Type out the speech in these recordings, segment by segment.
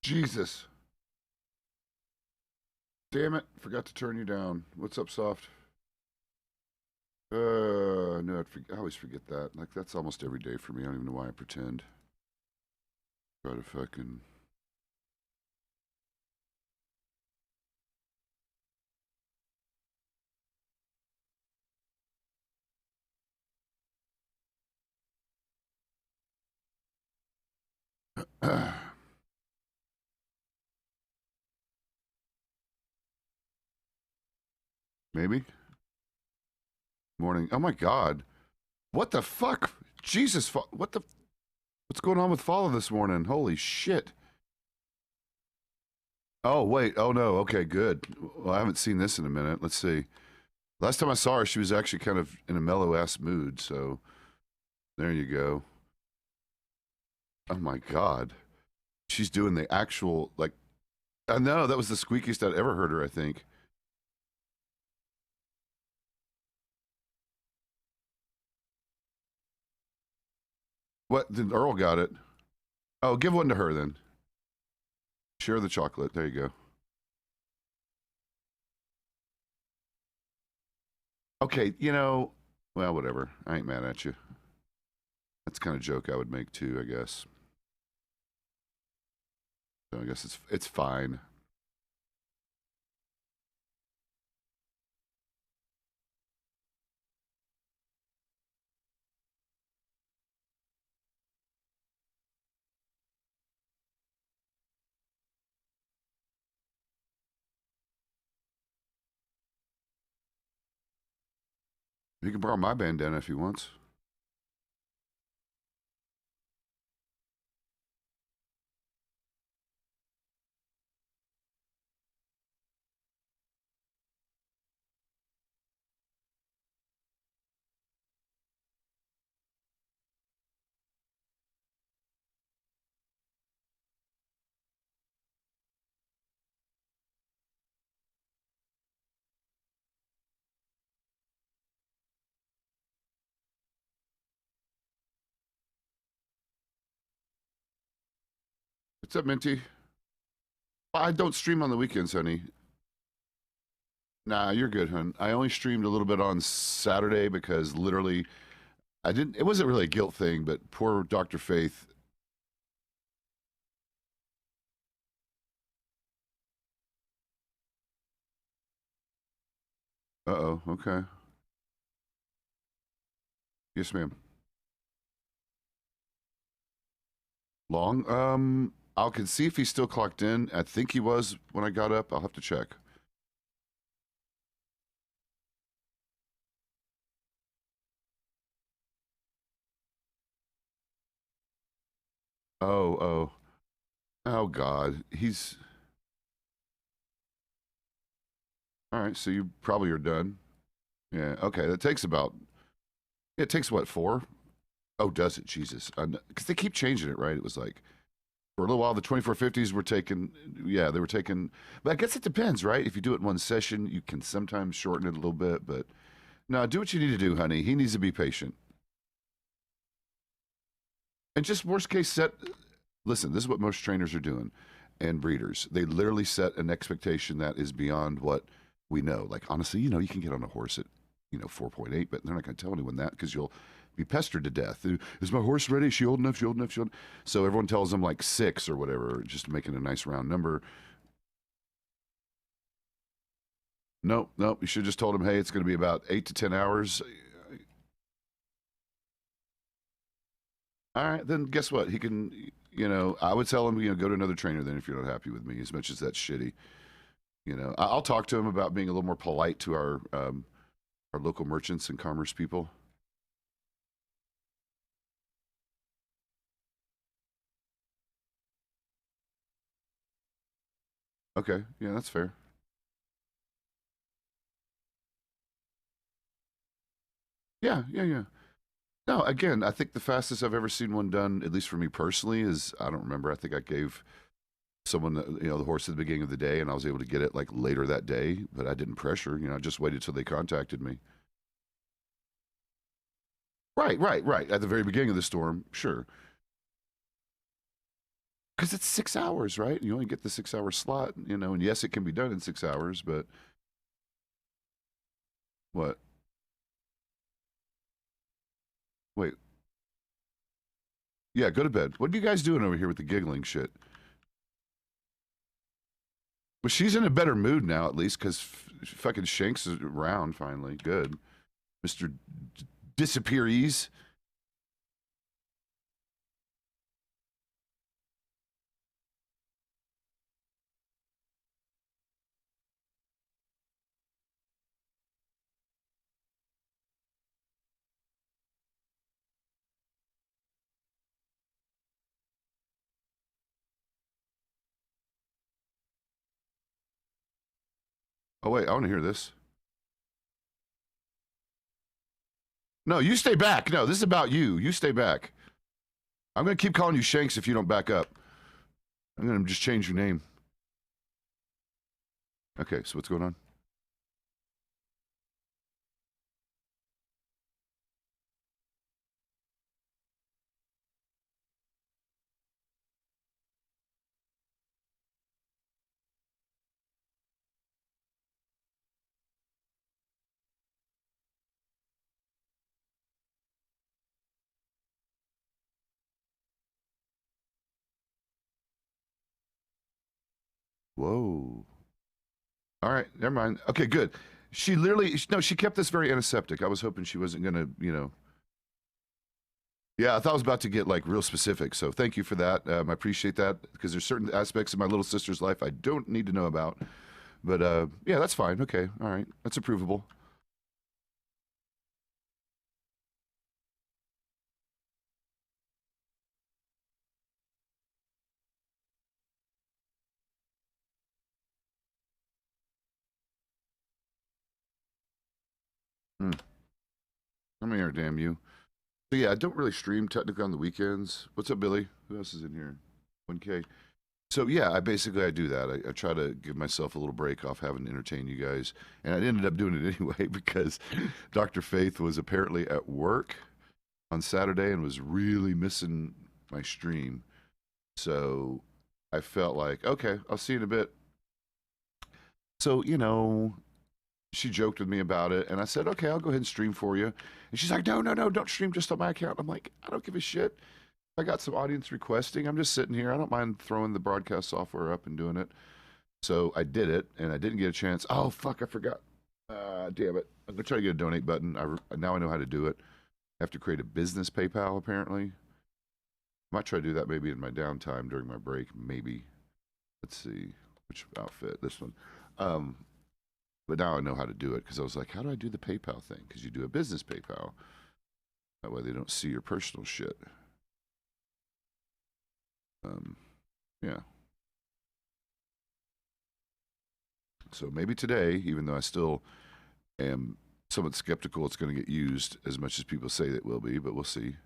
Jesus. Damn it. Forgot to turn you down. What's up, Soft? No, I always forget that. Like, that's almost every day for me. I don't even know why I pretend. Try to fucking. Maybe? Morning. Oh my god. What the fuck? Jesus. What the. What's going on with follow this morning? Holy shit. Oh, wait. Oh, no. Okay, good. Well, I haven't seen this in a minute. Let's see. Last time I saw her, she was actually kind of in a mellow ass mood. So there you go. Oh my god. She's doing the actual, like, I know that was the squeakiest I'd ever heard her, I think. What? Then Earl got it. Oh, give one to her then. Share the chocolate. There you go. Okay, well, whatever. I ain't mad at you. That's the kind of joke I would make too, I guess. So I guess it's fine. He can borrow my bandana if he wants. What's up, Minty? I don't stream on the weekends, honey. Nah, you're good, hun. I only streamed a little bit on Saturday because literally I didn't. It wasn't really a guilt thing, but poor Dr. Faith. Uh-oh. Okay. Yes, ma'am. Long? I can see if he's still clocked in. I think he was when I got up. I'll have to check. Oh, oh. Oh, God. He's... All right, so you probably are done. Yeah, okay. That takes about... It takes, what, 4? Oh, does it? Jesus. Because they keep changing it, right? It was like... For a little while, the 2450s were taken. Yeah, they were taken. But I guess it depends, right? If you do it in one session, you can sometimes shorten it a little bit. But no, do what you need to do, honey. He needs to be patient. And just worst case set. Listen, this is what most trainers are doing and breeders. They literally set an expectation that is beyond what we know. Like, honestly, you can get on a horse at, 4.8, but they're not going to tell anyone that because you'll be pestered to death. Is my horse ready? Is she old enough? She old enough? She old enough? So everyone tells them like 6 or whatever, just making a nice round number. Nope, nope. You should have just told him, hey, it's going to be about 8 to 10 hours. All right, then guess what? He can, I would tell him, go to another trainer then if you're not happy with me, as much as that's shitty. I'll talk to him about being a little more polite to our local merchants and commerce people. Okay, yeah, that's fair. Yeah, yeah, yeah. No, again, I think the fastest I've ever seen one done, at least for me personally, is I don't remember. I think I gave someone the horse at the beginning of the day, and I was able to get it like later that day, but I didn't pressure. I just waited till they contacted me. Right, right, right. At the very beginning of the storm, sure, because it's 6 hours, right? You only get the 6 hour slot, and yes, it can be done in 6 hours, but what? Wait, yeah, go to bed. What are you guys doing over here with the giggling shit? Well, she's in a better mood now, at least, because fucking Shanks is around finally. Good. Mr. Disappearees. Oh, wait, I want to hear this. No, you stay back. No, this is about you. You stay back. I'm going to keep calling you Shanks if you don't back up. I'm going to just change your name. Okay, so what's going on? Whoa. All right, never mind. Okay, good. She literally, no, she kept this very antiseptic. I was hoping she wasn't going to. Yeah, I thought I was about to get like real specific. So thank you for that. I appreciate that because there's certain aspects of my little sister's life I don't need to know about. But yeah, that's fine. Okay, all right, that's approvable. Hmm. Come here, damn you. So yeah, I don't really stream technically on the weekends. What's up, Billy? Who else is in here? 1K. So yeah, I do that. I try to give myself a little break off having to entertain you guys, and I ended up doing it anyway because Dr. Faith was apparently at work on Saturday and was really missing my stream. So I felt like, okay, I'll see you in a bit. So she joked with me about it, and I said, okay, I'll go ahead and stream for you. And she's like, no, no, no, don't stream just on my account. I'm like, I don't give a shit. I got some audience requesting. I'm just sitting here. I don't mind throwing the broadcast software up and doing it. So I did it, and I didn't get a chance. Oh, fuck, I forgot. Damn it. I'm going to try to get a donate button. Now I know how to do it. I have to create a business PayPal, apparently. Might try to do that maybe in my downtime during my break. Maybe. Let's see which outfit. This one. Um, but now I know how to do it because I was like, how do I do the PayPal thing? Because you do a business PayPal. That way they don't see your personal shit. Yeah. So maybe today, even though I still am somewhat skeptical it's going to get used as much as people say it will be, but we'll see.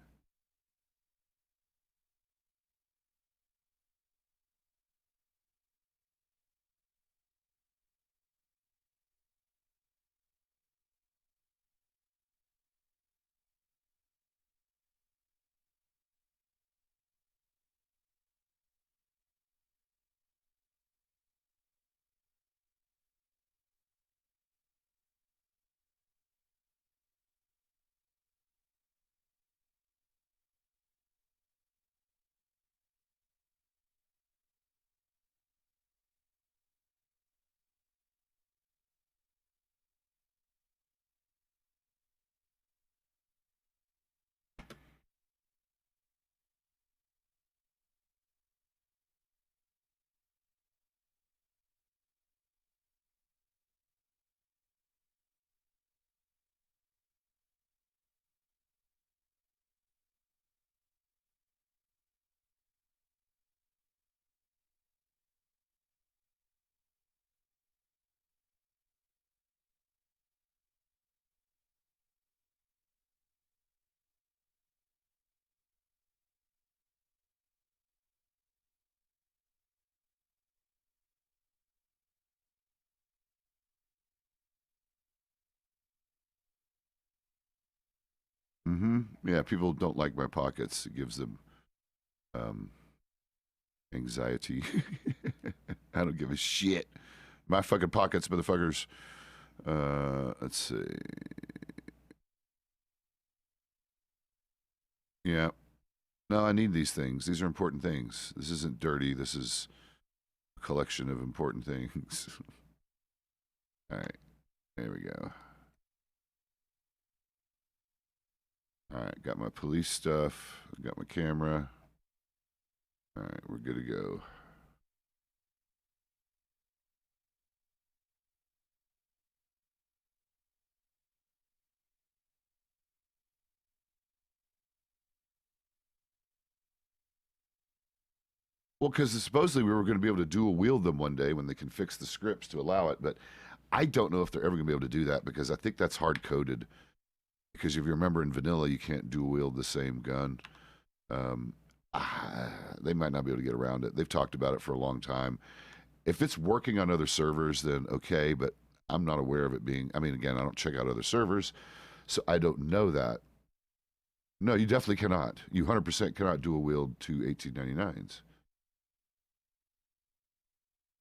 Yeah, people don't like my pockets. It gives them um, anxiety. I don't give a shit. My fucking pockets, motherfuckers. Let's see. Yeah. No, I need these things. These are important things. This isn't dirty. This is a collection of important things. All right. There we go. All right. Got my police stuff. Got my camera. All right. We're good to go. Well, because supposedly we were going to be able to dual wield them one day when they can fix the scripts to allow it, but I don't know if they're ever going to be able to do that because I think that's hard coded. Because if you remember in vanilla, you can't dual wield the same gun. Um, they might not be able to get around it. They've talked about it for a long time. If it's working on other servers, then okay, but I'm not aware of it being. I mean, again, I don't check out other servers, so I don't know that. No, you definitely cannot. You 100% cannot dual wield two 1899s.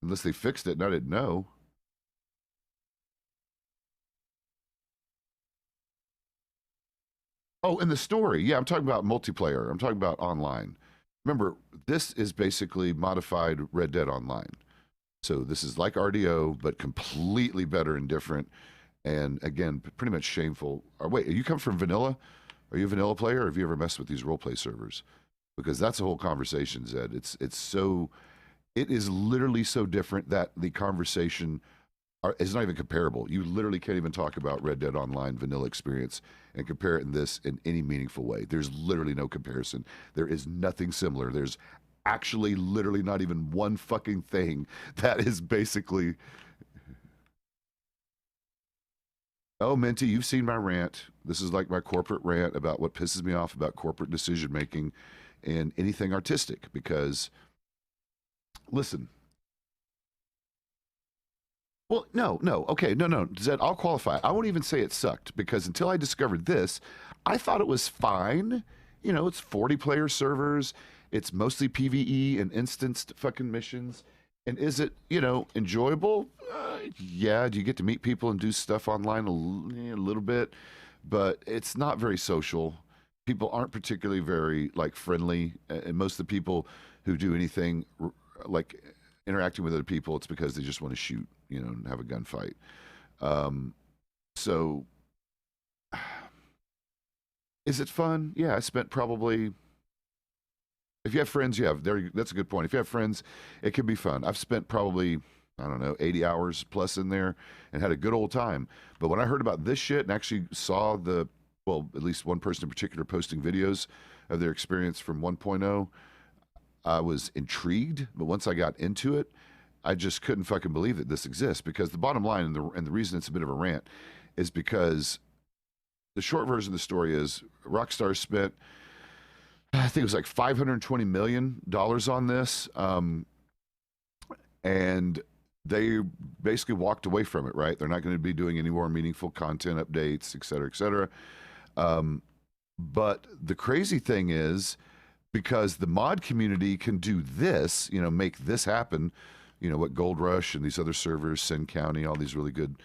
Unless they fixed it and I didn't know. Oh, in the story. Yeah, I'm talking about multiplayer. I'm talking about online. Remember, this is basically modified Red Dead Online. So this is like RDO, but completely better and different. And again, pretty much shameful. Wait, you come from vanilla? Are you a vanilla player, or have you ever messed with these roleplay servers? Because that's a whole conversation, Zed. It is literally so different that the conversation is not even comparable. You literally can't even talk about Red Dead Online vanilla experience and compare it in this in any meaningful way. There's literally no comparison. There is nothing similar. There's actually literally not even one fucking thing that is basically. Oh, Minty, you've seen my rant. This is like my corporate rant about what pisses me off about corporate decision making and anything artistic. Because, listen, well, no, okay, no, Zed, I'll qualify. I won't even say it sucked because until I discovered this, I thought it was fine. You know, it's 40 player servers, it's mostly PvE and instanced fucking missions. And is it, enjoyable? Yeah, do you get to meet people and do stuff online a little bit? But it's not very social. People aren't particularly very like friendly, and most of the people who do anything like interacting with other people, it's because they just want to shoot, and have a gunfight. Um, so, is it fun? Yeah, I spent probably If you have friends, yeah, that's a good point. If you have friends, it can be fun. I've spent probably, I don't know, 80 hours plus in there and had a good old time. But when I heard about this shit and actually saw well, at least one person in particular posting videos of their experience from 1.0, I was intrigued. But once I got into it, I just couldn't fucking believe that this exists, because the bottom line, and the reason it's a bit of a rant, is because the short version of the story is Rockstar spent, I think it was like $520 million on this. And they basically walked away from it, right? They're not going to be doing any more meaningful content updates, et cetera, et cetera. But the crazy thing is, because the mod community can do this, make this happen, what Goldrush and these other servers, Sin County, all these really good,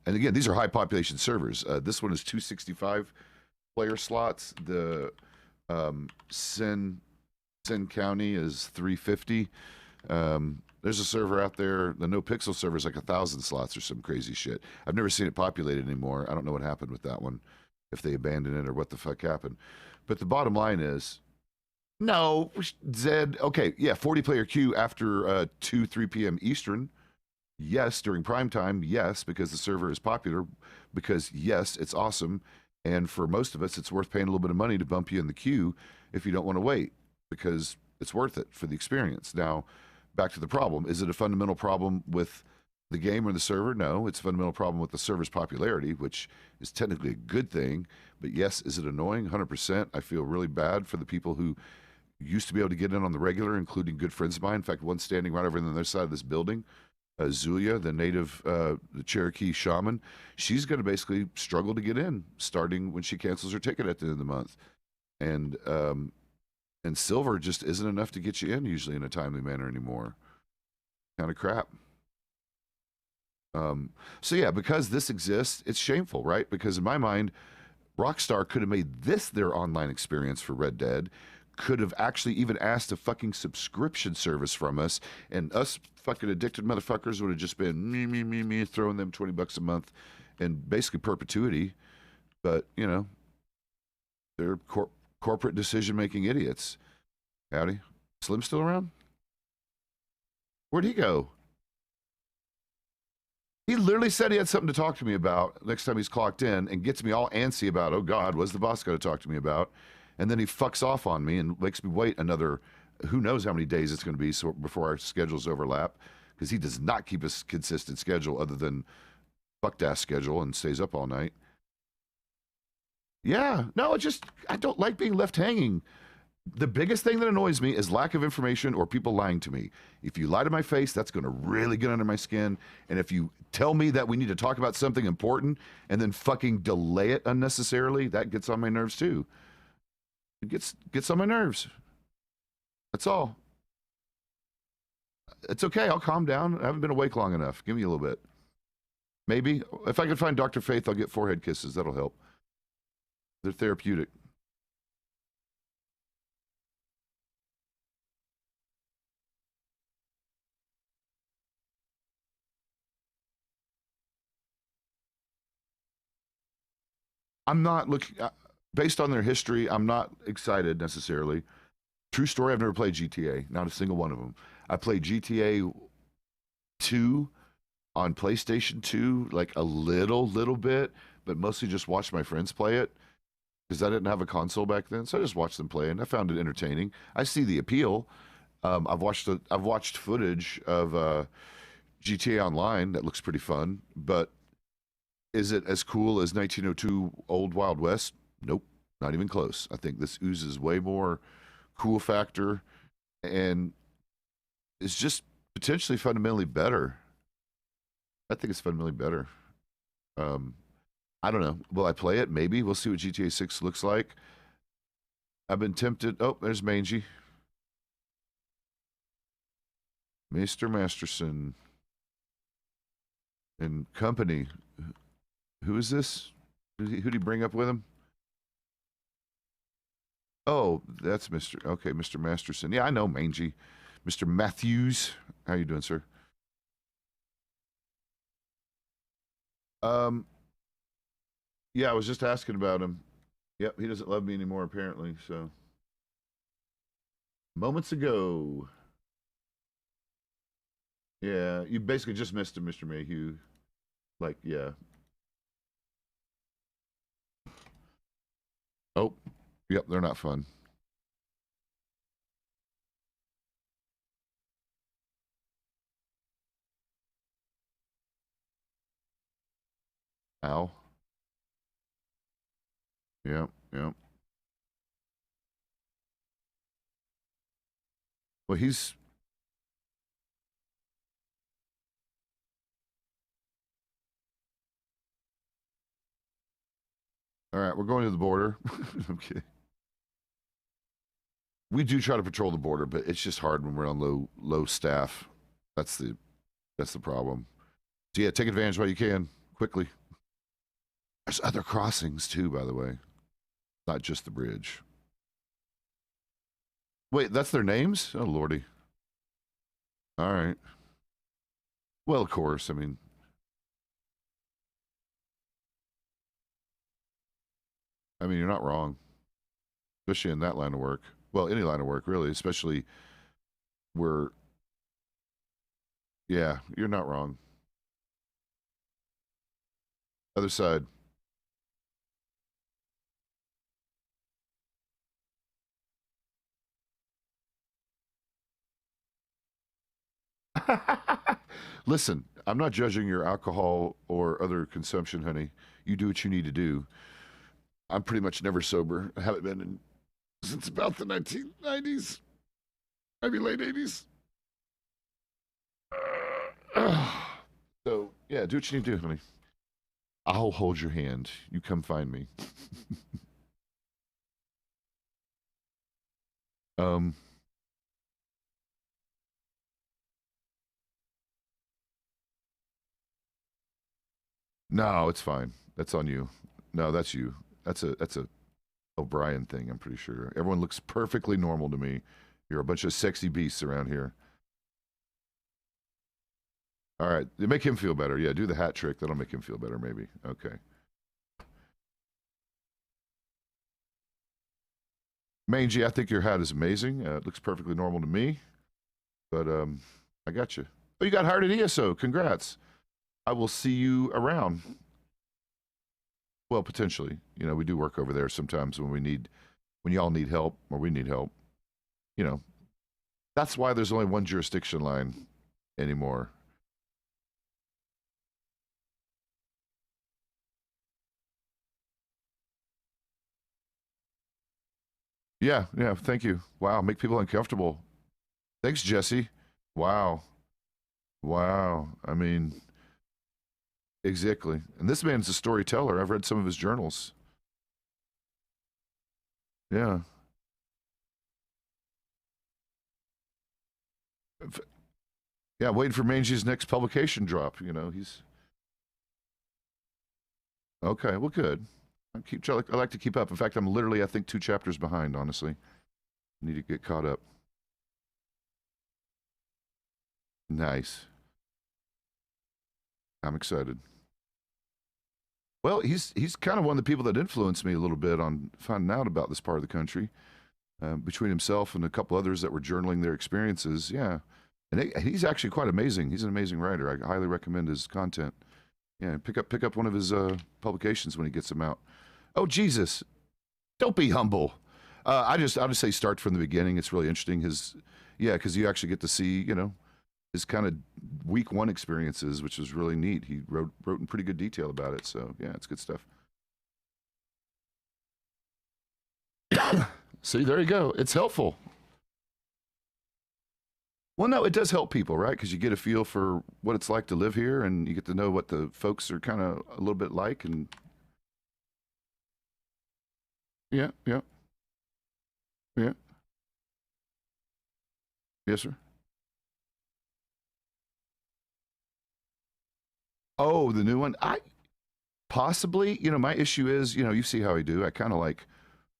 and again, these are high population servers. This one is 265 player slots. The Sin County is 350. There's a server out there, the No Pixel server is like 1,000 slots or some crazy shit. I've never seen it populated anymore. I don't know what happened with that one, if they abandoned it or what the fuck happened. But the bottom line is, no, Zed, okay, yeah, 40 player queue after 2, 3 p.m. Eastern. Yes, during prime time, yes, because the server is popular, because yes, it's awesome. And for most of us, it's worth paying a little bit of money to bump you in the queue if you don't want to wait, because it's worth it for the experience. Now, back to the problem. Is it a fundamental problem with the game or the server? No, it's a fundamental problem with the server's popularity, which is technically a good thing. But yes, is it annoying? 100%. I feel really bad for the people who used to be able to get in on the regular, including good friends of mine. In fact, one standing right over on the other side of this building, Zulia, the native, the Cherokee shaman, she's going to basically struggle to get in starting when she cancels her ticket at the end of the month. And silver just isn't enough to get you in usually in a timely manner anymore. Kind of crap. So yeah, because this exists, it's shameful, right? Because in my mind, Rockstar could have made this their online experience for Red Dead, could have actually even asked a fucking subscription service from us, and us fucking addicted motherfuckers would have just been me, throwing them $20 a month in basically perpetuity. But, they're corporate decision-making idiots. Howdy. Slim still around? Where'd he go? He literally said he had something to talk to me about next time he's clocked in, and gets me all antsy about, oh God, what's the boss got to talk to me about? And then he fucks off on me and makes me wait another, who knows how many days it's going to be before our schedules overlap, because he does not keep a consistent schedule other than fucked ass schedule and stays up all night. Yeah, no, I don't like being left hanging. The biggest thing that annoys me is lack of information or people lying to me. If you lie to my face, that's going to really get under my skin. And if you tell me that we need to talk about something important and then fucking delay it unnecessarily, that gets on my nerves too. It gets on my nerves. That's all. It's okay. I'll calm down. I haven't been awake long enough. Give me a little bit. Maybe. If I can find Dr. Faith, I'll get forehead kisses. That'll help. They're therapeutic. I'm not looking, based on their history, I'm not excited necessarily. True story, I've never played GTA, not a single one of them. I played GTA 2 on PlayStation 2, like a little bit, but mostly just watched my friends play it because I didn't have a console back then. So I just watched them play and I found it entertaining. I see the appeal. I've watched footage of GTA Online that looks pretty fun, but is it as cool as 1902 Old Wild West? Nope, not even close. I think this oozes way more cool factor and it's just potentially fundamentally better. I think it's fundamentally better. I don't know. Will I play it? Maybe. We'll see what GTA 6 looks like. I've been tempted. Oh, there's Mangy. Mr. Masterson and company. Who is this? Who'd he bring up with him? Oh, that's Mr. Masterson. Yeah, I know Mangy. Mr. Matthews. How you doing, sir? Yeah, I was just asking about him. Yep, he doesn't love me anymore, apparently, so. Moments ago. Yeah, you basically just missed him, Mr. Mayhew. Like, yeah. Oh, yep, they're not fun. Ow. Yep, yep. Well, he's all right. We're going to the border. Okay. We do try to patrol the border, but it's just hard when we're on low staff. That's the that's the problem. So yeah, take advantage while you can quickly. There's other crossings too, by the way, not just the bridge. Wait, that's their names? Oh lordy. All right. Well, of course. I mean, you're not wrong, especially in that line of work. Well, any line of work, really, especially where, yeah, you're not wrong. Other side. Listen, I'm not judging your alcohol or other consumption, honey. You do what you need to do. I'm pretty much never sober. I haven't been since about the 1990s, maybe late 80s. So, yeah, do what you need to do, honey. I'll hold your hand. You come find me. um, no, it's fine. That's on you. No, that's you. That's a O'Brien thing, I'm pretty sure. Everyone looks perfectly normal to me. You're a bunch of sexy beasts around here. All right. You make him feel better. Yeah, do the hat trick. That'll make him feel better, maybe. Okay. Mangy, I think your hat is amazing. It looks perfectly normal to me. But I got you. Oh, you got hired at ESO. Congrats. I will see you around. Well, potentially. You know, we do work over there sometimes when y'all need help or we need help. You know, that's why there's only one jurisdiction line anymore. Yeah, yeah. Thank you. Wow, make people uncomfortable. Thanks, Jesse. Wow, wow. I mean, exactly. And this man's a storyteller. I've read some of his journals. Yeah. Yeah, waiting for Mangy's next publication drop. You know, he's okay. Well, good. I like to keep up. In fact, I'm literally, I think, 2 chapters behind. Honestly, need to get caught up. Nice. I'm excited. Well, he's kind of one of the people that influenced me a little bit on finding out about this part of the country. Between himself and a couple others that were journaling their experiences, yeah, and he's actually quite amazing. He's an amazing writer. I highly recommend his content. Yeah, pick up one of his publications when he gets them out. Oh Jesus, don't be humble. I'll just say start from the beginning. It's really interesting. Yeah, because you actually get to see, you know, his kind of week one experiences, which was really neat. He wrote in pretty good detail about it. So yeah, it's good stuff. See, there you go. It's helpful. Well, no, it does help people, right? Because you get a feel for what it's like to live here, and you get to know what the folks are kind of a little bit like. And yeah, yeah, yeah, yes, sir. Oh, the new one. I possibly, you know, my issue is, you know, you see how I do. I kind of like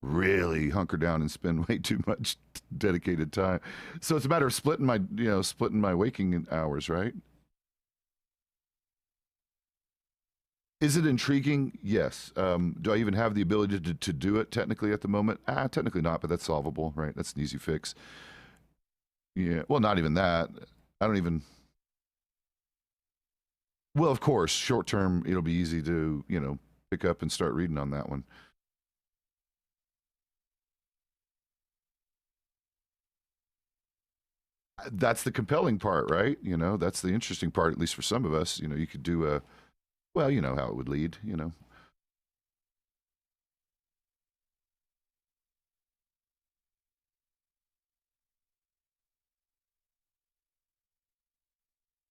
really hunker down and spend way too much dedicated time. So it's a matter of splitting my waking hours, right? Is it intriguing? Yes. Do I even have the ability to do it technically at the moment? Technically not, but that's solvable, right? That's an easy fix. Yeah. Well, not even that. I don't even. Well, of course, short term, it'll be easy to pick up and start reading on that one. That's the compelling part, right? That's the interesting part, at least for some of us. You could do a, well, you know how it would lead.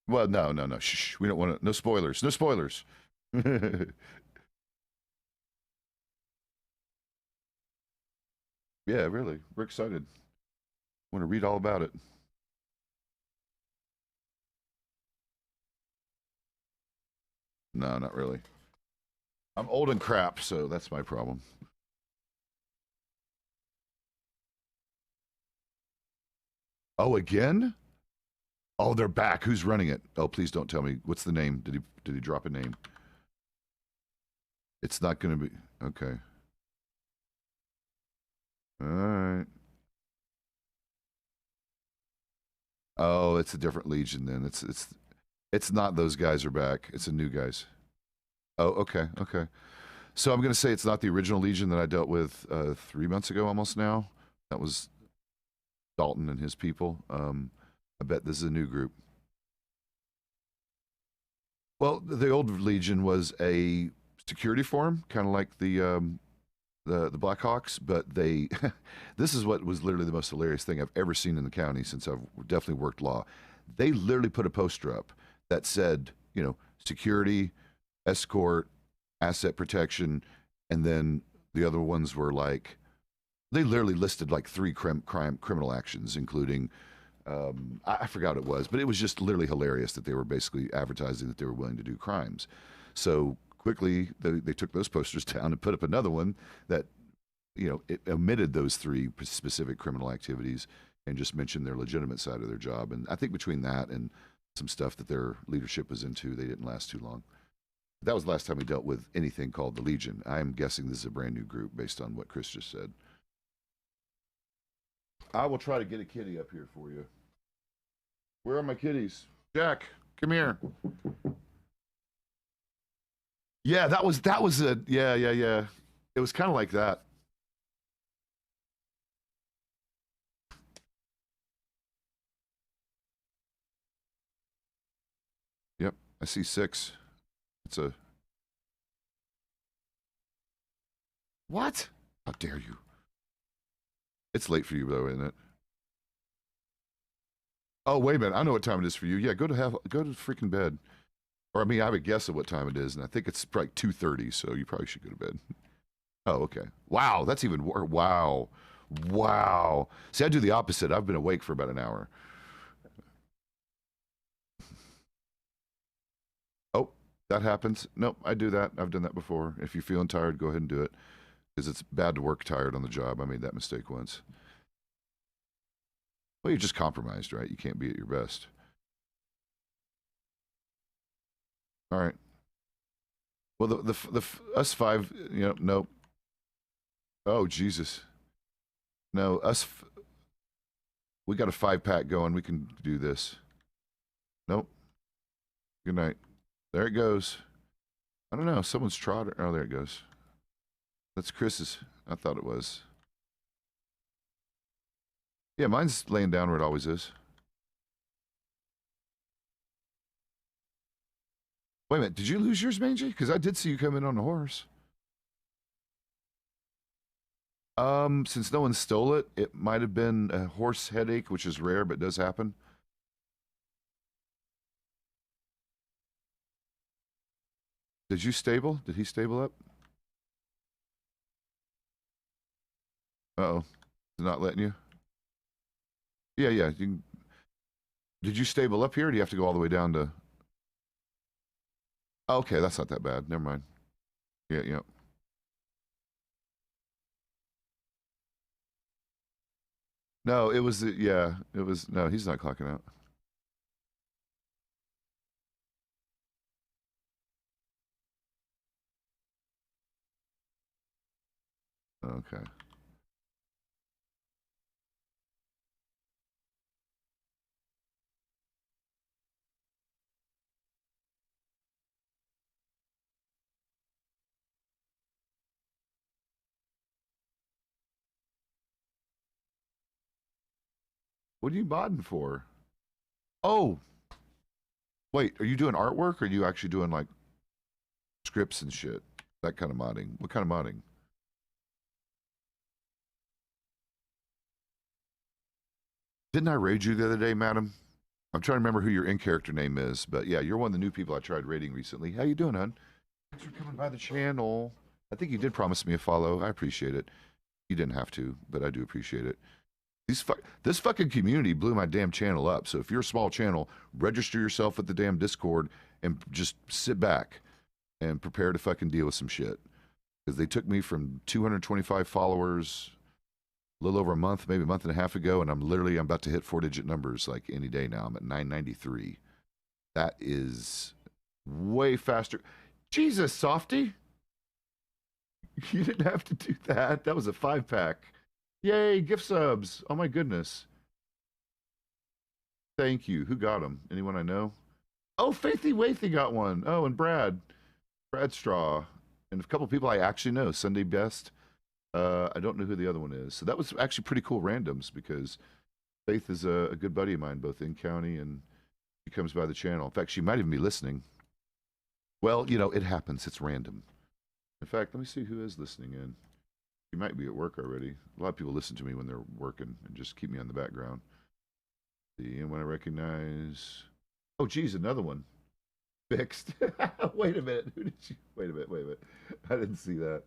Well, no, no, no. Shh. We don't want to. No spoilers. No spoilers. Yeah, really. We're excited. Want to read all about it. No, not really. I'm old and crap, so that's my problem. Oh, again? Oh, they're back. Who's running it? Oh, please don't tell me. What's the name? Did he drop a name? It's not going to be okay. All right. Oh, it's a different Legion then. It's not those guys are back. It's a new guys. Oh, okay, okay. So I'm going to say it's not the original Legion that I dealt with 3 months ago, almost now. That was Dalton and his people. I bet this is a new group. Well, the old Legion was a security form, kind of like the Blackhawks, but they this is what was literally the most hilarious thing I've ever seen in the county since I've definitely worked law. They literally put a poster up that said, security, escort, asset protection, and then the other ones were like they literally listed like three criminal actions, including I forgot what it was, but it was just literally hilarious that they were basically advertising that they were willing to do crimes. So quickly, they took those posters down and put up another one that it omitted those three specific criminal activities and just mentioned their legitimate side of their job. And I think between that and some stuff that their leadership was into, they didn't last too long. That was the last time we dealt with anything called the Legion. I'm guessing this is a brand new group based on what Chris just said. I will try to get a kitty up here for you. Where are my kitties? Jack, come here. Yeah, that was a yeah. It was kind of like that. Yep, I see six. It's a what? How dare you? It's late for you though, isn't it? Oh wait a minute, I know what time it is for you. Yeah, go to freaking bed. Or I mean, I have a guess of what time it is, and I think it's probably 2:30. So you probably should go to bed. Oh, okay. Wow, that's even worse. Wow, wow. See, I do the opposite. I've been awake for about an hour. Oh, that happens. Nope, I do that. I've done that before. If you're feeling tired, go ahead and do it because it's bad to work tired on the job. I made that mistake once. Well, you're just compromised, right? You can't be at your best. All right. Well, the us five, nope. Oh Jesus, no, we got a 5 pack going. We can do this. Nope. Good night. There it goes. I don't know. Someone's trotting. Oh, there it goes. That's Chris's. I thought it was. Yeah, mine's laying down where it always is. Wait a minute. Did you lose yours, Mangy? Because I did see you come in on a horse. Since no one stole it, it might have been a horse headache, which is rare but does happen. Did you stable? Did he stable up? Uh-oh. Not letting you? Yeah, yeah. Did you stable up here, or do you have to go all the way down to... Oh, okay, that's not that bad. Never mind. Yeah, yeah. No, it was... Yeah, it was... No, he's not clocking out. Okay. What are you modding for? Oh, wait, are you doing artwork or are you actually doing like scripts and shit? That kind of modding. What kind of modding? Didn't I raid you the other day, madam? I'm trying to remember who your in-character name is, but yeah, you're one of the new people I tried raiding recently. How you doing, hon? Thanks for coming by the channel. I think you did promise me a follow. I appreciate it. You didn't have to, but I do appreciate it. This fucking community blew my damn channel up. So if you're a small channel, register yourself at the damn Discord and just sit back and prepare to fucking deal with some shit. Because they took me from 225 followers a little over a month, maybe a month and a half ago, and I'm about to hit 4-digit numbers like any day now. I'm at 993. That is way faster. Jesus, Softy. You didn't have to do that. That was a 5-pack. Yay, gift subs. Oh my goodness. Thank you. Who got them? Anyone I know? Oh, Faithy Wathy got one. Oh, and Brad Straw. And a couple people I actually know. Sunday Best. I don't know who the other one is. So that was actually pretty cool randoms because Faith is a good buddy of mine, both in county and she comes by the channel. In fact, she might even be listening. Well, you know, it happens. It's random. In fact, let me see who is listening in. You might be at work already. A lot of people listen to me when they're working and just keep me on the background. See, and when I recognize... Oh, geez, another one. Fixed. Wait a minute. Who did you... Wait a minute. I didn't see that.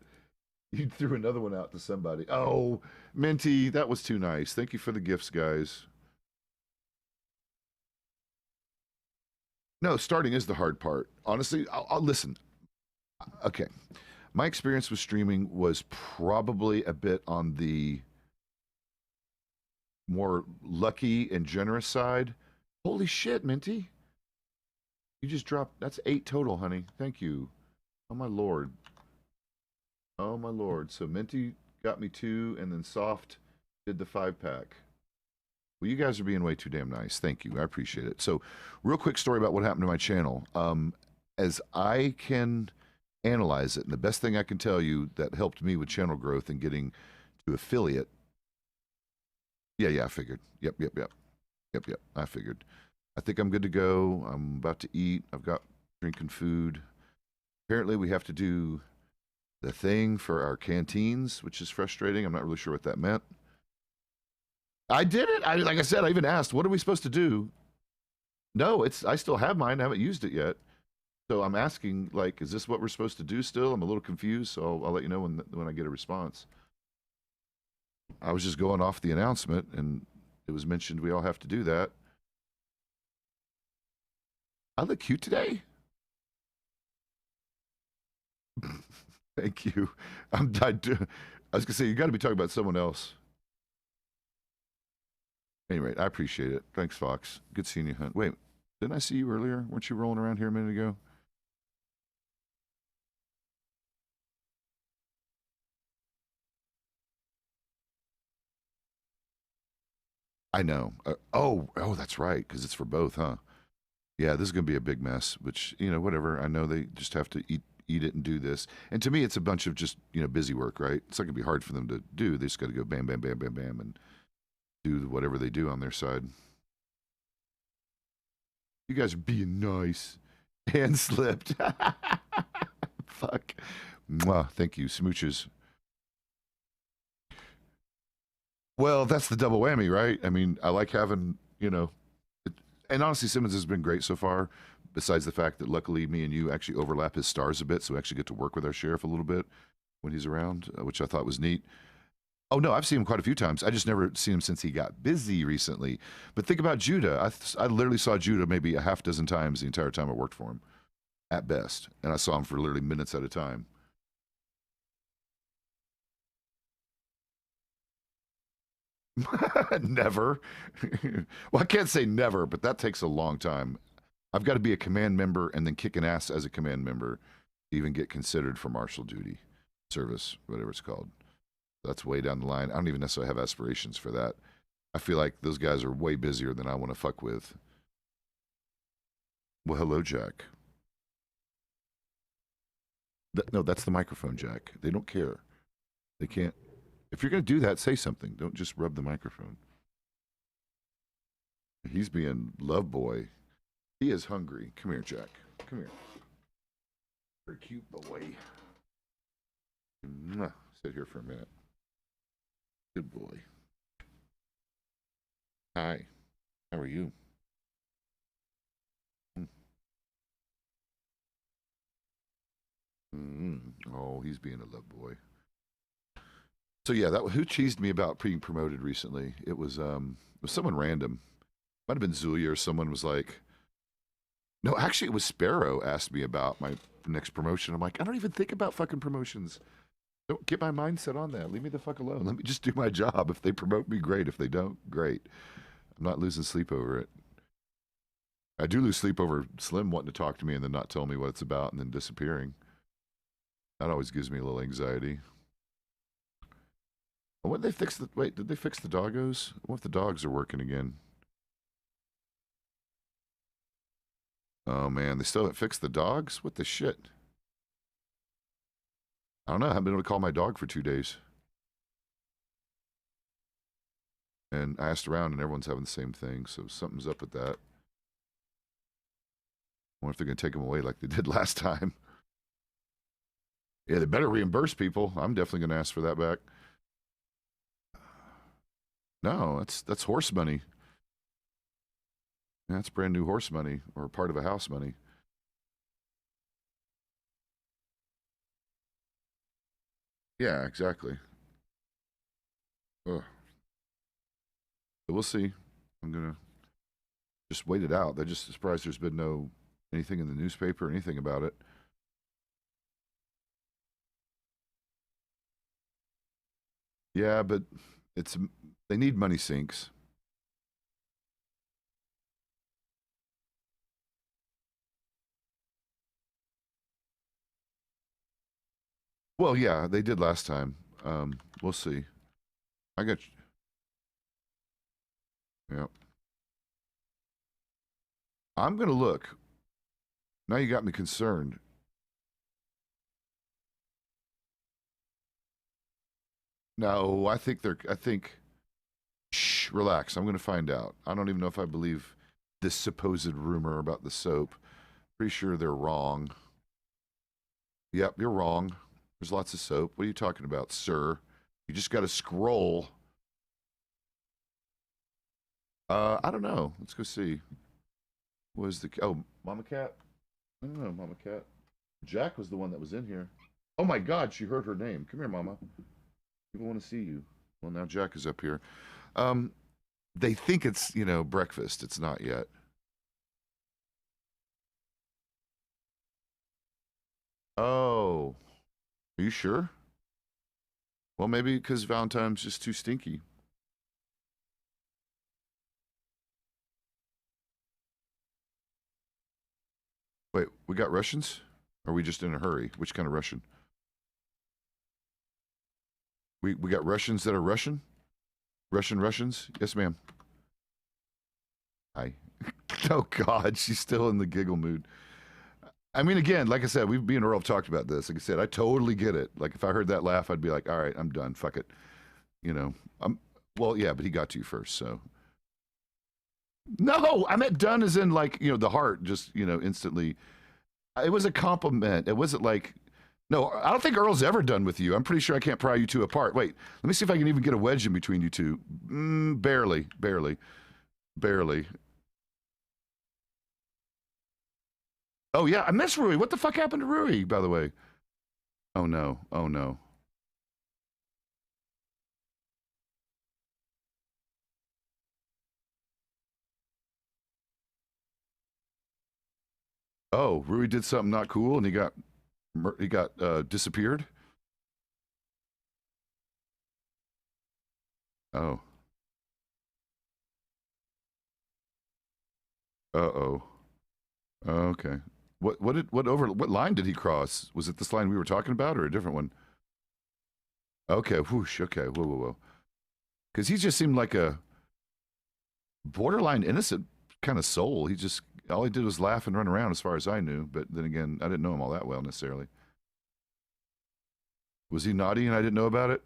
You threw another one out to somebody. Oh, Minty, that was too nice. Thank you for the gifts, guys. No, starting is the hard part. Honestly, I'll listen. Okay. My experience with streaming was probably a bit on the more lucky and generous side. Holy shit, Minty. You just dropped, that's 8 total, honey. Thank you. Oh my lord. Oh my lord. So Minty got me 2 and then Soft did the 5-pack. Well, you guys are being way too damn nice. Thank you. I appreciate it. So, real quick story about what happened to my channel. As I can analyze it, and the best thing I can tell you that helped me with channel growth and getting to affiliate. Yeah, I figured. Yep. I figured. I think I'm good to go. I'm about to eat. I've got drinking food. Apparently, we have to do the thing for our canteens, which is frustrating. I'm not really sure what that meant. I did it. Like I said, I even asked, what are we supposed to do? No, I still have mine. I haven't used it yet. So I'm asking, like, is this what we're supposed to do still? I'm a little confused, so I'll let you know when I get a response. I was just going off the announcement, and it was mentioned we all have to do that. I look cute today? Thank you. I was going to say, you got to be talking about someone else. Anyway, I appreciate it. Thanks, Fox. Good seeing you, Hunt. Wait, didn't I see you earlier? Weren't you rolling around here a minute ago? I know. Oh, that's right, because it's for both, huh? Yeah, this is going to be a big mess, which, you know, whatever. I know they just have to eat it and do this. And to me, it's a bunch of just, you know, busy work, right? It's not going to be hard for them to do. They just got to go bam, bam, bam, bam, bam, and do whatever they do on their side. You guys are being nice. Hand slipped. Fuck. Mwah. Thank you. Smooches. Well, that's the double whammy, right? I mean, I like having, you know, and honestly, Simmons has been great so far, besides the fact that luckily me and you actually overlap his stars a bit, so we actually get to work with our sheriff a little bit when he's around, which I thought was neat. Oh, no, I've seen him quite a few times. I just never seen him since he got busy recently. But think about Judah. I literally saw Judah maybe a half dozen times the entire time I worked for him, at best. And I saw him for literally minutes at a time. Never. Well, I can't say never, but that takes a long time. I've got to be a command member and then kick an ass as a command member to even get considered for marshal duty, service, whatever it's called. That's way down the line. I don't even necessarily have aspirations for that. I feel like those guys are way busier than I want to fuck with. Well, hello, Jack. No, that's the microphone, Jack. They don't care. They can't. If you're going to do that, say something. Don't just rub the microphone. He's being love boy. He is hungry. Come here, Jack. Come here. Very cute boy. Mwah. Sit here for a minute. Good boy. Hi. How are you? Oh, he's being a love boy. So yeah, that who cheesed me about being promoted recently? It was someone random. Might have been Zulia or someone was like, no, actually it was Sparrow asked me about my next promotion. I'm like, I don't even think about fucking promotions. Don't get my mindset on that. Leave me the fuck alone. Let me just do my job. If they promote me, great. If they don't, great. I'm not losing sleep over it. I do lose sleep over Slim wanting to talk to me and then not tell me what it's about and then disappearing. That always gives me a little anxiety. What did they fix the wait, did they fix the doggos? What if the dogs are working again? Oh man, they still haven't fixed the dogs? What the shit? I don't know. I haven't been able to call my dog for 2 days. And I asked around and everyone's having the same thing, so something's up with that. I wonder if they're going to take them away like they did last time. Yeah, they better reimburse people. I'm definitely going to ask for that back. No, that's horse money. That's brand new horse money or part of a house money. Yeah, exactly. Ugh. So we'll see. I'm gonna just wait it out. They're just surprised there's been no anything in the newspaper or anything about it. Yeah, but it's they need money sinks. Well, yeah, they did last time. We'll see. I got. Yeah, I'm gonna look. Now you got me concerned. No, I think they're. I think. Shh, relax. I'm gonna find out. I don't even know if I believe this supposed rumor about the soap. Pretty sure they're wrong. Yep, you're wrong. There's lots of soap. What are you talking about, sir? You just got to scroll. I don't know. Let's go see. Was the Mama Cat? I don't know, Mama Cat. Jack was the one that was in here. Oh my God, she heard her name. Come here, Mama. People want to see you. Well, now Jack is up here. Um, they think it's breakfast. It's not yet. Oh, are you sure? Well, maybe because Valentine's just too stinky. Wait, we got Russians? Or are we just in a hurry? Which kind of Russian? We got Russians that are Russian? Russians? Yes, ma'am. Hi. Oh God, she's still in the giggle mood. I mean, again, like I said, me and Earl have talked about this. Like I said, I totally get it. Like if I heard that laugh, I'd be like, all right, I'm done. Fuck it. I'm well, yeah, but he got to you first, so. No, I meant done as in like, the heart just, instantly. It was a compliment. It wasn't like, no, I don't think Earl's ever done with you. I'm pretty sure I can't pry you two apart. Wait, let me see if I can even get a wedge in between you two. Barely, barely, barely. Oh yeah, I miss Rui. What the fuck happened to Rui, by the way? Oh no, oh no. Oh, Rui did something not cool and he got disappeared. Oh, uh-oh. Okay. What line did he cross? Was it this line we were talking about or a different one? Okay, whoosh. Okay, whoa, whoa, whoa. Because he just seemed like a borderline innocent kind of soul. All he did was laugh and run around, as far as I knew. But then again, I didn't know him all that well necessarily. Was he naughty and I didn't know about it?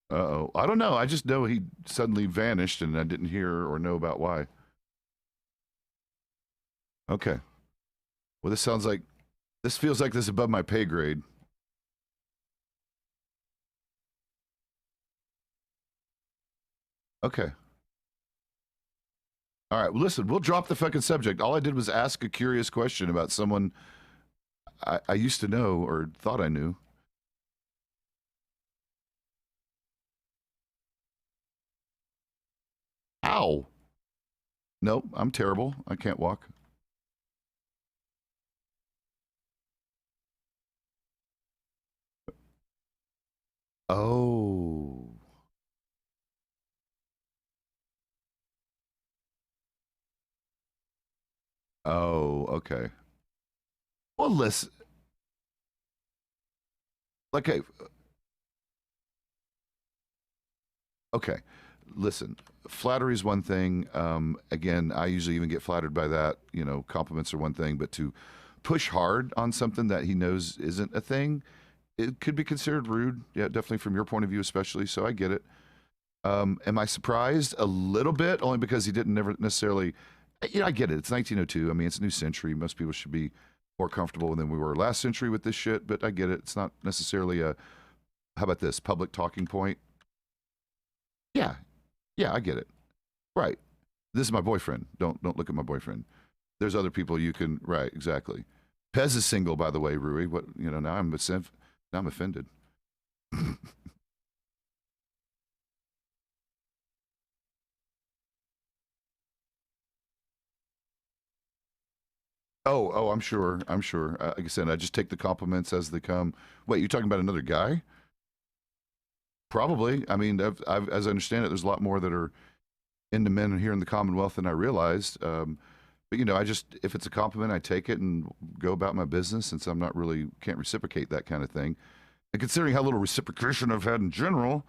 Uh-oh. I don't know. I just know he suddenly vanished and I didn't hear or know about why. Okay. Well, this feels like this is above my pay grade. Okay. All right. Well, listen, we'll drop the fucking subject. All I did was ask a curious question about someone I used to know or thought I knew. Ow. Nope, I'm terrible. I can't walk. Oh. Oh, okay. Well, listen. Okay, okay. Listen. Flattery is one thing. Again, I usually even get flattered by that. You know, compliments are one thing, but to push hard on something that he knows isn't a thing, it could be considered rude. Yeah, definitely from your point of view, especially. So I get it. Am I surprised a little bit? Only because he didn't never necessarily. You know, I get it. It's 1902. I mean, it's a new century. Most people should be more comfortable than we were last century with this shit. But I get it. It's not necessarily a. How about this public talking point? Yeah, yeah, I get it. Right. This is my boyfriend. Don't look at my boyfriend. There's other people you can. Right. Exactly. Pez is single, by the way, Rui. What you know? Now I'm offended. Oh, I'm sure. I'm sure. Like I said, I just take the compliments as they come. Wait, you talking about another guy? Probably. I mean, as I understand it, there's a lot more that are into men here in the Commonwealth than I realized. But you know, I just if it's a compliment, I take it and go about my business. Since I'm not really can't reciprocate that kind of thing, and considering how little reciprocation I've had in general,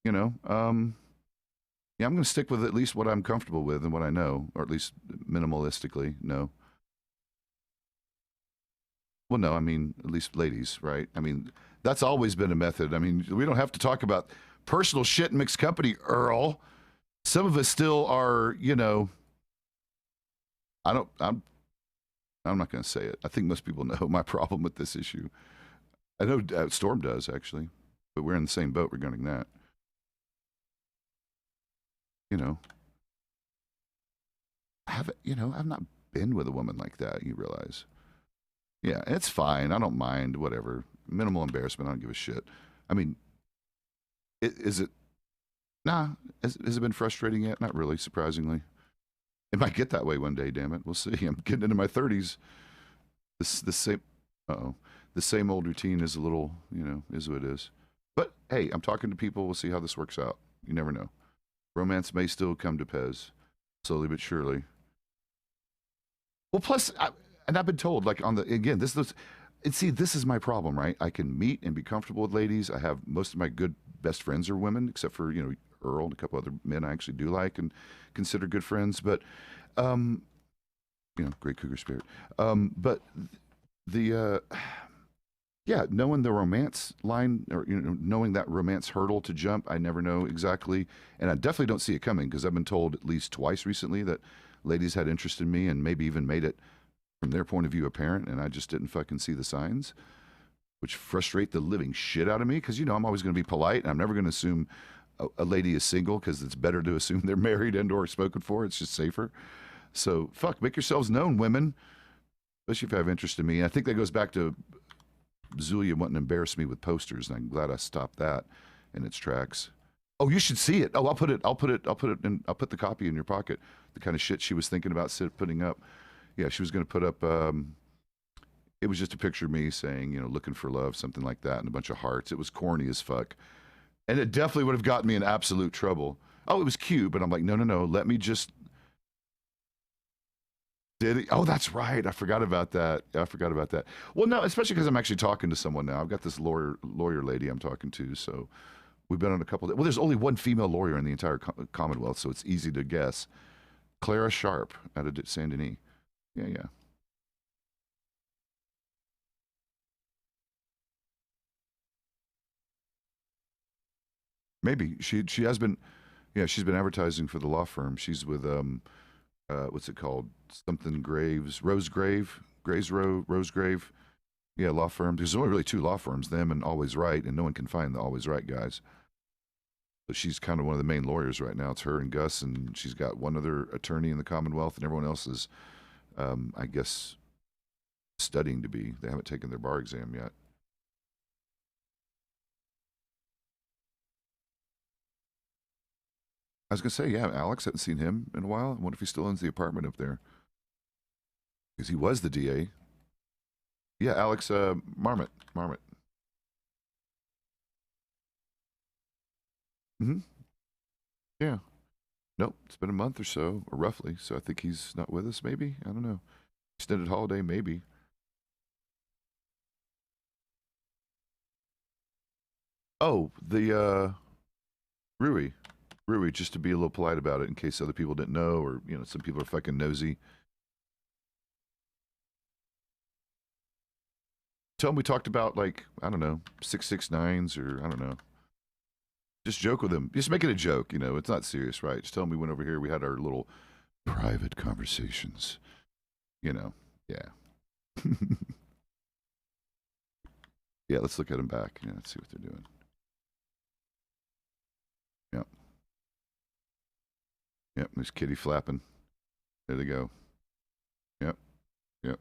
you know, yeah, I'm going to stick with at least what I'm comfortable with and what I know, or at least minimalistically. No. Well, no, I mean, at least ladies, right? I mean, that's always been a method. I mean, we don't have to talk about personal shit in mixed company, Earl. Some of us still are, you know, I don't, I'm not going to say it. I think most people know my problem with this issue. I know Storm does, actually, but we're in the same boat regarding that. You know, I've not been with a woman like that, you realize. Yeah, it's fine. I don't mind, whatever. Minimal embarrassment. I don't give a shit. I mean, is it Nah, has it been frustrating yet? Not really, surprisingly. It might get that way one day, damn it. We'll see. I'm getting into my 30s. The same oh. The same old routine is a little, you know, is what it is. But hey, I'm talking to people. We'll see how this works out. You never know. Romance may still come to Pez, slowly but surely. Well, plus, and I've been told, like on the again, and see, this is my problem, right? I can meet and be comfortable with ladies. I have most of my good best friends are women, except for you know Earl and a couple other men I actually do like and consider good friends. But um, you know, great cougar spirit. But the yeah, knowing the romance line or you know knowing that romance hurdle to jump, I never know exactly, and I definitely don't see it coming because I've been told at least twice recently that ladies had interest in me and maybe even made it from their point of view apparent, and I just didn't fucking see the signs, which frustrate the living shit out of me because you know I'm always going to be polite and I'm never going to assume a lady is single because it's better to assume they're married and or spoken for. It's just safer. So fuck, make yourselves known, women, especially if you have interest in me. And I think that goes back to Zulia wanting to embarrass me with posters, and I'm glad I stopped that in its tracks. Oh, you should see it. Oh, I'll put the copy in your pocket. The kind of shit she was thinking about putting up. Yeah, she was going to put up. It was just a picture of me saying, you know, looking for love, something like that, and a bunch of hearts. It was corny as fuck, and it definitely would have gotten me in absolute trouble. Oh, it was cute, but I'm like, no, no, no. Let me just. Did he? Oh, that's right. I forgot about that. I forgot about that. Well, no, especially because I'm actually talking to someone now. I've got this lawyer lady I'm talking to, so we've been on a couple. Well, there's only one female lawyer in the entire Commonwealth, so it's easy to guess. Clara Sharp out of Saint Denis. Yeah, yeah. Maybe she has been. Yeah, she's been advertising for the law firm. She's with what's it called? Something Graves, Rosegrave, Rosegrave. Yeah, law firm. There's only really two law firms, them and Always Right, and no one can find the Always Right guys. But she's kind of one of the main lawyers right now. It's her and Gus, and she's got one other attorney in the Commonwealth, and everyone else is, I guess, studying to be. They haven't taken their bar exam yet. I was gonna say, yeah, Alex, haven't seen him in a while. I wonder if he still owns the apartment up there because he was the DA. Yeah, Alex Marmot. Marmot. Mm-hmm. Yeah. Nope. It's been a month or so, or roughly. So I think he's not with us. Maybe I don't know. Extended holiday, maybe. Oh, the Rui. Rui, just to be a little polite about it in case other people didn't know, or some people are fucking nosy. Tell him we talked about, like, I don't know, 669s, or I don't know. Just joke with him. Just make it a joke, it's not serious, right? Just tell him we went over here, we had our little private conversations. Yeah. Yeah, let's look at them back. Yeah, let's see what they're doing. Yep. Yep, there's Kitty flapping. There they go. Yep. Yep.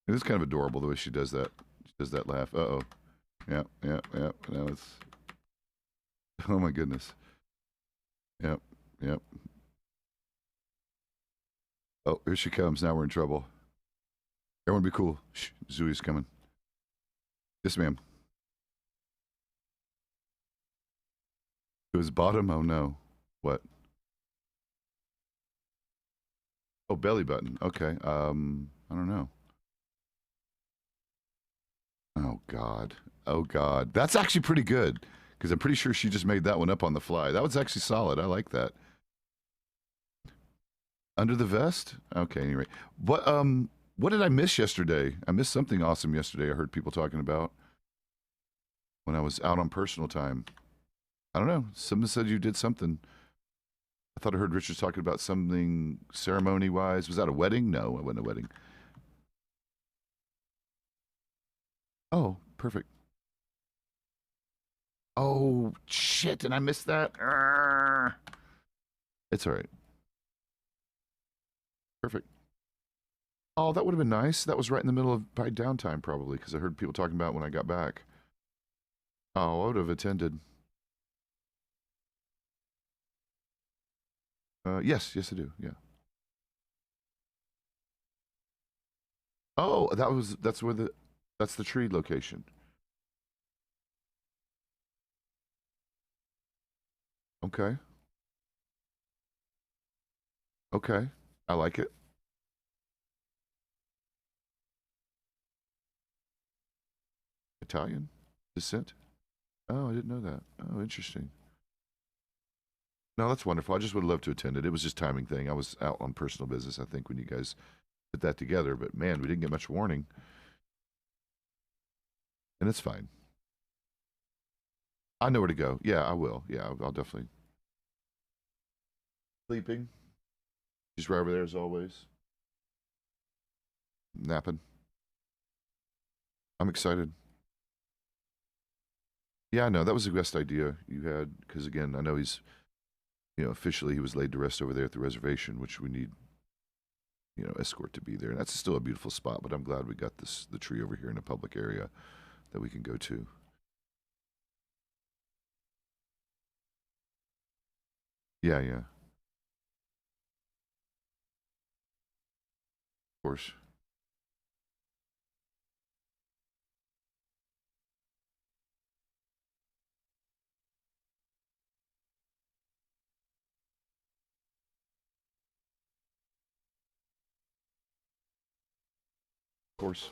It is kind of adorable the way she does that. She does that laugh. Uh-oh. Yep, yep, yep. Now it's... Oh my goodness. Yep, yep. Oh, here she comes. Now we're in trouble. Everyone be cool. Shh, Zooey's coming. Yes, ma'am. To his bottom? Oh no. What? Oh, belly button. Okay. I don't know. Oh God. Oh God. That's actually pretty good. Because I'm pretty sure she just made that one up on the fly. That was actually solid. I like that. Under the vest? Okay, anyway. What did I miss yesterday? I missed something awesome yesterday I heard people talking about when I was out on personal time. I don't know. Someone said you did something. I thought I heard Richard talking about something ceremony-wise. Was that a wedding? No, it wasn't a wedding. Oh, perfect. Oh, shit, and I missed that. It's all right. Perfect. Oh, that would have been nice. That was right in the middle of my downtime, probably, because I heard people talking about it when I got back. Oh, I would have attended. Yes, I do. Yeah. Oh, that's the tree location. Okay. Okay. I like it. Italian descent. Oh, I didn't know that. Oh, interesting. No, that's wonderful. I just would love to attend it. It was just timing thing. I was out on personal business, I think, when you guys put that together. But man, we didn't get much warning. And it's fine. I know where to go. Yeah, I will. Yeah, I'll definitely. Sleeping. She's right over there as always. Napping. I'm excited. Yeah, I know. That was the best idea you had. Because again, I know he's, officially he was laid to rest over there at the reservation, which we need, escort to be there. And that's still a beautiful spot, but I'm glad we got the tree over here in a public area that we can go to. Yeah, yeah. Of course. Of course.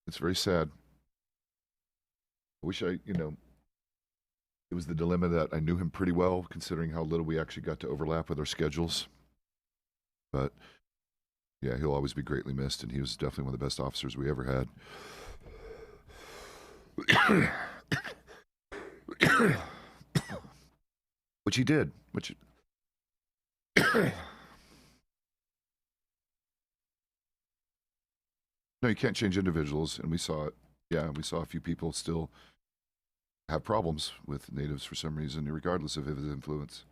It's very sad. I wish it was the dilemma that I knew him pretty well, considering how little we actually got to overlap with our schedules. But yeah, he'll always be greatly missed, and he was definitely one of the best officers we ever had. Which he did. Which. No, you can't change individuals, and we saw it. Yeah, we saw a few people still have problems with natives for some reason, regardless of his influence.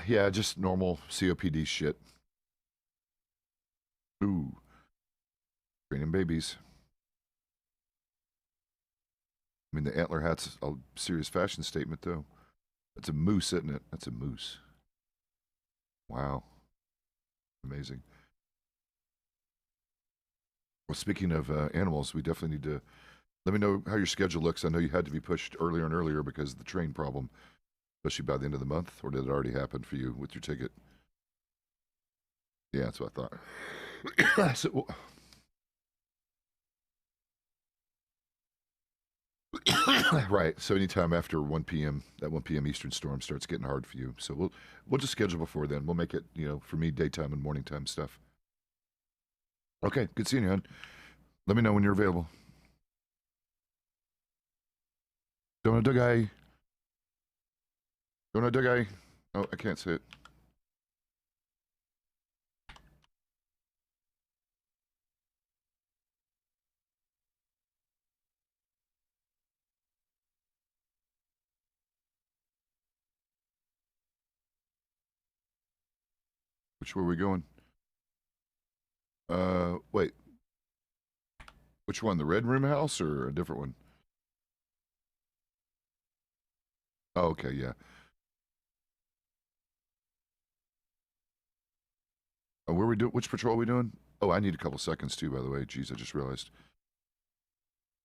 Yeah, just normal COPD shit. Ooh. Training babies. I mean, the antler hat's a serious fashion statement, though. That's a moose, isn't it? That's a moose. Wow. Amazing. Well, speaking of animals, we definitely need to let me know how your schedule looks. I know you had to be pushed earlier and earlier because of the train problem, especially by the end of the month, or did it already happen for you with your ticket? Yeah, that's what I thought. So, right. So anytime after 1 p.m., that 1 p.m. Eastern storm starts getting hard for you. So we'll just schedule before then. We'll make it, for me, daytime and morning time stuff. Okay, good seeing you, hon. Let me know when you're available. Donut guy. Donut guy. Oh, I can't say it. Which way are we going? Wait. Which one? The red room house or a different one? Oh, okay, yeah. Where we do? Which patrol are we doing? Oh, I need a couple seconds too. By the way, jeez, I just realized.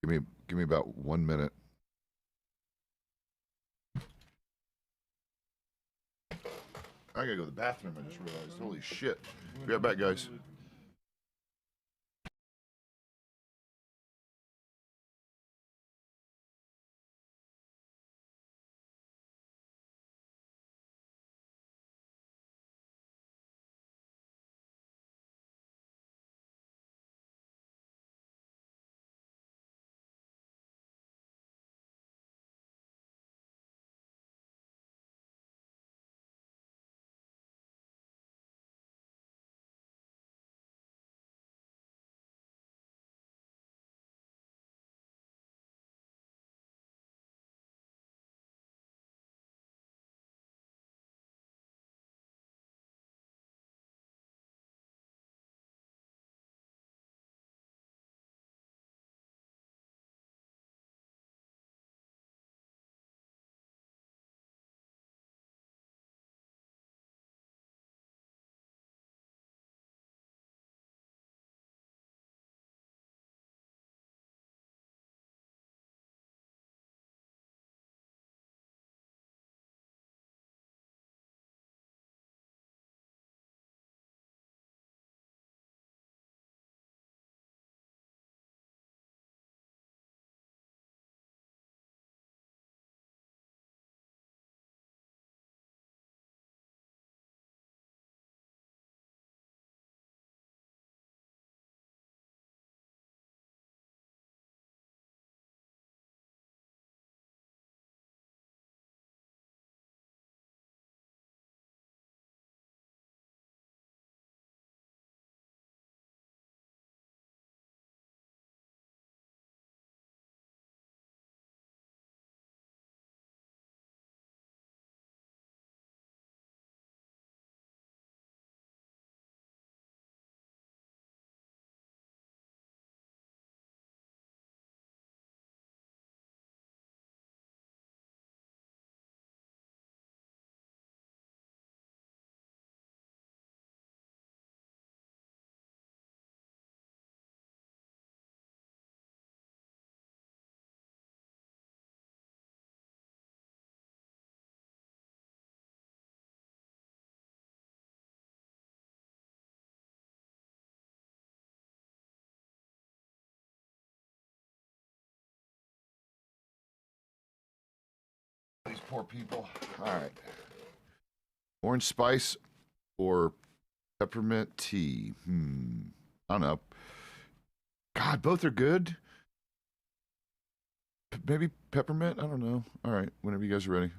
Give me about 1 minute. I gotta go to the bathroom. I just realized. Holy shit! Be right back, guys. These poor people. All right. Orange spice or peppermint tea? I don't know. God, both are good. Maybe peppermint? I don't know. All right, whenever you guys are ready.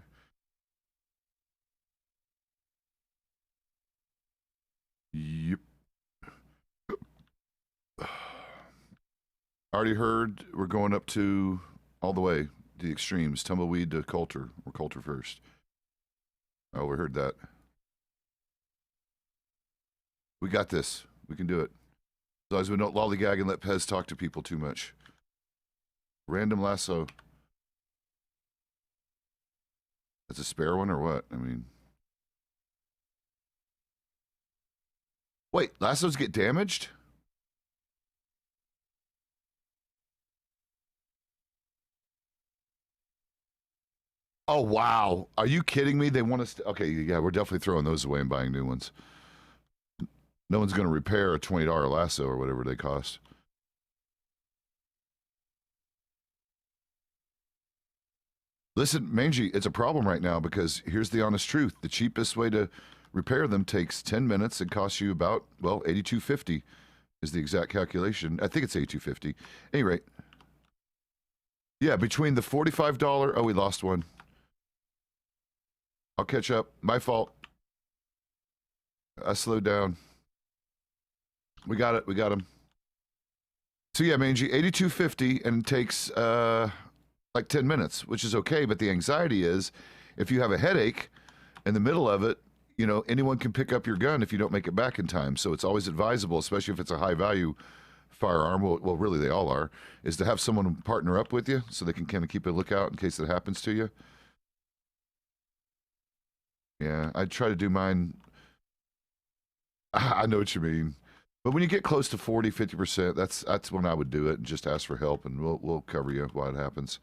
Yep. Already heard we're going up to all the way, the extremes, tumbleweed to Coulter. We're Coulter first. Oh, we heard that. We got this. We can do it. As long as we don't lollygag and let Pezz talk to people too much. Random lasso. That's a spare one or what? I mean. Wait, lassos get damaged? Oh, wow. Are you kidding me? They want us to. Okay, yeah, we're definitely throwing those away and buying new ones. No one's going to repair a $20 lasso or whatever they cost. Listen, Mangy, it's a problem right now because here's the honest truth. The cheapest way to repair them takes 10 minutes and costs you about, well, $82.50 is the exact calculation. I think it's $82.50. At any rate, yeah, between the $45. Oh, we lost one. I'll catch up. My fault. I slowed down. We got it. We got him. So yeah, Mangy, $82.50 and it takes like 10 minutes, which is okay. But the anxiety is if you have a headache in the middle of it, you know, anyone can pick up your gun if you don't make it back in time. So it's always advisable, especially if it's a high value firearm, well, really they all are, is to have someone partner up with you so they can kind of keep a lookout in case it happens to you. Yeah, I try to do mine. I know what you mean. But when you get close to 40, 50%, that's when I would do it and just ask for help and we'll cover you while it happens.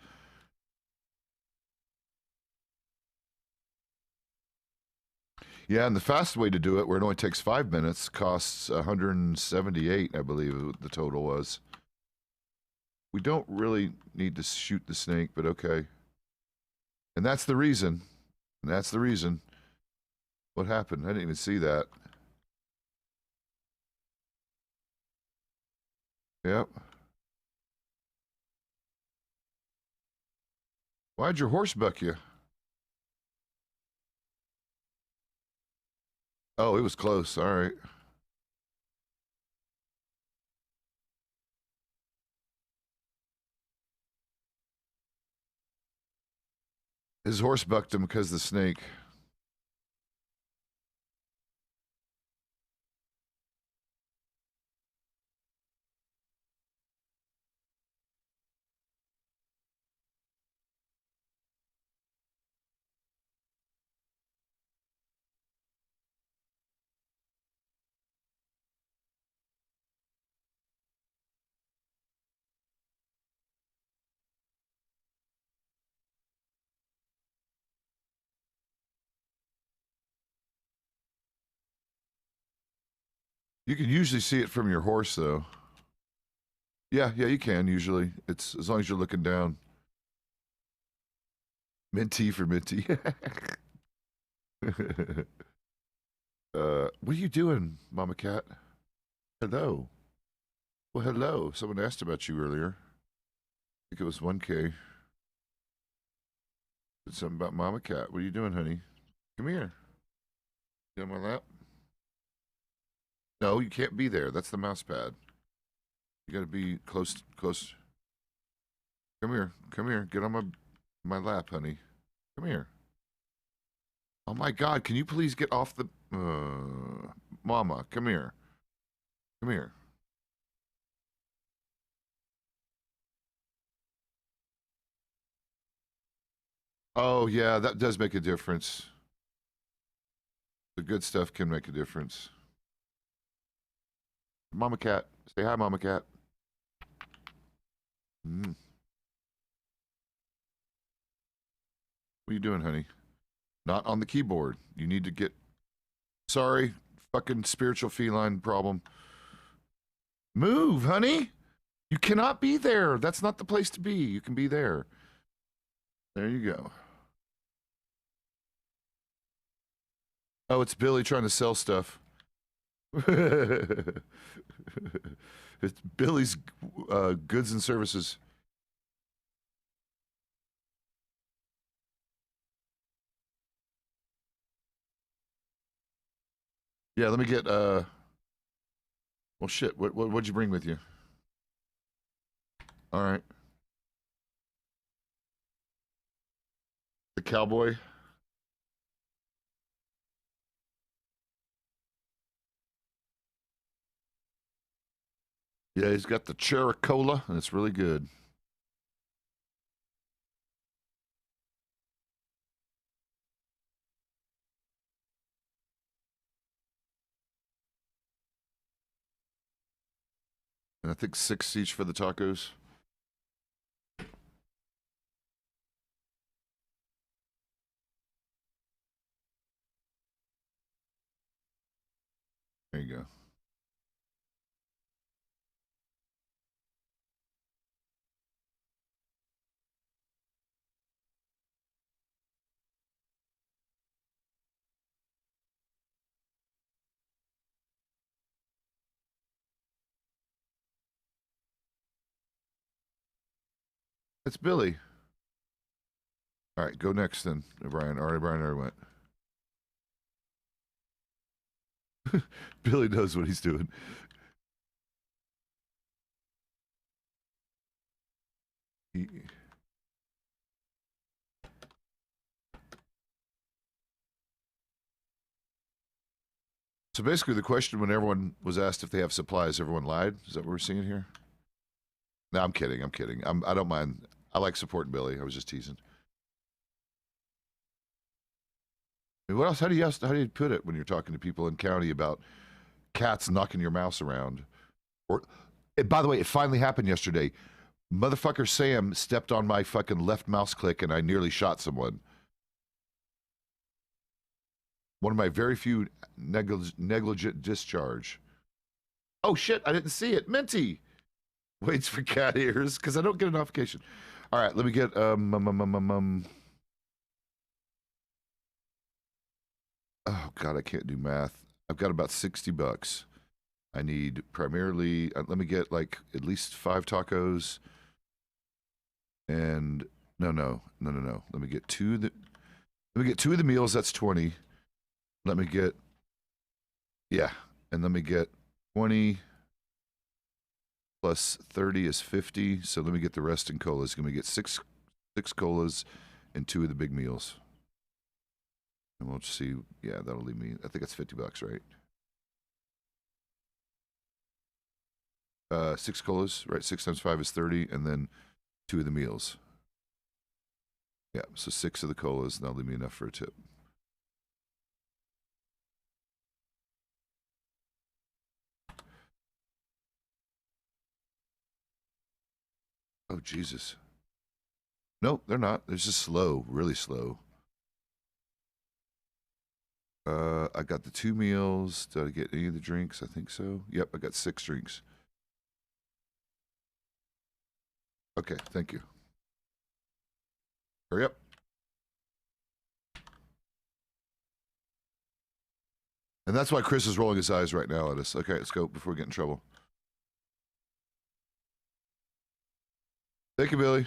Yeah, and the fast way to do it, where it only takes 5 minutes, costs 178, I believe the total was. We don't really need to shoot the snake, but okay. And that's the reason. And that's the reason. What happened? I didn't even see that. Yep. Why'd your horse buck you? Oh, it was close. All right. His horse bucked him because of the snake. You can usually see it from your horse, though. Yeah, you can usually. It's as long as you're looking down. Minty for Minty. What are you doing, Mama Cat? Hello. Well, hello. Someone asked about you earlier. I think it was 1K. Said something about Mama Cat. What are you doing, honey? Come here. You on my lap? No, you can't be there. That's the mouse pad. You gotta be close. Come here. Come here. Get on my lap, honey. Come here. Oh my God! Can you please get off the? Mama, come here. Come here. Oh yeah, that does make a difference. The good stuff can make a difference. Mama Cat, say hi, Mama Cat. Mm. What are you doing, honey? Not on the keyboard. You need to get. Sorry, fucking spiritual feline problem. Move, honey. You cannot be there. That's not the place to be. You can be there. There you go. Oh, it's Billy trying to sell stuff. It's Billy's goods and services. Yeah, let me get well shit, what'd you bring with you? All right. The cowboy. Yeah, he's got the Chericola, and it's really good. And I think 6 each for the tacos. There you go. It's Billy. All right, go next then, Brian. All right, Brian already went. Billy knows what he's doing. So basically, the question when everyone was asked if they have supplies, everyone lied. Is that what we're seeing here? No, I'm kidding. I'm kidding. I don't mind. I like supporting Billy. I was just teasing. I mean, what else? How do you put it when you're talking to people in county about cats knocking your mouse around? Or, by the way, it finally happened yesterday. Motherfucker Sam stepped on my fucking left mouse click and I nearly shot someone. One of my very few negligent discharge. Oh shit, I didn't see it. Minty waits for cat ears because I don't get a notification. All right, let me get oh god, I can't do math. I've got about $60. I need primarily let me get like at least 5 tacos and no. Let me get two of the meals, that's 20. Let me get yeah, and let me get 20 plus 30 is 50. So let me get the rest in colas. Let me get six colas and 2 of the big meals. And we'll see. Yeah, that'll leave me. I think it's $50, right? 6 colas, right? 6 times 5 is 30, and then 2 of the meals. Yeah, so 6 of the colas, and that'll leave me enough for a tip. Oh, Jesus. Nope, they're not. They're just slow, really slow. I got the 2 meals. Did I get any of the drinks? I think so. Yep, I got 6 drinks. Okay, thank you. Hurry up. And that's why Chris is rolling his eyes right now at us. Okay, let's go before we get in trouble. Thank you, Billy.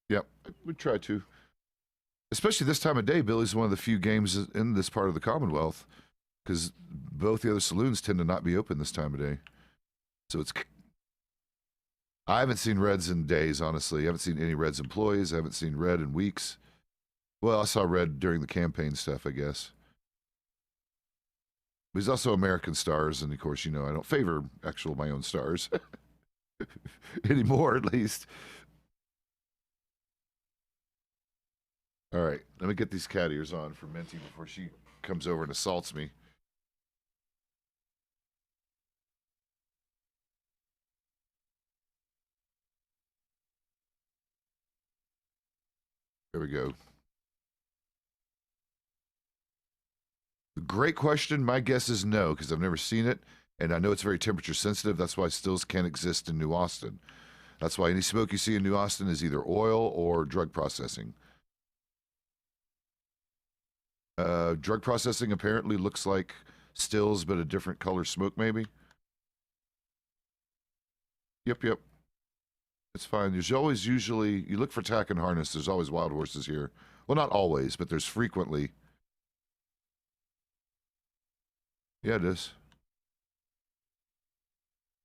Yep, we try to. Especially this time of day, Billy's one of the few games in this part of the Commonwealth because both the other saloons tend to not be open this time of day. So it's. I haven't seen Reds in days, honestly. I haven't seen any Reds employees. I haven't seen Red in weeks. Well, I saw Red during the campaign stuff, I guess. But he's also American stars, and of course, you know, I don't favor my own stars anymore, at least. All right, let me get these cat ears on for Minty before she comes over and assaults me. There we go. Great question. My guess is no, because I've never seen it, and I know it's very temperature sensitive. That's why stills can't exist in New Austin. That's why any smoke you see in New Austin is either oil or drug processing. Drug processing apparently looks like stills, but a different color smoke, maybe. Yep. It's fine. There's always usually, you look for tack and harness, there's always wild horses here. Well, not always, but there's frequently. Yeah, it is.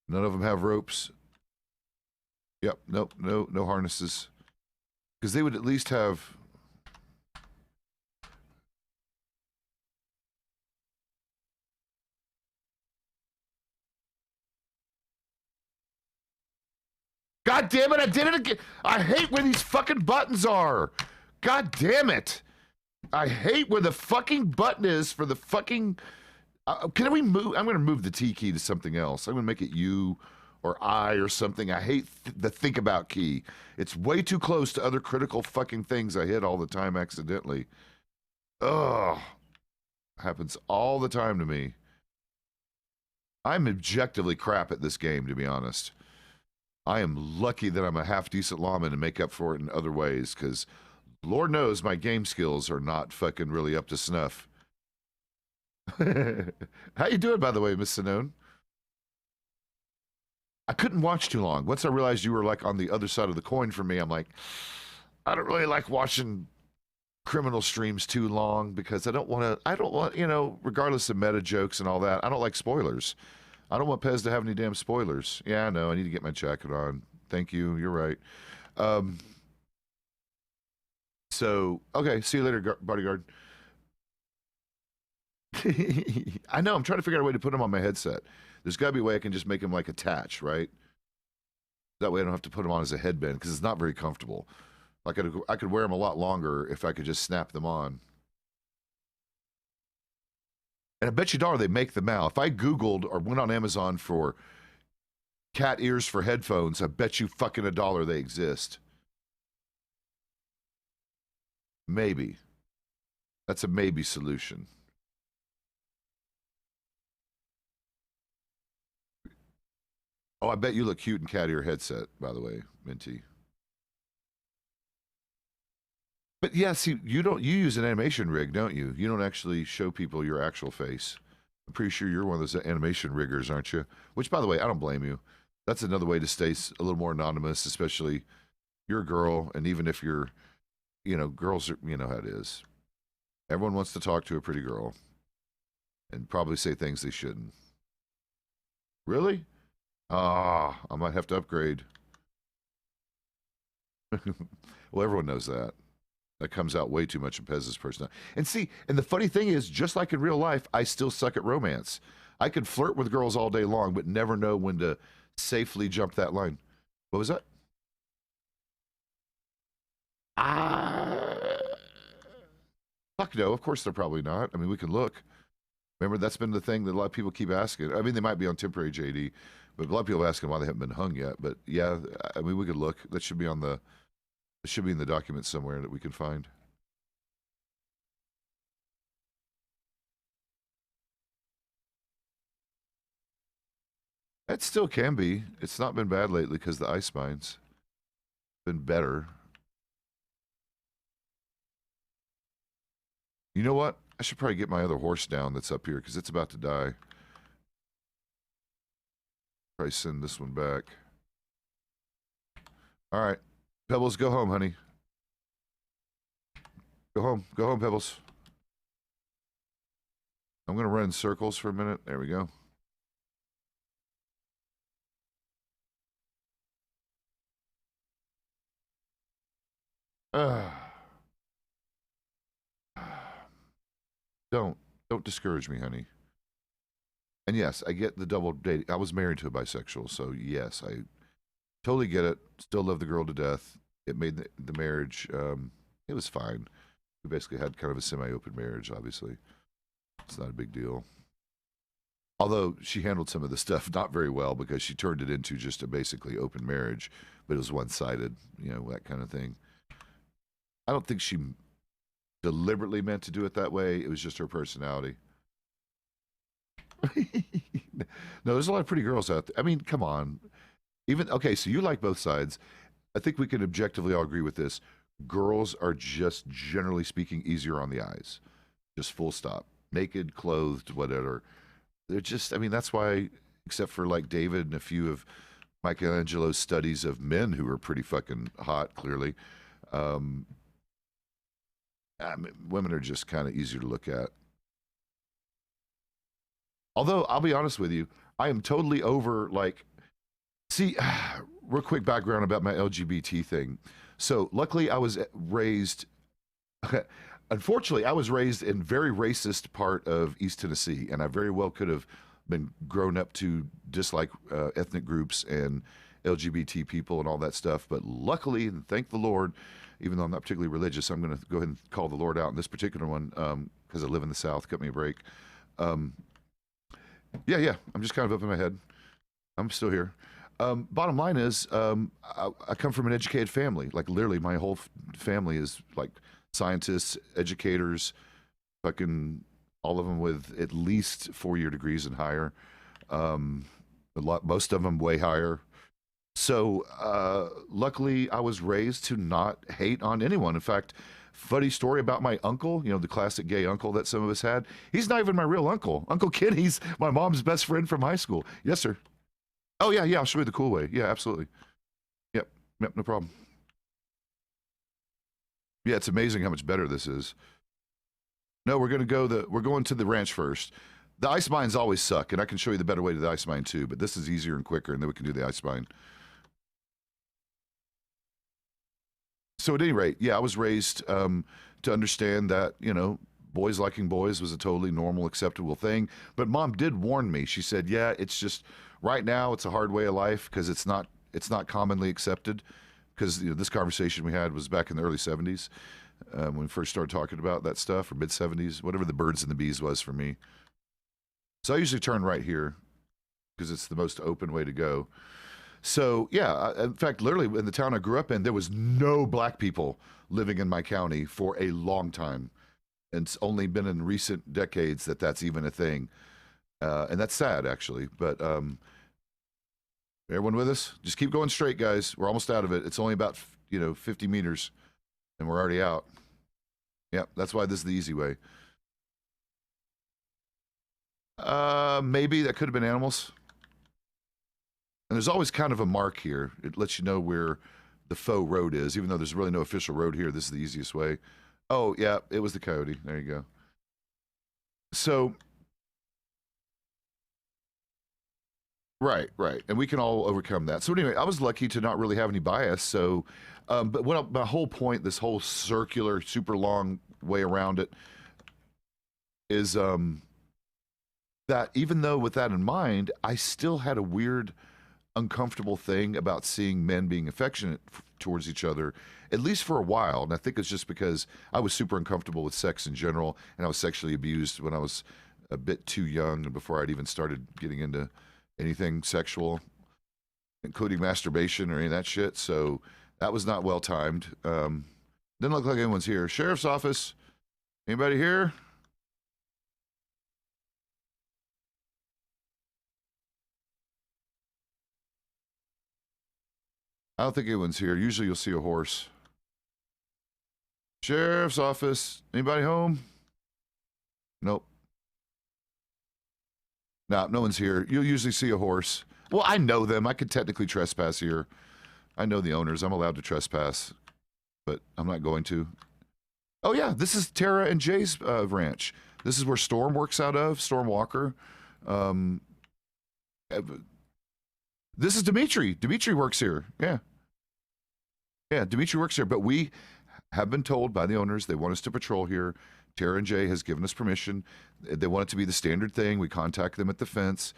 None of them have ropes. Yep, nope, no harnesses. Because they would at least have... God damn it, I did it again. I hate where these fucking buttons are. God damn it. I hate where the fucking button is for the fucking... can we move? I'm going to move the T key to something else. I'm going to make it U or I or something. I hate the think about key. It's way too close to other critical fucking things I hit all the time accidentally. Ugh. Happens all the time to me. I'm objectively crap at this game, to be honest. I am lucky that I'm a half-decent lawman and make up for it in other ways, because Lord knows my game skills are not fucking really up to snuff. How you doing, by the way, Miss Sinone? I couldn't watch too long. Once I realized you were like on the other side of the coin for me, I'm like, I don't really like watching criminal streams too long because I don't want, you know, regardless of meta jokes and all that, I don't like spoilers. I don't want Pezz to have any damn spoilers. Yeah, I know. I need to get my jacket on. Thank you. You're right. So, okay. See you later, bodyguard. I know. I'm trying to figure out a way to put him on my headset. There's got to be a way I can just make him like attach, right? That way I don't have to put him on as a headband because it's not very comfortable. Like I could wear them a lot longer if I could just snap them on. And I bet you dollar they make them now. If I Googled or went on Amazon for cat ears for headphones, I bet you fucking $1 they exist. Maybe. That's a maybe solution. Oh, I bet you look cute in cat ear headset, by the way, Minty. But yeah, see, you use an animation rig, don't you? You don't actually show people your actual face. I'm pretty sure you're one of those animation riggers, aren't you? Which, by the way, I don't blame you. That's another way to stay a little more anonymous, especially you're a girl, and even if you're, you know, girls are, you know how it is. Everyone wants to talk to a pretty girl and probably say things they shouldn't. Really? Ah, I might have to upgrade. Well, everyone knows that. That comes out way too much in Pezz's personality. And see, and the funny thing is, just like in real life, I still suck at romance. I could flirt with girls all day long, but never know when to safely jump that line. What was that? Fuck no, of course they're probably not. I mean, we can look. Remember, that's been the thing that a lot of people keep asking. I mean, they might be on temporary JD, but a lot of people are asking why they haven't been hung yet. But yeah, I mean, we could look. That should be on the... It should be in the document somewhere that we can find. It still can be. It's not been bad lately because the ice mines been better. You know what? I should probably get my other horse down that's up here because it's about to die. Probably send this one back. All right. Pebbles, go home, honey. Go home. Go home, Pebbles. I'm going to run in circles for a minute. There we go. Don't discourage me, honey. And yes, I get the double dating. I was married to a bisexual, so yes, I totally get it. Still love the girl to death. It made the marriage, it was fine. We basically had kind of a semi-open marriage, obviously. It's not a big deal. Although she handled some of the stuff not very well because she turned it into just a basically open marriage, but it was one-sided, you know, that kind of thing. I don't think she deliberately meant to do it that way. It was just her personality. No, there's a lot of pretty girls out there. I mean, come on. Even okay, so you like both sides. I think we can objectively all agree with this. Girls are just generally speaking easier on the eyes. Just full stop. Naked, clothed, whatever. They're just, I mean, that's why, except for like David and a few of Michelangelo's studies of men who are pretty fucking hot, clearly. Um, I mean, women are just kind of easier to look at. Although, I'll be honest with you, I am totally over, like, see, real quick background about my LGBT thing. So, luckily, I was raised, unfortunately, I was raised in very racist part of East Tennessee, and I very well could have been grown up to dislike ethnic groups and LGBT people and all that stuff. But luckily, and thank the Lord, even though I'm not particularly religious, I'm going to go ahead and call the Lord out in this particular one because I live in the South. Cut me a break. Um, yeah, I'm just kind of up in my head. I'm still here. Bottom line is, I come from an educated family. Like literally, my whole family is like scientists, educators, fucking all of them with at least 4-year degrees and higher. Most of them way higher. So luckily, I was raised to not hate on anyone. In fact, funny story about my uncle, you know, the classic gay uncle that some of us had. He's not even my real uncle. Uncle Kenny's my mom's best friend from high school. Yes, sir. Oh, yeah, I'll show you the cool way. Yeah, absolutely. Yep, no problem. Yeah, it's amazing how much better this is. No, we're going to the ranch first. The ice mines always suck, and I can show you the better way to the ice mine too, but this is easier and quicker, and then we can do the ice mine. So at any rate, yeah, I was raised to understand that, you know, boys liking boys was a totally normal, acceptable thing. But mom did warn me. She said, yeah, it's just right now it's a hard way of life because it's not commonly accepted. Because you know, this conversation we had was back in the early 70s when we first started talking about that stuff, or mid 70s, whatever the birds and the bees was for me. So I usually turn right here because it's the most open way to go. So yeah, in fact, literally in the town I grew up in, there was no black people living in my county for a long time, and it's only been in recent decades that that's even a thing, and that's sad actually. But everyone with us? Just keep going straight, guys. We're almost out of it. It's only about 50 meters, and we're already out. Yep, that's why this is the easy way. Maybe that could have been animals. And there's always kind of a mark here. It lets you know where the faux road is, even though there's really no official road here. This is the easiest way. Oh, yeah, it was the coyote. There you go. So, right. And we can all overcome that. So, anyway, I was lucky to not really have any bias. So, but my whole point, this whole circular, super long way around it, is that even though with that in mind, I still had a weird uncomfortable thing about seeing men being affectionate towards each other, at least for a while. And I think it's just because I was super uncomfortable with sex in general, and I was sexually abused when I was a bit too young and before I'd even started getting into anything sexual, including masturbation or any of that shit. So that was not well timed. Didn't look like anyone's here. Sheriff's office. Anybody here? I don't think anyone's here. Usually you'll see a horse. Sheriff's office. Anybody home? Nope. No one's here. You'll usually see a horse. Well, I know them. I could technically trespass here. I know the owners. I'm allowed to trespass, but I'm not going to. Oh, yeah. This is Tara and Jay's ranch. This is where Storm works out of, Storm Walker. Um, This is Dimitri. Dimitri works here. Yeah. Yeah, Dimitri works here. But we have been told by the owners they want us to patrol here. Tara and Jay has given us permission. They want it to be the standard thing. We contact them at the fence.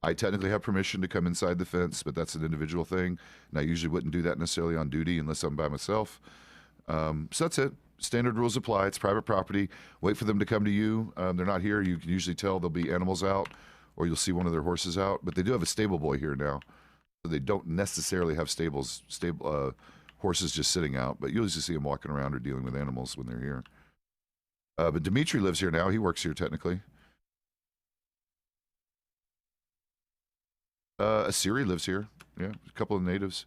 I technically have permission to come inside the fence, but that's an individual thing. And I usually wouldn't do that necessarily on duty unless I'm by myself. So that's it. Standard rules apply. It's private property. Wait for them to come to you. They're not here. You can usually tell there'll be animals out, or you'll see one of their horses out. But they do have a stable boy here now. So they don't necessarily have horses just sitting out, but you usually see them walking around or dealing with animals when they're here. But Dimitri lives here now. He works here technically. A Siri lives here. Yeah, a couple of natives.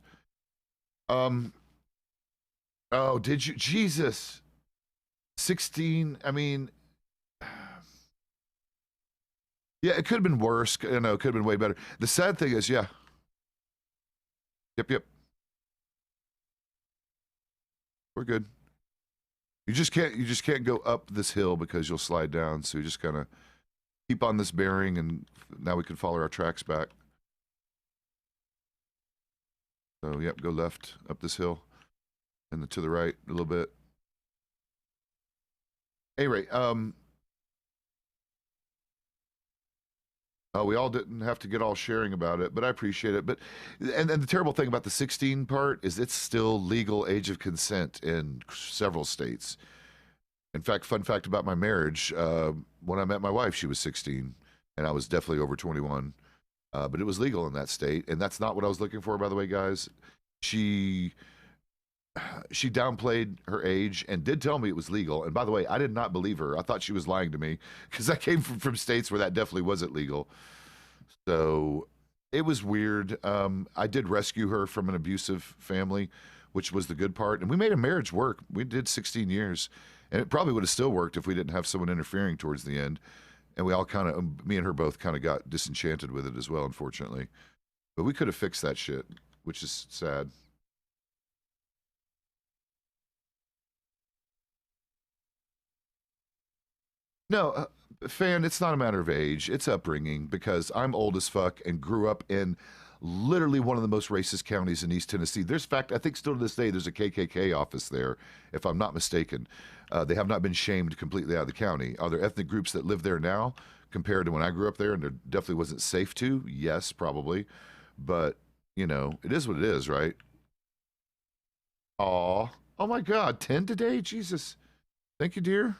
Oh, did you? Jesus. 16. I mean, yeah, it could have been worse. You know, it could have been way better. The sad thing is, yeah. Yep. We're good. You just can't go up this hill because you'll slide down. So you just kind of keep on this bearing, and now we can follow our tracks back. So, yep, go left up this hill, and then to the right a little bit. Anyway, we all didn't have to get all sharing about it, but I appreciate it. But and the terrible thing about the 16 part is it's still legal age of consent in several states. In fact, fun fact about my marriage: when I met my wife, she was 16, and I was definitely over 21. But it was legal in that state, and that's not what I was looking for, by the way, guys. She downplayed her age and did tell me it was legal. And by the way, I did not believe her. I thought she was lying to me because I came from states where that definitely wasn't legal. So it was weird. I did rescue her from an abusive family, which was the good part. And we made a marriage work. We did 16 years, and it probably would have still worked if we didn't have someone interfering towards the end. And we all kind of, me and her both kind of got disenchanted with it as well, unfortunately. But we could have fixed that shit, which is sad. No, fan, it's not a matter of age. It's upbringing because I'm old as fuck and grew up in literally one of the most racist counties in East Tennessee. There's fact, I think still to this day, there's a KKK office there, if I'm not mistaken. They have not been shamed completely out of the county. Are there ethnic groups that live there now compared to when I grew up there and there definitely wasn't safe to? Yes, probably. But, you know, it is what it is, right? Aw. Oh my God, 10 today? Jesus. Thank you, dear.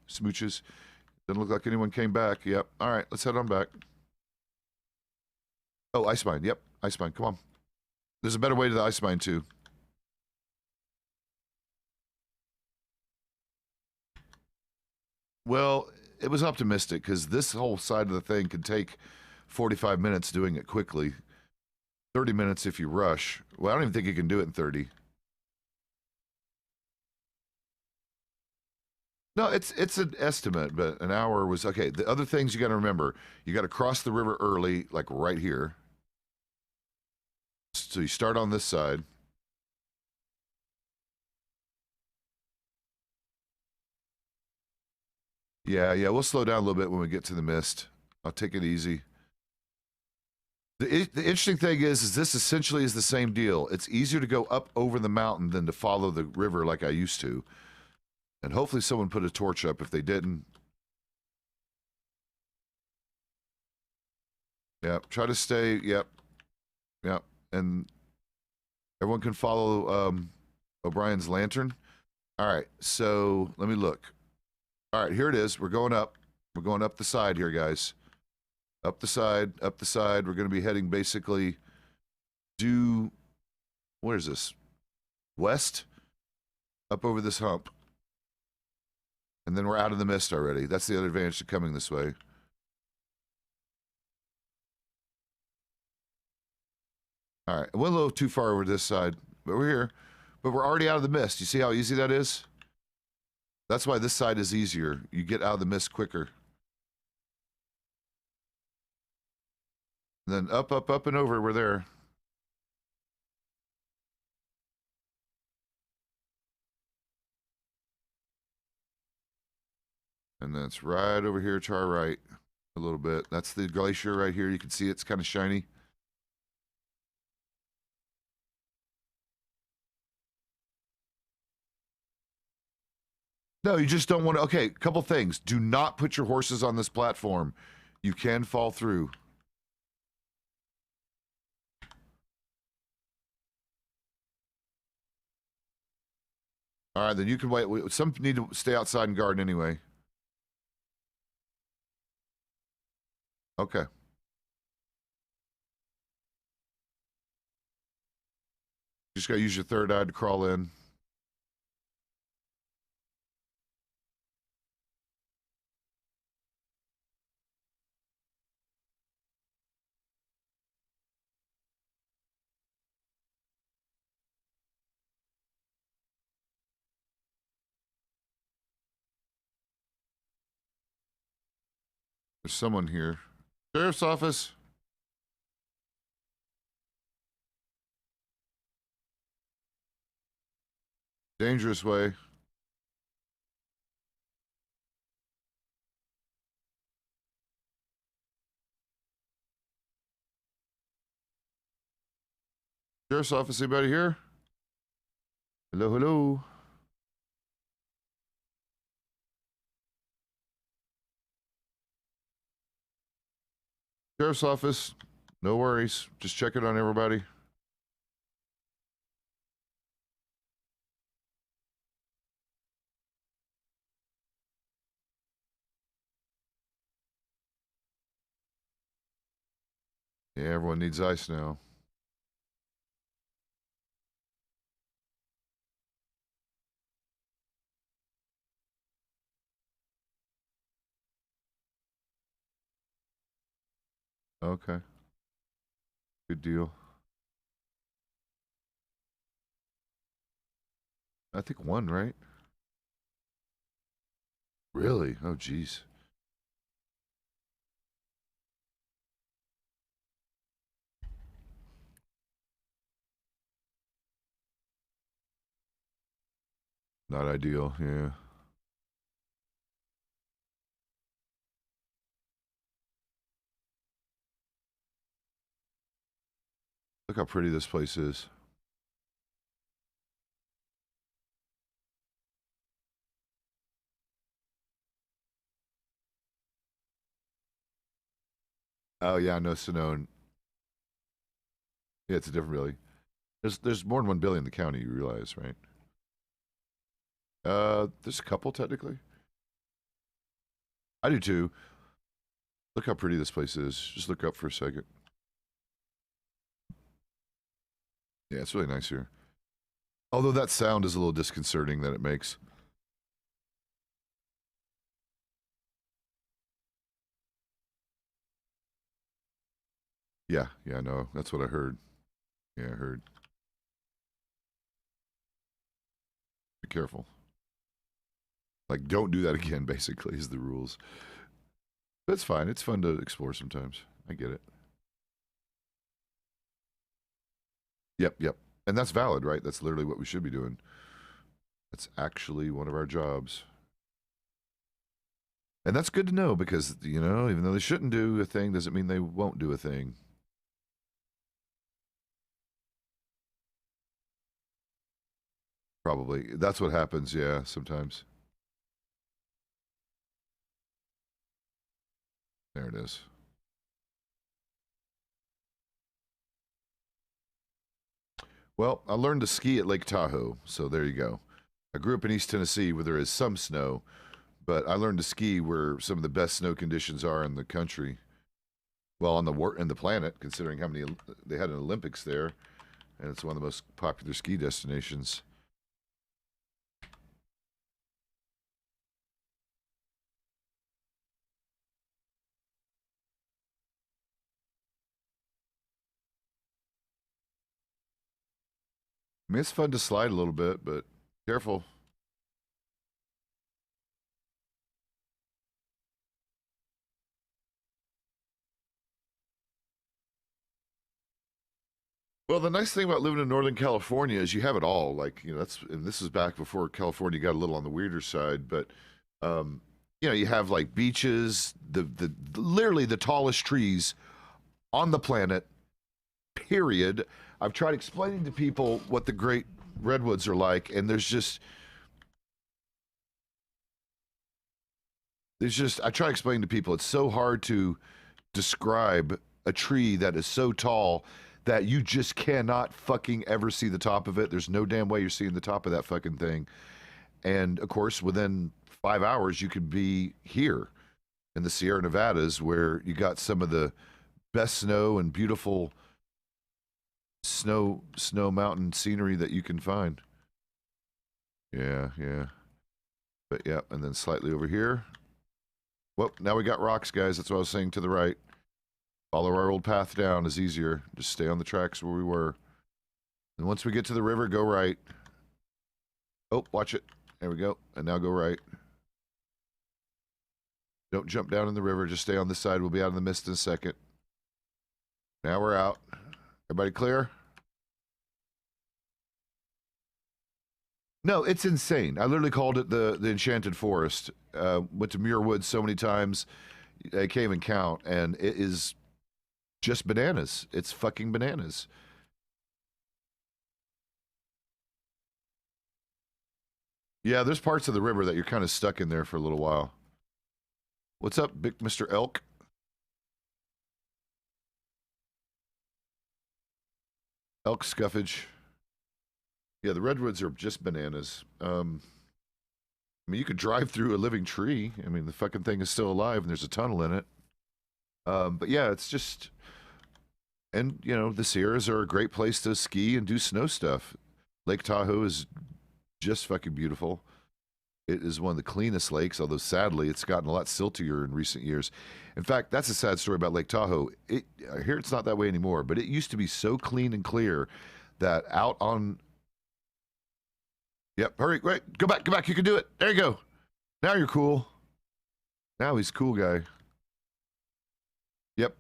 Smooches. Doesn't look like anyone came back. Yep. All right, let's head on back. Oh, ice mine. Yep, ice mine. Come on. There's a better way to the ice mine, too. Well, it was optimistic because this whole side of the thing could take 45 minutes doing it quickly. 30 minutes if you rush. Well, I don't even think you can do it in 30. No, it's an estimate, but an hour was okay. The other things you got to remember, you got to cross the river early, like right here. So you start on this side. Yeah, we'll slow down a little bit when we get to the mist. I'll take it easy. The interesting thing is this essentially is the same deal. It's easier to go up over the mountain than to follow the river like I used to. And hopefully someone put a torch up. If they didn't, yep. Try to stay. Yep. And everyone can follow O'Brien's lantern. All right. So let me look. All right, here it is. We're going up. We're going up the side here, guys. Up the side. Up the side. We're going to be heading basically due. Where is this? West. Up over this hump. And then we're out of the mist already. That's the other advantage to coming this way. All right. I went a little too far over this side, but we're here. But we're already out of the mist. You see how easy that is? That's why this side is easier. You get out of the mist quicker. And then up, and over. We're there. And then it's right over here to our right a little bit. That's the glacier right here. You can see it's kind of shiny. No, you just don't want to. Okay, couple things. Do not put your horses on this platform. You can fall through. All right, then you can wait. Some need to stay outside and guard anyway. Okay. Just got to use your third eye to crawl in. There's someone here. Sheriff's office. Dangerous way. Sheriff's office, anybody here? Hello, hello. Sheriff's office. No worries. Just checking on everybody. Yeah, everyone needs ice now. Okay. Good deal. I think one, right? Really? Oh, jeez. Not ideal, yeah. Look how pretty this place is. Oh, yeah, no, Sonone. Yeah, it's a different Billy. There's more than one Billy in the county, you realize, right? There's a couple, technically. I do, too. Look how pretty this place is. Just look up for a second. Yeah, it's really nice here. Although that sound is a little disconcerting that it makes. Yeah, no, that's what I heard. Yeah, I heard. Be careful. Like, don't do that again, basically, is the rules. But it's fine. It's fun to explore sometimes. I get it. Yep. And that's valid, right? That's literally what we should be doing. That's actually one of our jobs. And that's good to know because, you know, even though they shouldn't do a thing, doesn't mean they won't do a thing. Probably. That's what happens, yeah, sometimes. There it is. Well, I learned to ski at Lake Tahoe, so there you go. I grew up in East Tennessee where there is some snow, but I learned to ski where some of the best snow conditions are in the country. Well, on the in the planet, considering how many they had an Olympics there, and it's one of the most popular ski destinations. I mean, it's fun to slide a little bit, but careful. Well, the nice thing about living in Northern California is you have it all. Like, you know, and this is back before California got a little on the weirder side, but um, you know, you have like beaches, the literally the tallest trees on the planet. Period. I've tried explaining to people what the great redwoods are like, and there's just I try explaining to people it's so hard to describe a tree that is so tall that you just cannot fucking ever see the top of it. There's no damn way you're seeing the top of that fucking thing. And of course, within 5 hours, you could be here in the Sierra Nevadas where you got some of the best snow and beautiful snow mountain scenery that you can find. Yeah. But yeah, and then slightly over here. Well, now we got rocks, guys. That's what I was saying to the right. Follow our old path down is easier. Just stay on the tracks where we were. And once we get to the river, go right. Oh, watch it. There we go. And now go right. Don't jump down in the river. Just stay on this side. We'll be out in the mist in a second. Now we're out. Everybody clear? No, it's insane. I literally called it the Enchanted Forest. Went to Muir Woods so many times, I can't even count, and it is just bananas. It's fucking bananas. Yeah, there's parts of the river that you're kind of stuck in there for a little while. What's up, big Mr. Elk? Elk scuffage. Yeah, the redwoods are just bananas. I mean, you could drive through a living tree. I mean, the fucking thing is still alive and there's a tunnel in it. But yeah, it's just... And, you know, the Sierras are a great place to ski and do snow stuff. Lake Tahoe is just fucking beautiful. It is one of the cleanest lakes, although sadly it's gotten a lot siltier in recent years. In fact, that's a sad story about Lake Tahoe. I hear it's not that way anymore, but it used to be so clean and clear that out on... Yep, hurry, wait, go back, you can do it. There you go. Now you're cool. Now he's cool guy. Yep.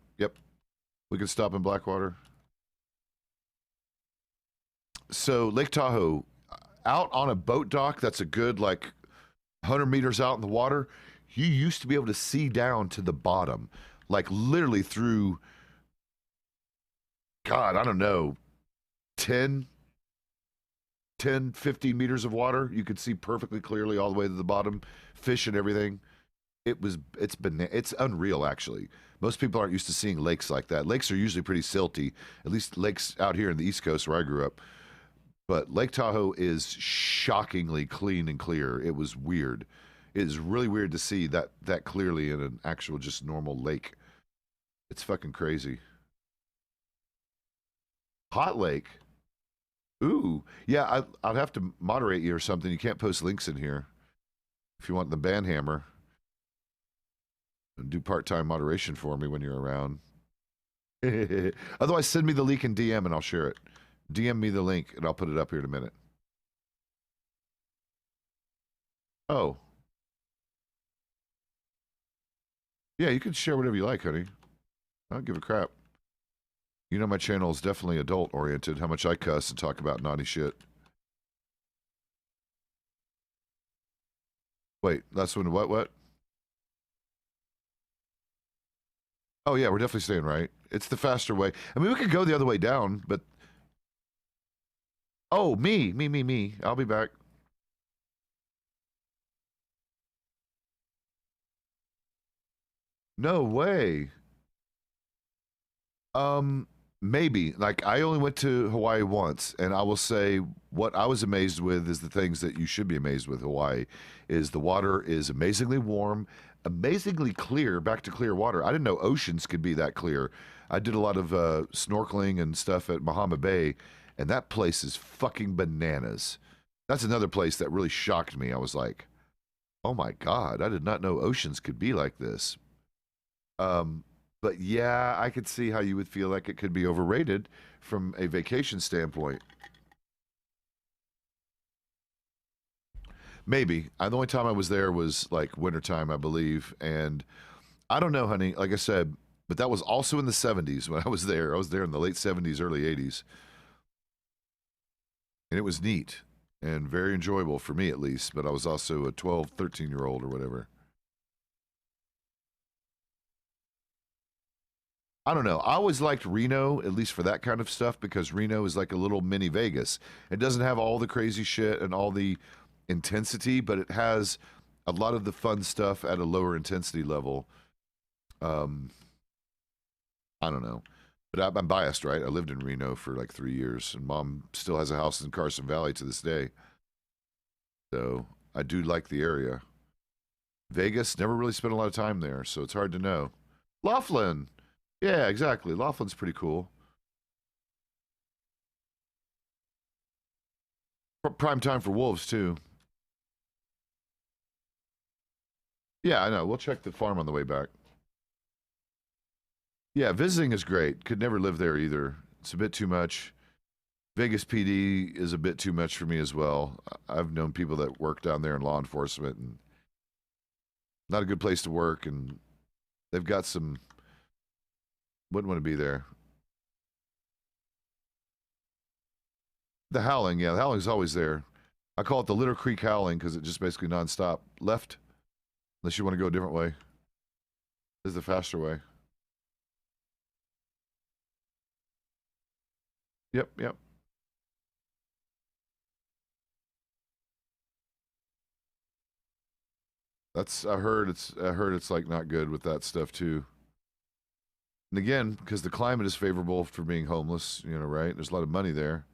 We can stop in Blackwater. So Lake Tahoe, out on a boat dock that's a good, like, 100 meters out in the water, you used to be able to see down to the bottom, like literally through, God, I don't know, 10, 15 meters of water. You could see perfectly clearly all the way to the bottom, fish and everything. It's unreal, actually. Most people aren't used to seeing lakes like that. Lakes are usually pretty silty, at least lakes out here in the East Coast where I grew up. But Lake Tahoe is shockingly clean and clear. It was weird. It is really weird to see that clearly in an actual just normal lake. It's fucking crazy. Hot Lake. Ooh. Yeah, I'd have to moderate you or something. You can't post links in here. If you want the banhammer. Do part-time moderation for me when you're around. Otherwise, send me the link in DM and I'll share it. DM me the link and I'll put it up here in a minute. Oh. Yeah, you can share whatever you like, honey. I don't give a crap. You know my channel is definitely adult-oriented, how much I cuss and talk about naughty shit. Wait, that's when what? Oh yeah, we're definitely staying right. It's the faster way. I mean, we could go the other way down, but... Oh, me. I'll be back. No way. Maybe. Like, I only went to Hawaii once, and I will say what I was amazed with is the things that you should be amazed with Hawaii, is the water is amazingly warm, amazingly clear, back to clear water. I didn't know oceans could be that clear. I did a lot of snorkeling and stuff at Bahama Bay, and that place is fucking bananas. That's another place that really shocked me. I was like, oh my God, I did not know oceans could be like this. But yeah, I could see how you would feel like it could be overrated from a vacation standpoint. Maybe. The only time I was there was like wintertime, I believe. And I don't know, honey, like I said, but that was also in the 70s when I was there. I was there in the late 70s, early 80s. And it was neat and very enjoyable for me at least, but I was also a 12, 13-year-old or whatever. I don't know. I always liked Reno, at least for that kind of stuff, because Reno is like a little mini Vegas. It doesn't have all the crazy shit and all the intensity, but it has a lot of the fun stuff at a lower intensity level. I don't know. But I'm biased, right? I lived in Reno for like 3 years, and Mom still has a house in Carson Valley to this day. So I do like the area. Vegas, never really spent a lot of time there, so it's hard to know. Laughlin! Yeah, exactly. Laughlin's pretty cool. Prime time for wolves, too. Yeah, I know. We'll check the farm on the way back. Yeah, visiting is great. Could never live there either. It's a bit too much. Vegas PD is a bit too much for me as well. I've known people that work down there in law enforcement, and Not a good place to work, and they've got some. Wouldn't want to be there. The howling, yeah, the howling's always there. I call it the Litter Creek howling because it's just basically nonstop. Left, unless you want to go a different way. This is the faster way. Yep, yep. That's I heard it's like not good with that stuff too. And again, because the climate is favorable for being homeless, you know, right? There's a lot of money there.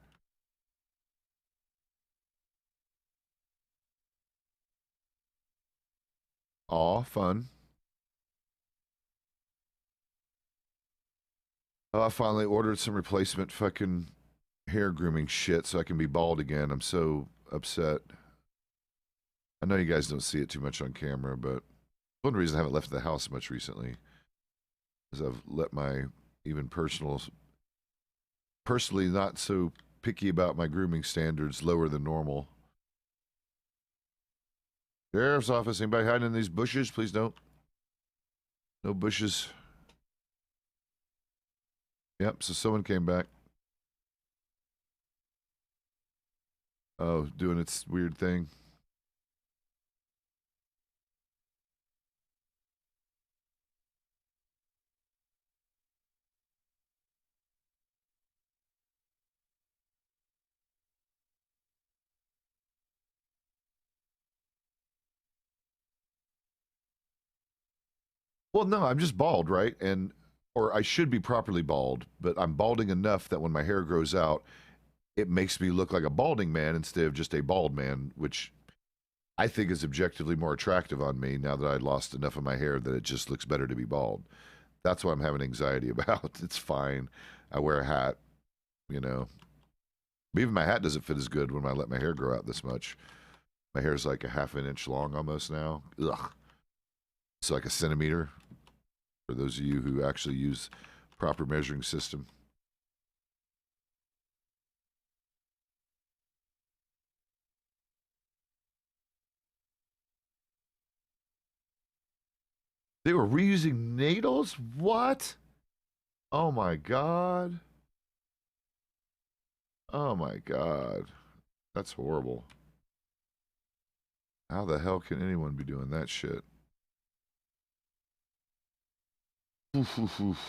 Aw, fun. Oh, I finally ordered some replacement fucking hair grooming shit so I can be bald again. I'm so upset. I know you guys don't see it too much on camera, but one reason I haven't left the house much recently is I've let my even personally not so picky about my grooming standards lower than normal. Sheriff's office, anybody hiding in these bushes? Please don't. No bushes. Yep, so someone came back. Oh, doing its weird thing. Well, no, I'm just bald, right? And or I should be properly bald, but I'm balding enough that when my hair grows out, it makes me look like a balding man instead of just a bald man, which I think is objectively more attractive on me now that I lost enough of my hair that it just looks better to be bald. That's what I'm having anxiety about. It's fine. I wear a hat, you know. But even my hat doesn't fit as good when I let my hair grow out this much. My hair's like a half an inch long almost now. Ugh. It's like a centimeter for those of you who actually use proper measuring system. They were reusing needles? What? Oh my god. Oh my god. That's horrible. How the hell can anyone be doing that shit? Oof, oof, oof.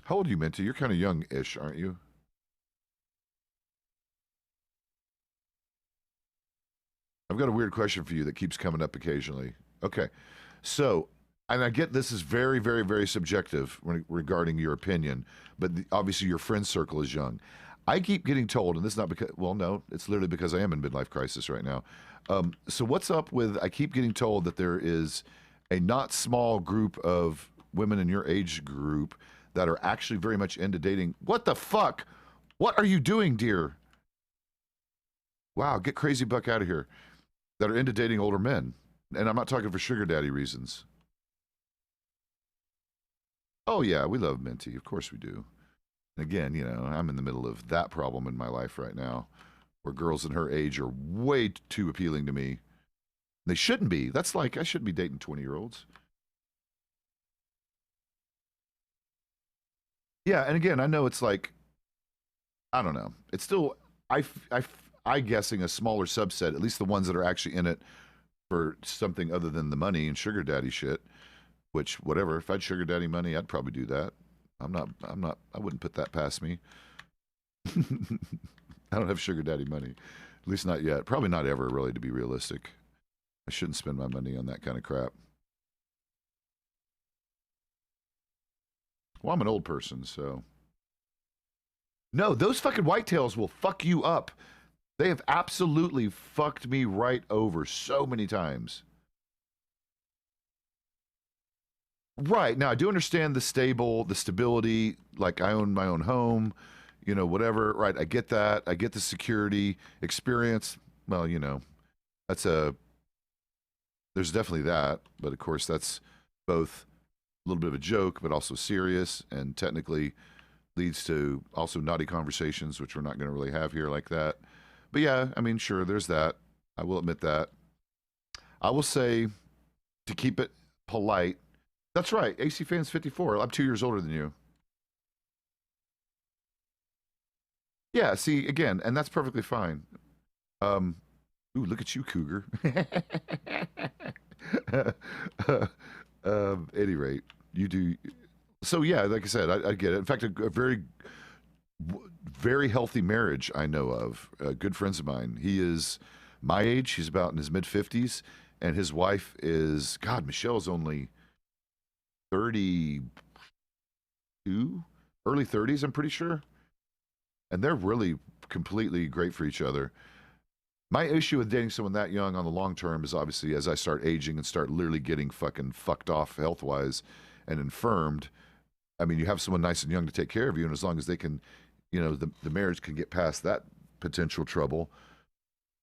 How old are you, Minty? You're kind of young-ish, aren't you? I've got a weird question for you that keeps coming up occasionally. Okay. So, and I get this is very, very, very subjective regarding your opinion, but obviously your friend circle is young. I keep getting told, and this is not because, well, no, it's literally because I am in midlife crisis right now. So, what's up with, I keep getting told that there is a not small group of women in your age group that are actually very much into dating. What the fuck? What are you doing, dear? Wow, get Crazy Buck out of here. That are into dating older men. And I'm not talking for sugar daddy reasons. Oh, yeah, we love Minty. Of course we do. Again, you know, I'm in the middle of that problem in my life right now where girls in her age are way too appealing to me. They shouldn't be. That's like, I shouldn't be dating 20-year-olds. Yeah, and again, I know it's like, I don't know. It's still, I guessing a smaller subset, at least the ones that are actually in it for something other than the money and sugar daddy shit. Which, whatever. If I had sugar daddy money, I'd probably do that. I wouldn't put that past me. I don't have sugar daddy money, at least not yet. Probably not ever, really, to be realistic. I shouldn't spend my money on that kind of crap. Well, I'm an old person, so. No, those fucking whitetails will fuck you up. They have absolutely fucked me right over so many times. Right. Now, I do understand the stability, like I own my own home, you know, whatever. Right. I get that. I get the security experience. Well, you know, that's there's definitely that, but of course that's both a little bit of a joke, but also serious, and technically leads to also naughty conversations, which we're not going to really have here like that. But yeah, I mean, sure, there's that. I will admit that. I will say, to keep it polite, that's right. AC Fans 54. I'm 2 years older than you. Yeah, see, again, and that's perfectly fine. Um, ooh, look at you, Cougar. Any rate, you do. So yeah, like I said, I get it. In fact, a very, very healthy marriage I know of. Good friends of mine. He is my age. He's about in his mid 50s, and his wife is God. Michelle's only 32, early 30s. I'm pretty sure, and they're really completely great for each other. My issue with dating someone that young on the long term is obviously as I start aging and start literally getting fucking fucked off health wise and infirmed. I mean, you have someone nice and young to take care of you, and as long as they can, the marriage can get past that potential trouble,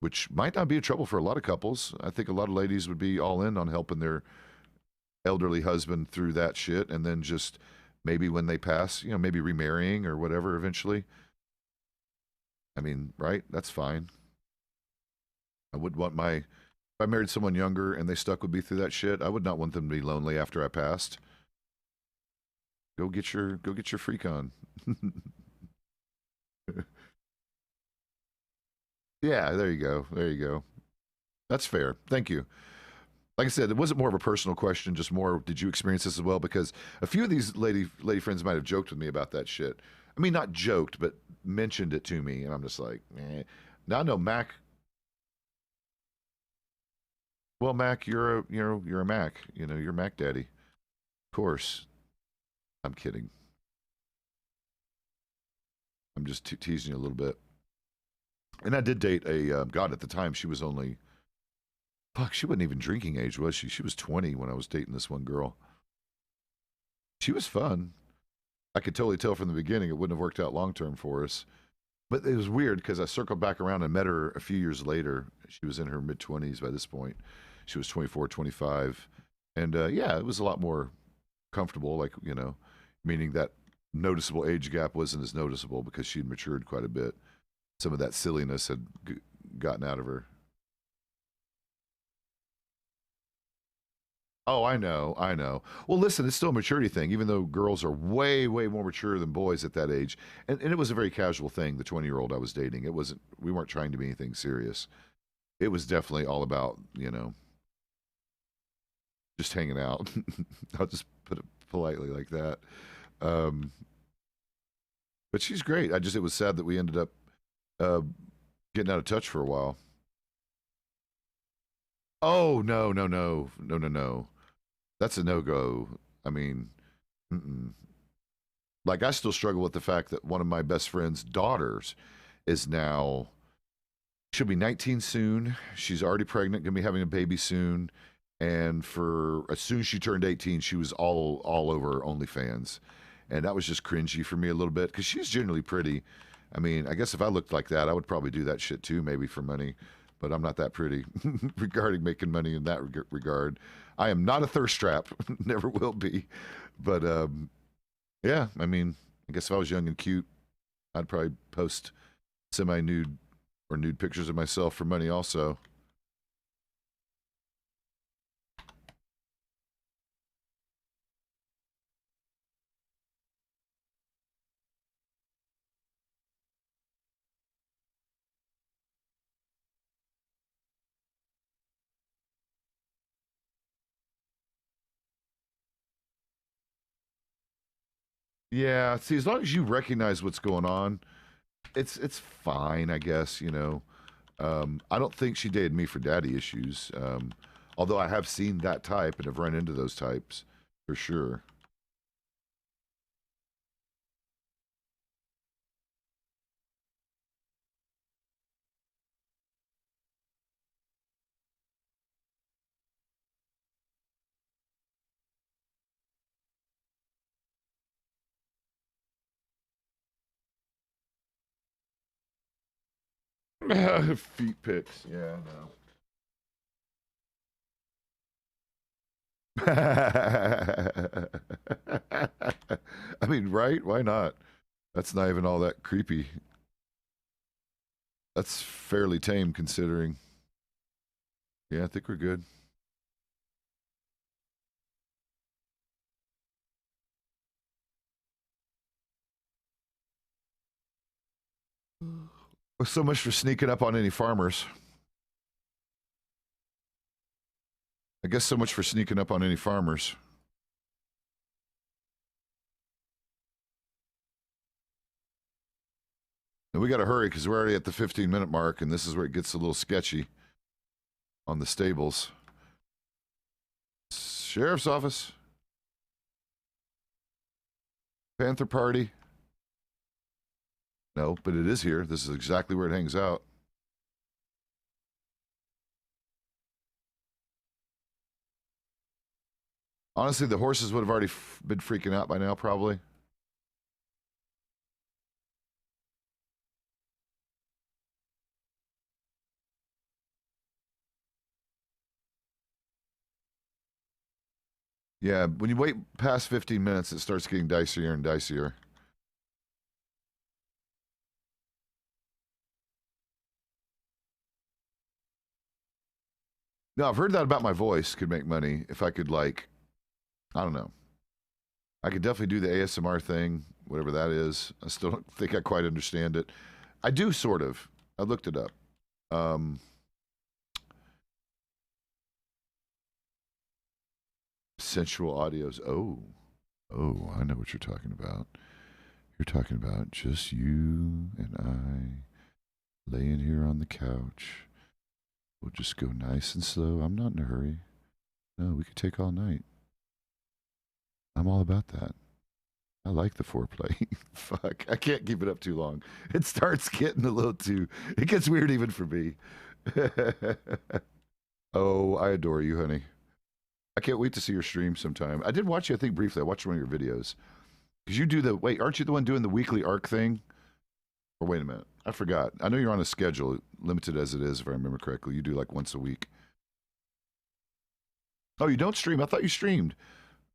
which might not be a trouble for a lot of couples. I think a lot of ladies would be all in on helping their elderly husband through that shit, and then just maybe when they pass, maybe remarrying or whatever eventually. I mean, right? That's fine. I would want if I married someone younger and they stuck with me through that shit, I would not want them to be lonely after I passed. Go get your freak on. Yeah, there you go. There you go. That's fair. Thank you. Like I said, it wasn't more of a personal question, just more did you experience this as well? Because a few of these lady friends might have joked with me about that shit. I mean, not joked, but mentioned it to me, and I'm just like, eh. Now I know Mac. Well, Mac, you're a Mac. You're Mac Daddy. Of course. I'm kidding. I'm just teasing you a little bit. And I did date a God at the time. She was only fuck. She wasn't even drinking age, was she? She was 20 when I was dating this one girl. She was fun. I could totally tell from the beginning it wouldn't have worked out long term for us. But it was weird because I circled back around and met her a few years later. She was in her mid 20s by this point. She was 24, 25. And yeah, it was a lot more comfortable, like, meaning that noticeable age gap wasn't as noticeable because she'd matured quite a bit. Some of that silliness had gotten out of her. Oh, I know, I know. Well, listen, it's still a maturity thing, even though girls are way, way more mature than boys at that age. And it was a very casual thing, the 20-year-old I was dating. We weren't trying to be anything serious. It was definitely all about, just hanging out. I'll just put it politely like that. Um, but she's great. It was sad that we ended up uh, getting out of touch for a while. Oh, no, no, no, no, no, no. That's a no go. I mean, mm-mm. Like I still struggle with the fact that one of my best friend's daughters is now she'll be 19 soon. She's already pregnant, gonna be having a baby soon. And for as soon as she turned 18, she was all over OnlyFans, and that was just cringy for me a little bit because she's generally pretty. I mean, I guess if I looked like that, I would probably do that shit too, maybe for money. But I'm not that pretty regarding making money in that regard. I am not a thirst trap, never will be. But yeah, I mean, I guess if I was young and cute, I'd probably post semi nude or nude pictures of myself for money also. Yeah, see, as long as you recognize what's going on, it's fine, I guess. I don't think she dated me for daddy issues. Although I have seen that type and have run into those types for sure. Feet pics, yeah, no. I mean, right? Why not? That's not even all that creepy. That's fairly tame considering. Yeah, I think we're good. Well, so much for sneaking up on any farmers. I guess so much for sneaking up on any farmers. And we got to hurry because we're already at the 15-minute mark, and this is where it gets a little sketchy on the stables. Sheriff's office. Panther Party. No, but it is here. This is exactly where it hangs out. Honestly, the horses would have already been freaking out by now, probably. Yeah, when you wait past 15 minutes, it starts getting dicier and dicier. No, I've heard that about my voice could make money if I could, like, I don't know. I could definitely do the ASMR thing, whatever that is. I still don't think I quite understand it. I do, sort of. I looked it up. Um, sensual audios. Oh, I know what you're talking about. You're talking about just you and I laying here on the couch. We'll just go nice and slow. I'm not in a hurry. No, we could take all night. I'm all about that. I like the foreplay. Fuck, I can't keep it up too long. It starts getting a little too. It gets weird even for me. Oh, I adore you, honey. I can't wait to see your stream sometime. I did watch you, I think, briefly. I watched one of your videos. Because you do the. Wait, aren't you the one doing the weekly arc thing? Or wait a minute. I forgot. I know you're on a schedule, limited as it is, if I remember correctly. You do like once a week. Oh, you don't stream? I thought you streamed.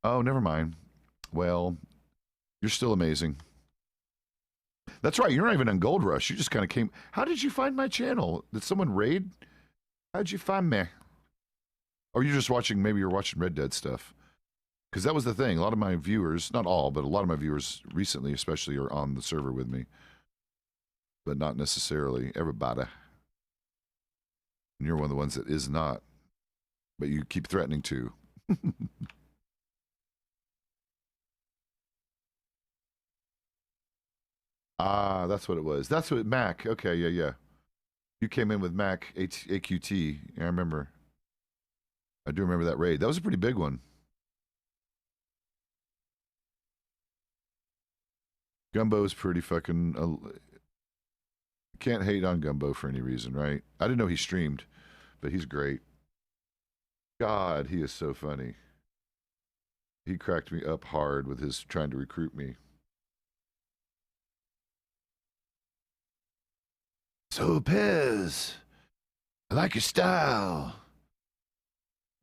Oh, never mind. Well, you're still amazing. That's right. You're not even on Goldrush. You just kind of came. How did you find my channel? Did someone raid? How'd you find me? Or you're just watching, maybe you're watching Red Dead stuff. Because that was the thing. A lot of my viewers, not all, but a lot of my viewers recently, especially, are on the server with me. But not necessarily everybody. And you're one of the ones that is not. But you keep threatening to. Ah, that's what it was. That's what Mac. Okay, yeah, yeah. You came in with Mac AQT. Yeah, I remember. I do remember that raid. That was a pretty big one. Gumbo's pretty fucking. Can't hate on Gumbo for any reason, right? I didn't know he streamed, but he's great. God, he is so funny. He cracked me up hard with his trying to recruit me. So, Pezz, I like your style.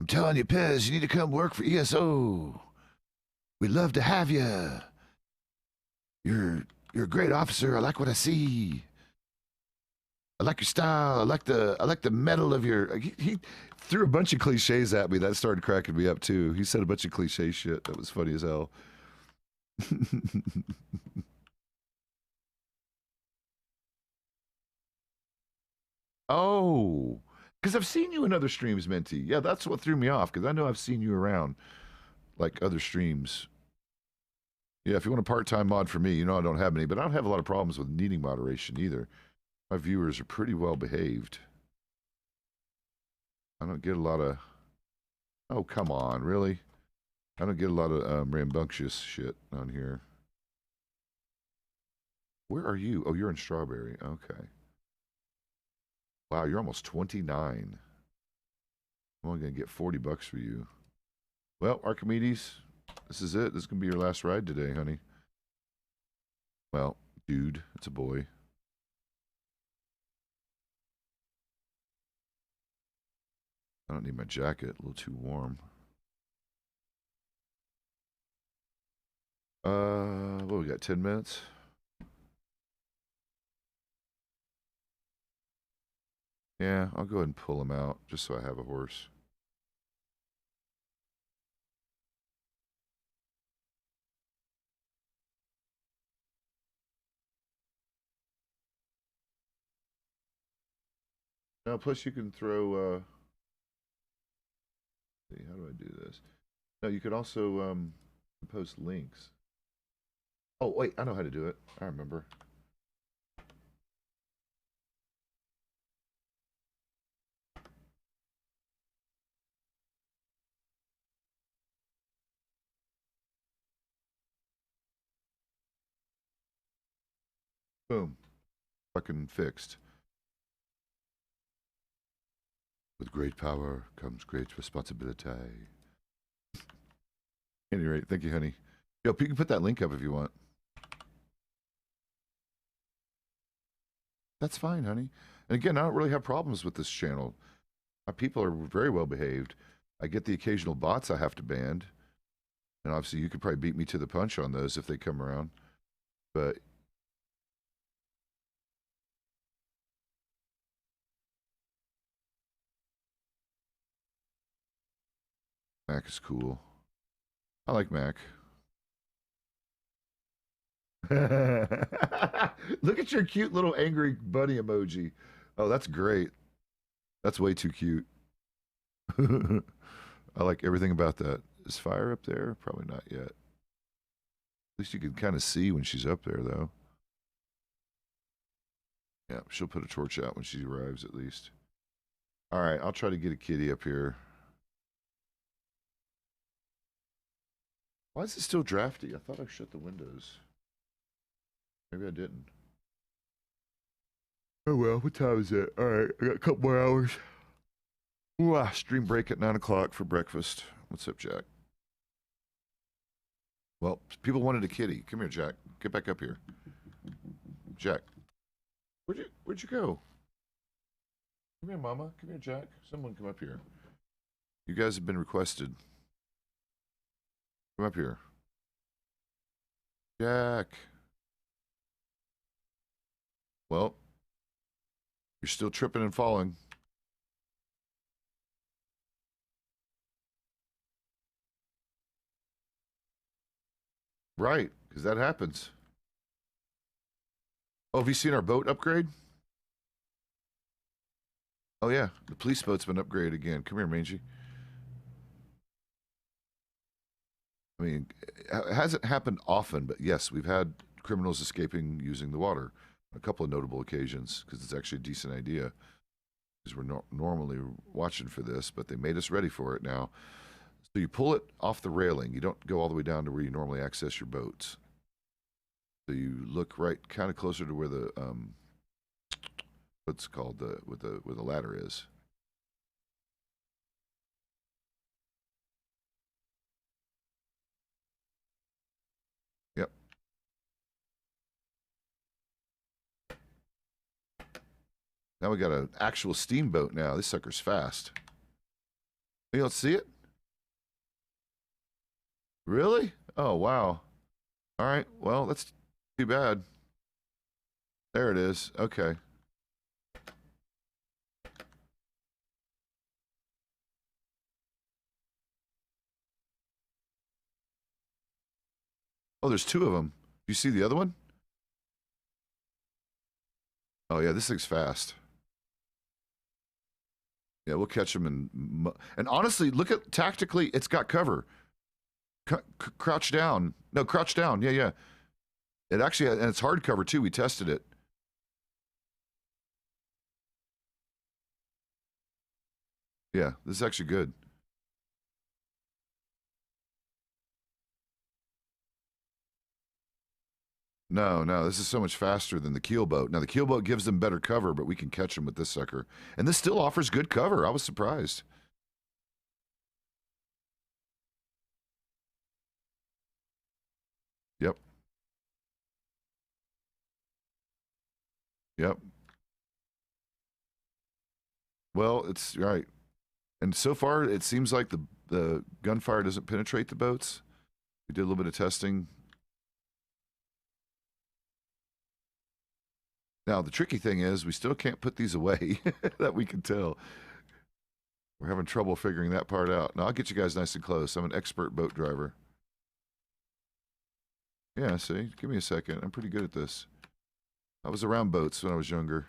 I'm telling you, Pezz, you need to come work for ESO. We'd love to have you. You're a great officer. I like what I see. I like your style. I like the metal of your. He threw a bunch of cliches at me. That started cracking me up too. He said a bunch of cliche shit. That was funny as hell. Oh, because I've seen you in other streams, Minty. Yeah, that's what threw me off. Because I know I've seen you around like other streams. Yeah, if you want a part-time mod for me, you know I don't have many, but I don't have a lot of problems with needing moderation either. My viewers are pretty well behaved. I don't get a lot of. Oh, come on, really? I don't get a lot of rambunctious shit on here. Where are you? Oh, you're in Strawberry. Okay. Wow, you're almost 29. I'm only going to get 40 bucks for you. Well, Archimedes, this is it. This is going to be your last ride today, honey. Well, dude, it's a boy. I don't need my jacket. A little too warm. What we got? 10 minutes. Yeah, I'll go ahead and pull him out just so I have a horse. No, plus you can throw. See, how do I do this? No, you could also post links. Oh wait, I know how to do it. I remember. Boom. Fucking fixed. With great power comes great responsibility. Any rate, thank you, honey. Yo, you can put that link up if you want. That's fine, honey. And again, I don't really have problems with this channel. My people are very well behaved. I get the occasional bots I have to ban. And obviously, you could probably beat me to the punch on those if they come around. But Mac is cool. I like Mac. Look at your cute little angry bunny emoji. Oh, that's great. That's way too cute. I like everything about that. Is fire up there? Probably not yet. At least you can kind of see when she's up there, though. Yeah, she'll put a torch out when she arrives, at least. All right, I'll try to get a kitty up here. Why is it still drafty? I thought I shut the windows. Maybe I didn't. Oh well, what time is it? All right, I got a couple more hours. Ooh, stream break at 9 o'clock for breakfast. What's up, Jack? Well, people wanted a kitty. Come here, Jack. Get back up here. Jack. Where'd you go? Come here, Mama. Come here, Jack. Someone come up here. You guys have been requested. Come up here. Jack. Well, you're still tripping and falling. Right, because that happens. Oh, have you seen our boat upgrade? Oh, yeah. The police boat's been upgraded again. Come here, Mangy. I mean, it hasn't happened often, but yes, we've had criminals escaping using the water. A couple of notable occasions, because it's actually a decent idea. Because we're normally watching for this, but they made us ready for it now. So you pull it off the railing. You don't go all the way down to where you normally access your boats. So you look right, kind of closer to where the what's called where the ladder is. Yep. Now we got an actual steamboat now. This sucker's fast. You don't see it? Really? Oh, wow. All right. Well, that's too bad. There it is. Okay. Oh, there's two of them. Do you see the other one? Oh, yeah, this thing's fast. Yeah, we'll catch them and honestly, look at tactically, it's got cover. Crouch down. No, crouch down. Yeah, yeah. It actually, and it's hard cover too. We tested it. Yeah, this is actually good. No, no, this is so much faster than the keelboat. Now, the keelboat gives them better cover, but we can catch them with this sucker. And this still offers good cover. I was surprised. Yep. Yep. Well, it's right. And so far, it seems like the gunfire doesn't penetrate the boats. We did a little bit of testing. Now, the tricky thing is we still can't put these away that we can tell. We're having trouble figuring that part out. Now, I'll get you guys nice and close. I'm an expert boat driver. Yeah, see? Give me a second. I'm pretty good at this. I was around boats when I was younger.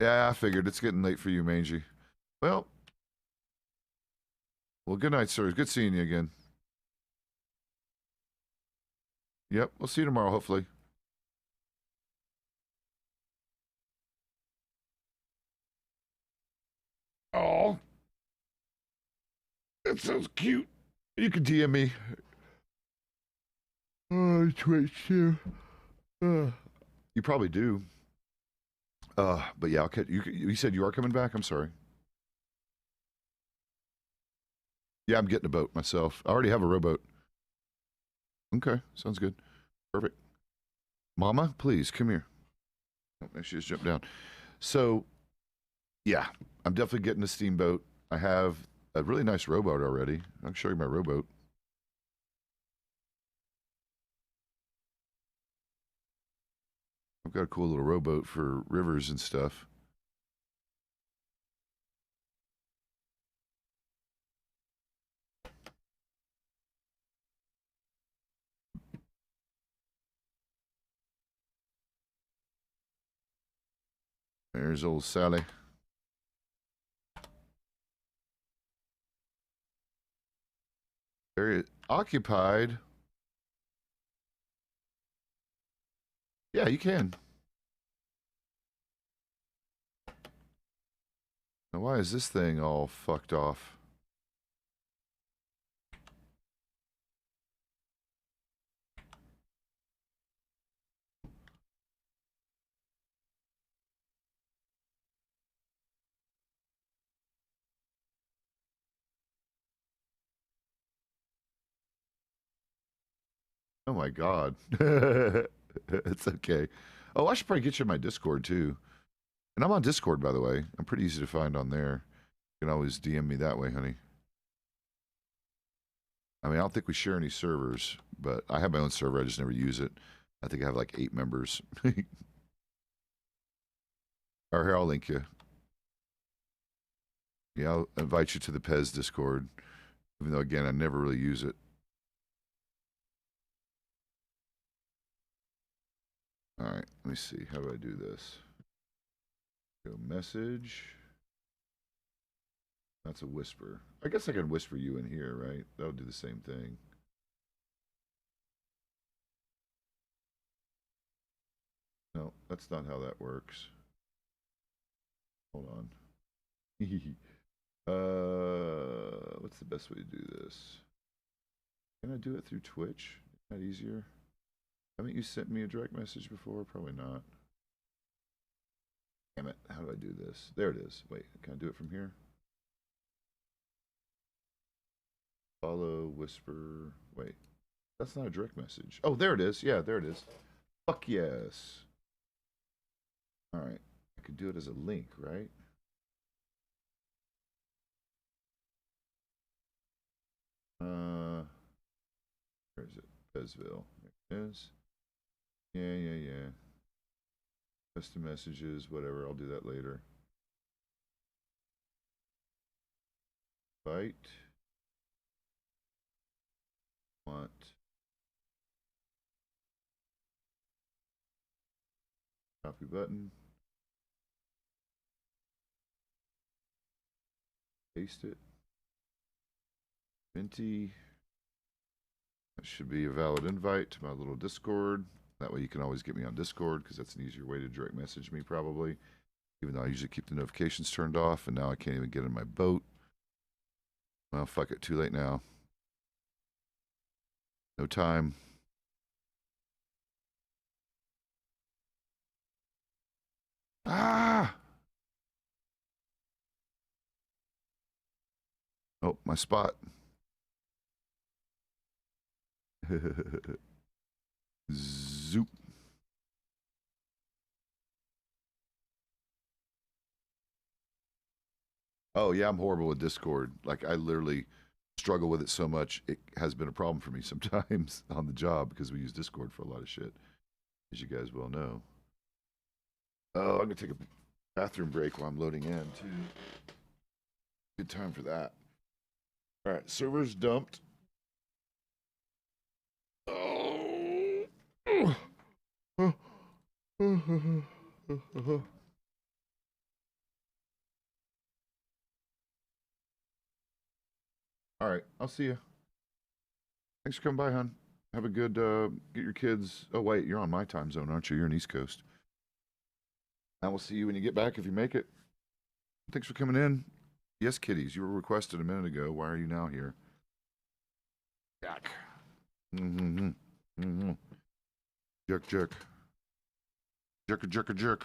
Yeah, I figured. It's getting late for you, Mangy. Well, good night, sir. Good seeing you again. Yep, we'll see you tomorrow, hopefully. Oh, that sounds cute. You can DM me. Oh, Twitch too. You probably do. But yeah, okay. You said you are coming back? I'm sorry. Yeah, I'm getting a boat myself. I already have a rowboat. Okay, sounds good. Perfect. Mama, please come here. Oh, she just jumped down. So, yeah, I'm definitely getting a steamboat. I have a really nice rowboat already. I'll show you my rowboat. I've got a cool little rowboat for rivers and stuff. There's old Sally. Very occupied. Yeah, you can. Now, why is this thing all fucked off? Oh my god. It's okay. Oh, I should probably get you in my Discord too. And I'm on Discord, by the way. I'm pretty easy to find on there. You can always DM me that way, honey. I mean, I don't think we share any servers, but I have my own server. I just never use it. I think I have like 8 members. Or here, I'll link you. Yeah, I'll invite you to the Pezz Discord. Even though, again, I never really use it. All right, let me see. How do I do this? Go message. That's a whisper. I guess I can whisper you in here, right? That'll do the same thing. No, that's not how that works. Hold on. What's the best way to do this? Can I do it through Twitch? Is that easier? Haven't you sent me a direct message before? Probably not. Damn it. How do I do this? There it is. Wait, can I do it from here? Follow, whisper. Wait, that's not a direct message. Oh, there it is. Yeah, there it is. Fuck yes. All right. I could do it as a link, right? Where is it? Pezzville. There it is. Yeah. Custom messages, whatever. I'll do that later. Byte. Want. Copy button. Paste it. Minty. That should be a valid invite to my little Discord. That way you can always get me on Discord because that's an easier way to direct message me probably. Even though I usually keep the notifications turned off and now I can't even get in my boat. Well, fuck it. Too late now. No time. Ah! Oh, my spot. Zoop. Oh, yeah, I'm horrible with Discord. Like, I literally struggle with it so much, it has been a problem for me sometimes on the job because we use Discord for a lot of shit, as you guys well know. Oh, I'm gonna take a bathroom break while I'm loading in too. Good time for that. All right, servers dumped. Oh. All right, I'll see you. Thanks for coming by, hon. Have a good, get your kids. Oh, wait, you're on my time zone, aren't you? You're in East Coast. I will see you when you get back if you make it. Thanks for coming in. Yes, kitties, you were requested a minute ago. Why are you now here? Jack. Mm-hmm. Mm-hmm. Jerk, jerk. Jerk, jerk, jerk.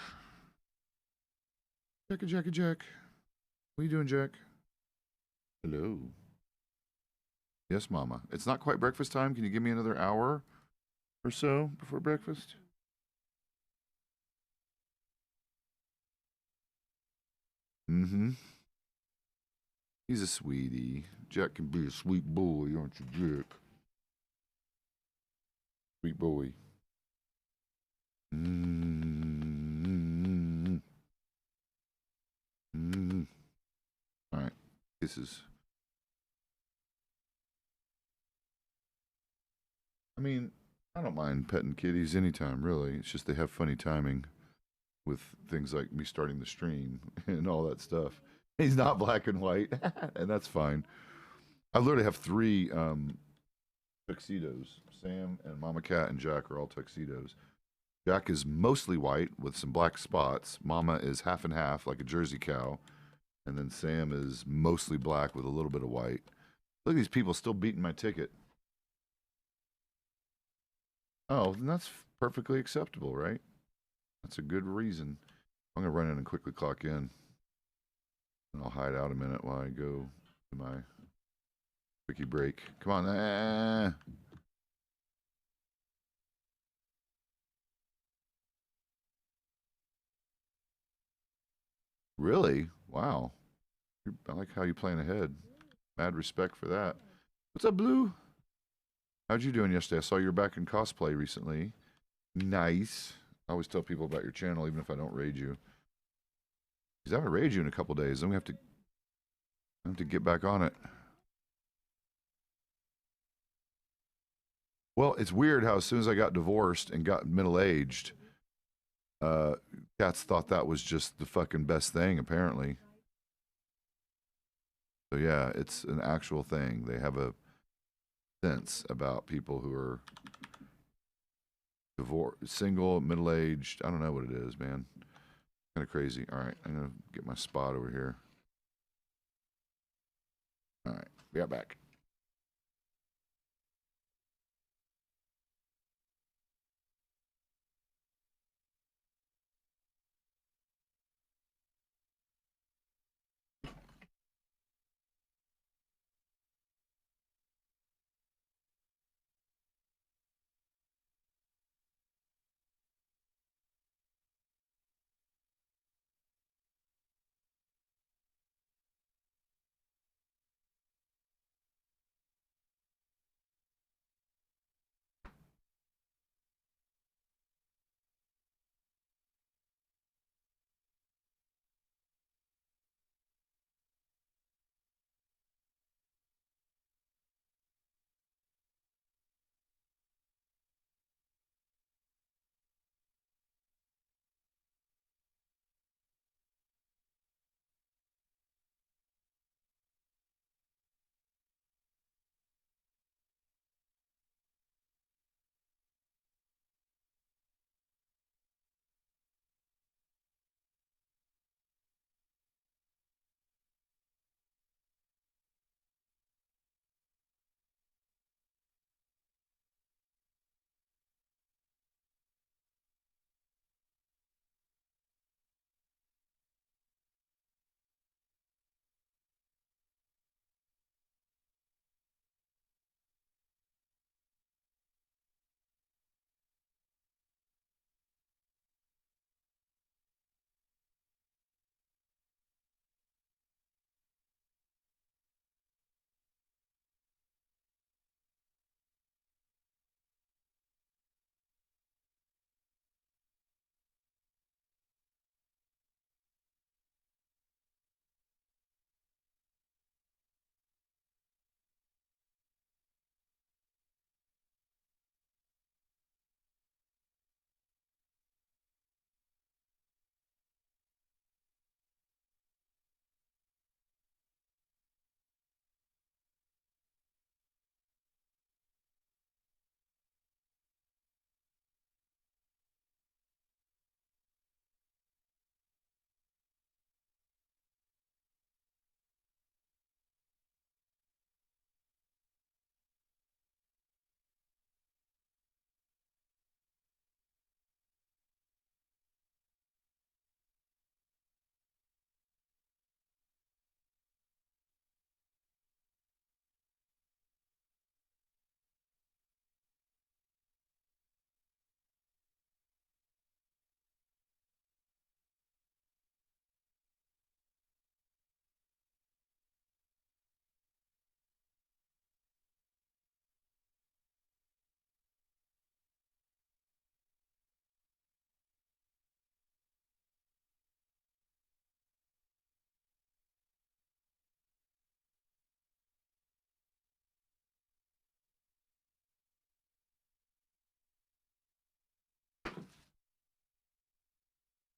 Jack, jack, jack. What are you doing, Jack? Hello. Yes, Mama. It's not quite breakfast time. Can you give me another hour or so before breakfast? Mm-hmm. He's a sweetie. Jack can be a sweet boy, aren't you, Jack? Sweet boy. Mm-hmm. Mm-hmm. All right. Kisses. I mean, I don't mind petting kitties anytime, really. It's just they have funny timing with things like me starting the stream and all that stuff. He's not black and white, and that's fine. I literally have three tuxedos. Sam and Mama Cat and Jack are all tuxedos. Jack is mostly white with some black spots. Mama is half and half, like a Jersey cow. And then Sam is mostly black with a little bit of white. Look at these people still beating my ticket. Oh, then that's perfectly acceptable, right? That's a good reason. I'm going to run in and quickly clock in. And I'll hide out a minute while I go to my quickie break. Come on. Ah. Really? Wow. I like how you plan ahead. Mad respect for that. What's up, Blue? How'd you doing yesterday? I saw you were back in cosplay recently. Nice. I always tell people about your channel, even if I don't raid you. Because I haven't raided you in a couple days. I'm gonna have to get back on it. Well, it's weird how as soon as I got divorced and got middle-aged, cats thought that was just the fucking best thing, apparently. So yeah, it's an actual thing. They have a sense about people who are divorced, single, middle-aged. I don't know what it is, man. Kind of crazy. All right, I'm gonna get my spot over here. All right, we got back.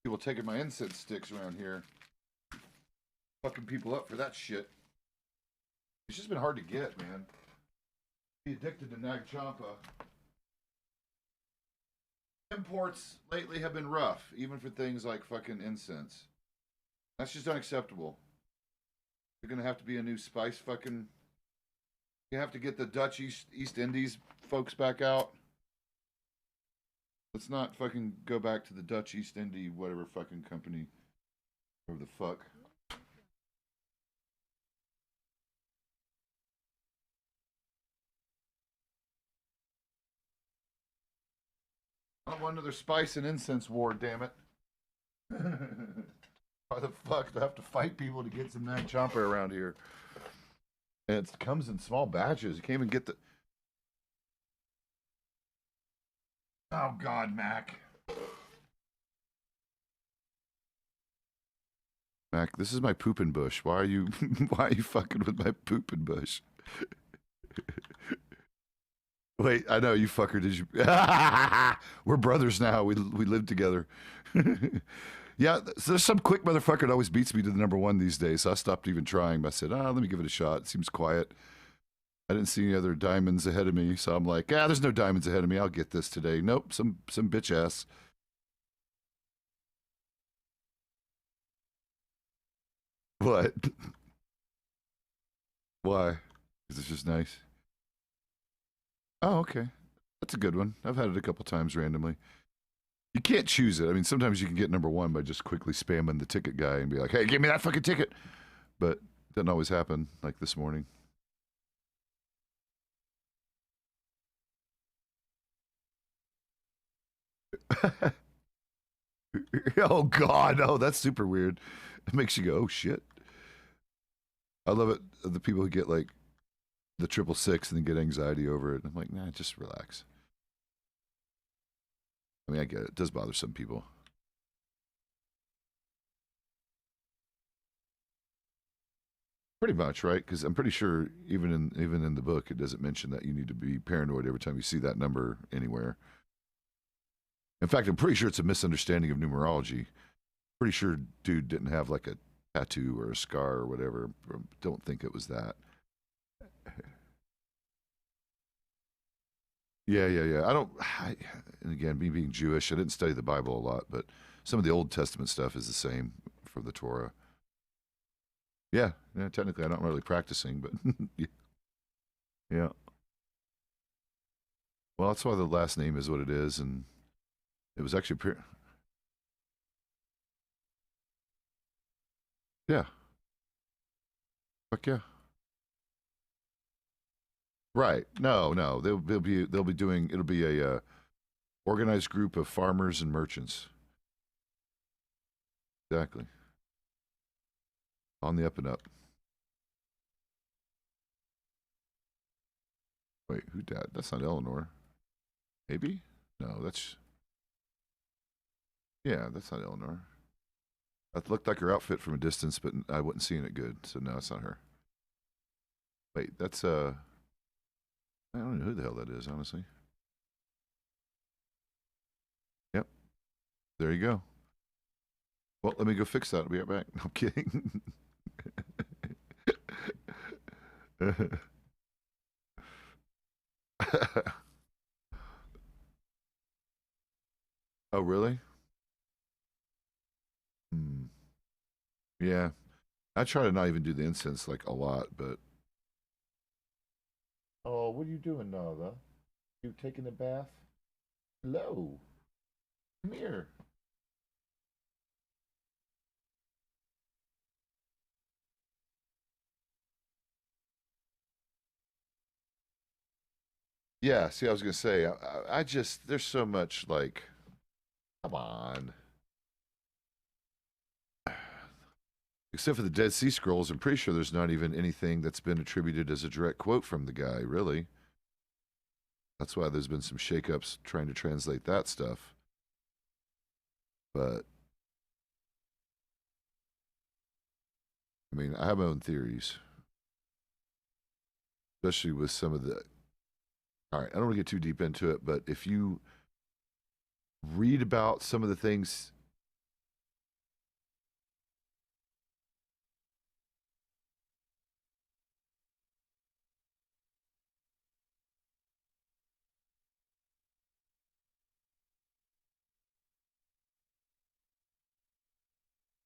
People taking my incense sticks around here. Fucking people up for that shit. It's just been hard to get, man. Be addicted to Nag Champa. Imports lately have been rough, even for things like fucking incense. That's just unacceptable. You're gonna have to be a new spice fucking. You have to get the Dutch East Indies folks back out. Let's not fucking go back to the Dutch East Indie whatever fucking company. Whatever the fuck. I don't want another spice and incense war, damn it. Why the fuck do I have to fight people to get some Nag Champa around here? And it comes in small batches. You can't even get the. Oh God, Mac. Mac, this is my pooping bush. Why are you why are you fucking with my pooping bush? Wait, I know you fucker. Did you? We're brothers now. We live together. Yeah, so there's some quick motherfucker that always beats me to the number one these days. So I stopped even trying. I said, let me give it a shot. It seems quiet. I didn't see any other diamonds ahead of me, so I'm like, there's no diamonds ahead of me. I'll get this today. Nope, some bitch ass. What? Why? Is this just nice? Oh, okay. That's a good one. I've had it a couple times randomly. You can't choose it. I mean, sometimes you can get number one by just quickly spamming the ticket guy and be like, hey, give me that fucking ticket. But it doesn't always happen, like this morning. Oh, God. Oh, that's super weird. It makes you go, oh, shit. I love it. The people who get like the 666 and then get anxiety over it. I'm like, nah, just relax. I mean, I get it. It does bother some people. Pretty much, right? Because I'm pretty sure even in the book, it doesn't mention that you need to be paranoid every time you see that number anywhere. In fact, I'm pretty sure it's a misunderstanding of numerology. Pretty sure dude didn't have like a tattoo or a scar or whatever. Don't think it was that. Yeah. And again, me being Jewish, I didn't study the Bible a lot, but some of the Old Testament stuff is the same from the Torah. Yeah, technically, I'm not really practicing, but yeah. Well, that's why the last name is what it is, and it was actually yeah, fuck yeah. Right? No, they'll be doing. It'll be a organized group of farmers and merchants. Exactly. On the up and up. Wait, who died? That's not Eleanor. Maybe? No, that's. Yeah, that's not Eleanor. That looked like her outfit from a distance, but I wasn't seeing it good, so no, it's not her. Wait, that's I don't know who the hell that is, honestly. Yep. There you go. Well, let me go fix that. I'll be right back. No, I'm kidding. Oh, really? Hmm. Yeah. I try to not even do the incense like a lot, but. Oh, what are you doing, Nava? You taking a bath? Hello. Come here. Yeah, see, I was gonna say, I just there's so much like, come on. Except for the Dead Sea Scrolls, I'm pretty sure there's not even anything that's been attributed as a direct quote from the guy, really. That's why there's been some shakeups trying to translate that stuff. But I mean, I have my own theories, especially with some of the. All right, I don't want to get too deep into it, but if you read about some of the things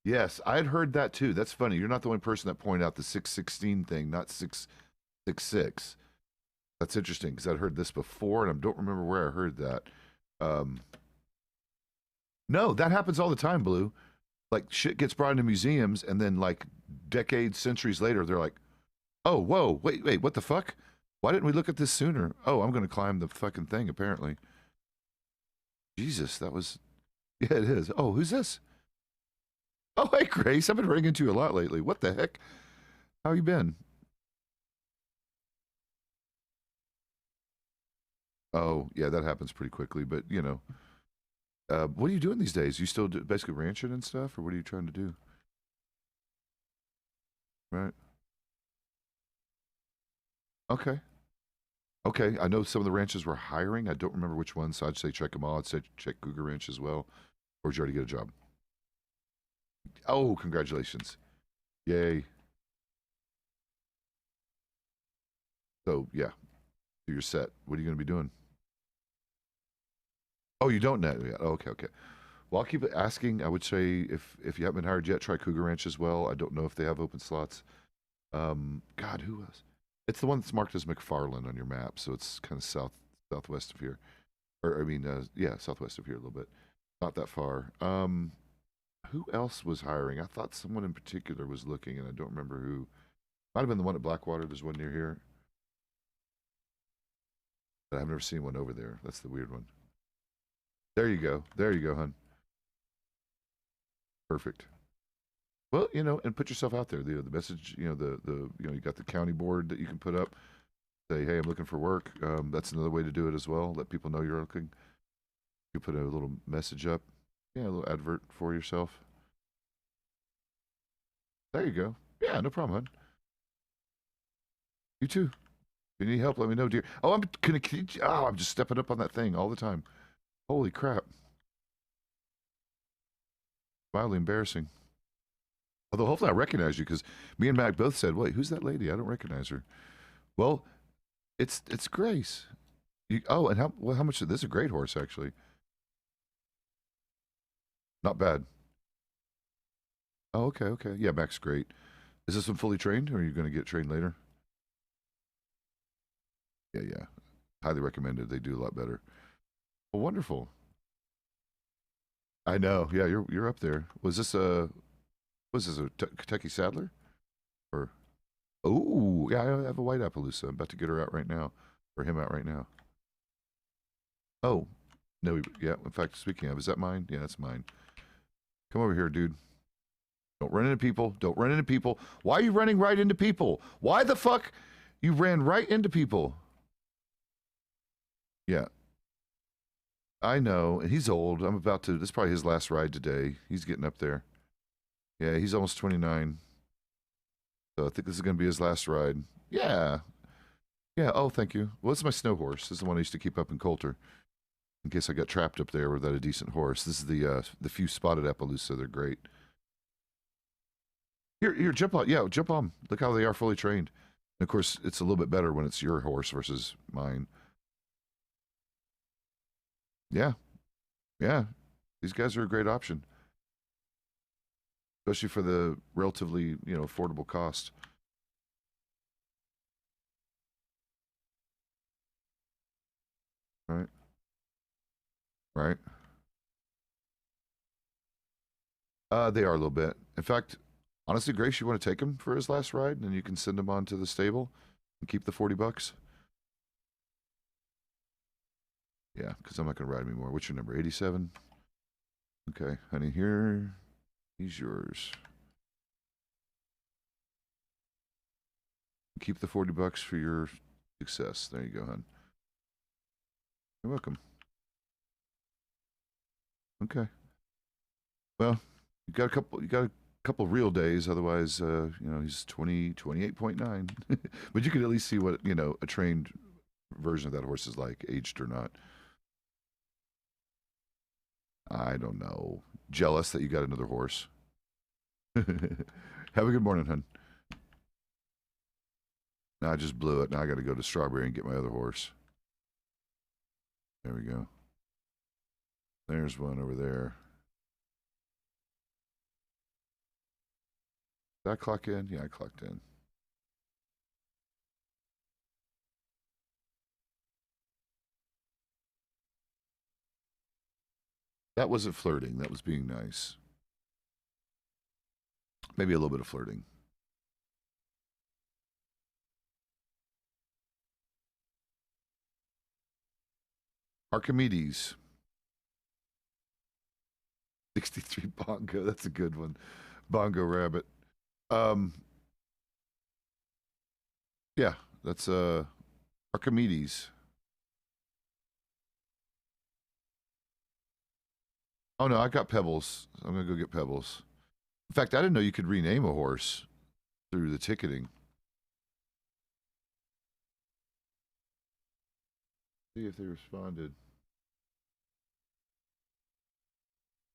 Yes, I had heard that too. That's funny. You're not the only person that pointed out the 616 thing, not 666. That's interesting because I'd heard this before and I don't remember where I heard that. Um, no, that happens all the time, Blue. Like shit gets brought into museums and then like decades, centuries later, they're like, oh, whoa, wait, what the fuck? Why didn't we look at this sooner? Oh, I'm going to climb the fucking thing, apparently. Jesus, that was. Yeah, it is. Oh, who's this? Oh, hey, Grace. I've been ringing to you a lot lately. What the heck? How you been? Oh, yeah, that happens pretty quickly. But, you know, what are you doing these days? You still basically ranching and stuff? Or what are you trying to do? Right. Okay. Okay. I know some of the ranches were hiring. I don't remember which ones. So I'd say check them all. I'd say check Cougar Ranch as well. Or did you already get a job? Oh, congratulations. Yay. So, yeah, you're set. What are you going to be doing? Oh, you don't know yet. Oh, okay, okay. Well, I'll keep asking. I would say if you haven't been hired yet, try Cougar Ranch as well. I don't know if they have open slots. God, who else? It's the one that's marked as McFarland on your map, so it's kind of southwest of here, or I mean, yeah, southwest of here a little bit. Not that far. Who else was hiring? I thought someone in particular was looking, and I don't remember who. Might have been the one at Blackwater. There's one near here, but I've never seen one over there. That's the weird one. There you go. There you go, hun. Perfect. Well, you know, and put yourself out there. The message, you know, you got the county board that you can put up. Say, hey, I'm looking for work. That's another way to do it as well. Let people know you're looking. You put a little message up. Yeah, a little advert for yourself. There you go. Yeah, no problem, hun. You too. If you need help, let me know, dear. Oh, I'm gonna. Oh, I'm just stepping up on that thing all the time. Holy crap! Wildly embarrassing. Although hopefully I recognize you because me and Mac both said, "Wait, who's that lady? I don't recognize her." Well, it's Grace. Oh, and how much? This is a great horse, actually. Not bad. Oh, okay, okay. Yeah, Mac's great. Is this one fully trained, or are you going to get trained later? Yeah, yeah. Highly recommended. They do a lot better. Well, wonderful. I know. Yeah, you're up there. Was this a Kentucky Saddler or? Oh, yeah. I have a white Appaloosa. I'm about to get her out right now, or him out right now. Oh, no. Yeah. In fact, speaking of, is that mine? Yeah, that's mine. Come over here, dude. Don't run into people. Don't run into people. Why are you running right into people? Why the fuck? You ran right into people. Yeah, I know. And he's old. I'm about to. This is probably his last ride today. He's getting up there. Yeah, he's almost 29. So I think this is going to be his last ride. Yeah. Yeah. Oh, thank you. Well, this is my snow horse. This is the one I used to keep up in Coulter in case I got trapped up there without a decent horse. This is the few spotted Appaloosa. They're great. Here, jump on. Yeah, jump on. Look how they are fully trained. And of course, it's a little bit better when it's your horse versus mine. Yeah, yeah. These guys are a great option, especially for the relatively, affordable cost. Right, right. They are a little bit. In fact, honestly, Grace, you want to take him for his last ride, and then you can send him on to the stable and keep the $40. Yeah, because I'm not gonna ride him anymore. What's your number? 87. Okay, honey, here. He's yours. Keep the $40 for your success. There you go, hon. You're welcome. Okay. Well, you got a couple real days. Otherwise, he's 28.9. But you could at least see what, a trained version of that horse is like, aged or not. I don't know. Jealous that you got another horse. Have a good morning, hun. Now I just blew it. Now I got to go to Strawberry and get my other horse. There we go. There's one over there. Did I clock in? Yeah, I clocked in. That wasn't flirting. That was being nice. Maybe a little bit of flirting. Archimedes. 63 Bongo. That's a good one. Bongo Rabbit. Um, yeah, that's Archimedes. Oh no, I got Pebbles. I'm gonna go get Pebbles. In fact, I didn't know you could rename a horse through the ticketing. See if they responded.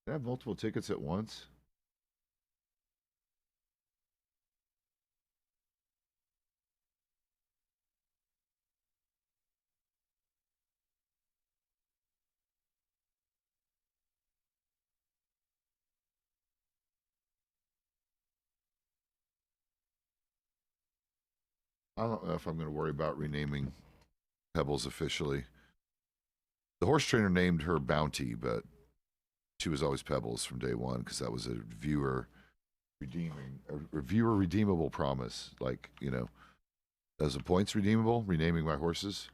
Can I have multiple tickets at once? I don't know if I'm going to worry about renaming Pebbles officially. The horse trainer named her Bounty, but she was always Pebbles from day one because that was a viewer viewer redeemable promise. Like, you know, as a points redeemable, renaming my horses.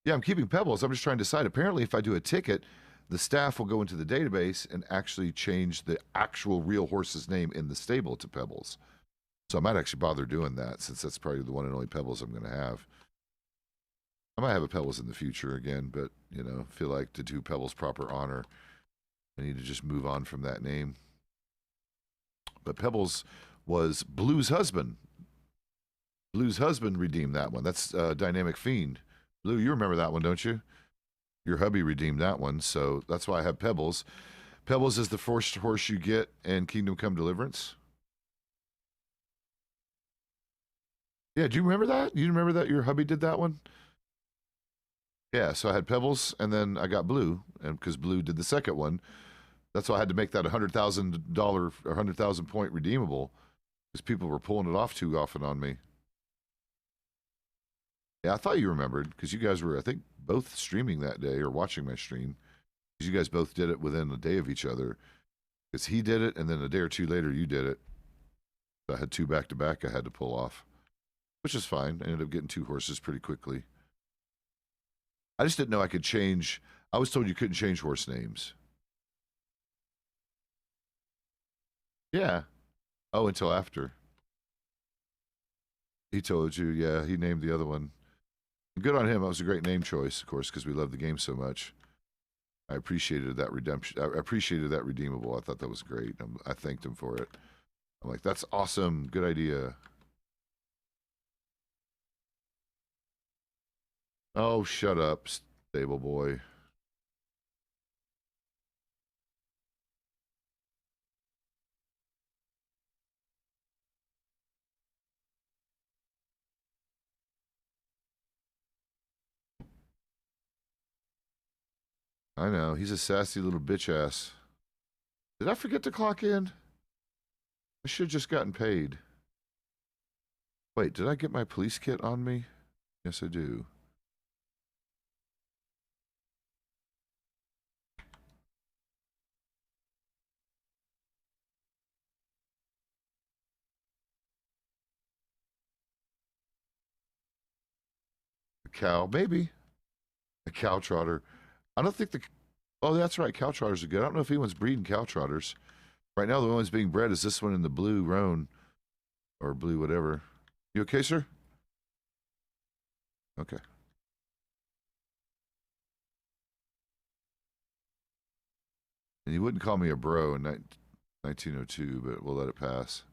Yeah, I'm keeping Pebbles. I'm just trying to decide. Apparently, if I do a ticket, the staff will go into the database and actually change the actual real horse's name in the stable to Pebbles. So I might actually bother doing that since that's probably the one and only Pebbles I'm going to have. I might have a Pebbles in the future again, but, you know, feel like to do Pebbles proper honor, I need to just move on from that name. But Pebbles was Blue's husband. Blue's husband redeemed that one. That's Dynamic Fiend. Blue, you remember that one, don't you? Your hubby redeemed that one, so that's why I have Pebbles. Pebbles is the first horse you get in Kingdom Come Deliverance. Yeah, do you remember that? You remember that your hubby did that one? Yeah, so I had Pebbles, and then I got Blue, and because Blue did the second one, that's why I had to make that $100,000 or 100,000 point redeemable, because people were pulling it off too often on me. Yeah, I thought you remembered because you guys were, I think, both streaming that day or watching my stream. Because you guys both did it within a day of each other. Because he did it, and then a day or two later, you did it. So I had two back to back I had to pull off, which is fine. I ended up getting two horses pretty quickly. I just didn't know I could change. I was told you couldn't change horse names. Yeah. Oh, until after. He told you, yeah, he named the other one. Good on him. That was a great name choice, of course, because we love the game so much. I appreciated that redemption. I appreciated that redeemable. I thought that was great. I thanked him for it. I'm like, that's awesome. Good idea. Oh, shut up, stable boy. I know. He's a sassy little bitch ass. Did I forget to clock in? I should have just gotten paid. Wait, did I get my police kit on me? Yes, I do. A cow, maybe. A cow trotter. I don't think the. Oh, that's right. Cow trotters are good. I don't know if anyone's breeding cow trotters. Right now, the one that's being bred is this one in the blue roan or blue whatever. You okay, sir? Okay. And you wouldn't call me a bro in 1902, but we'll let it pass.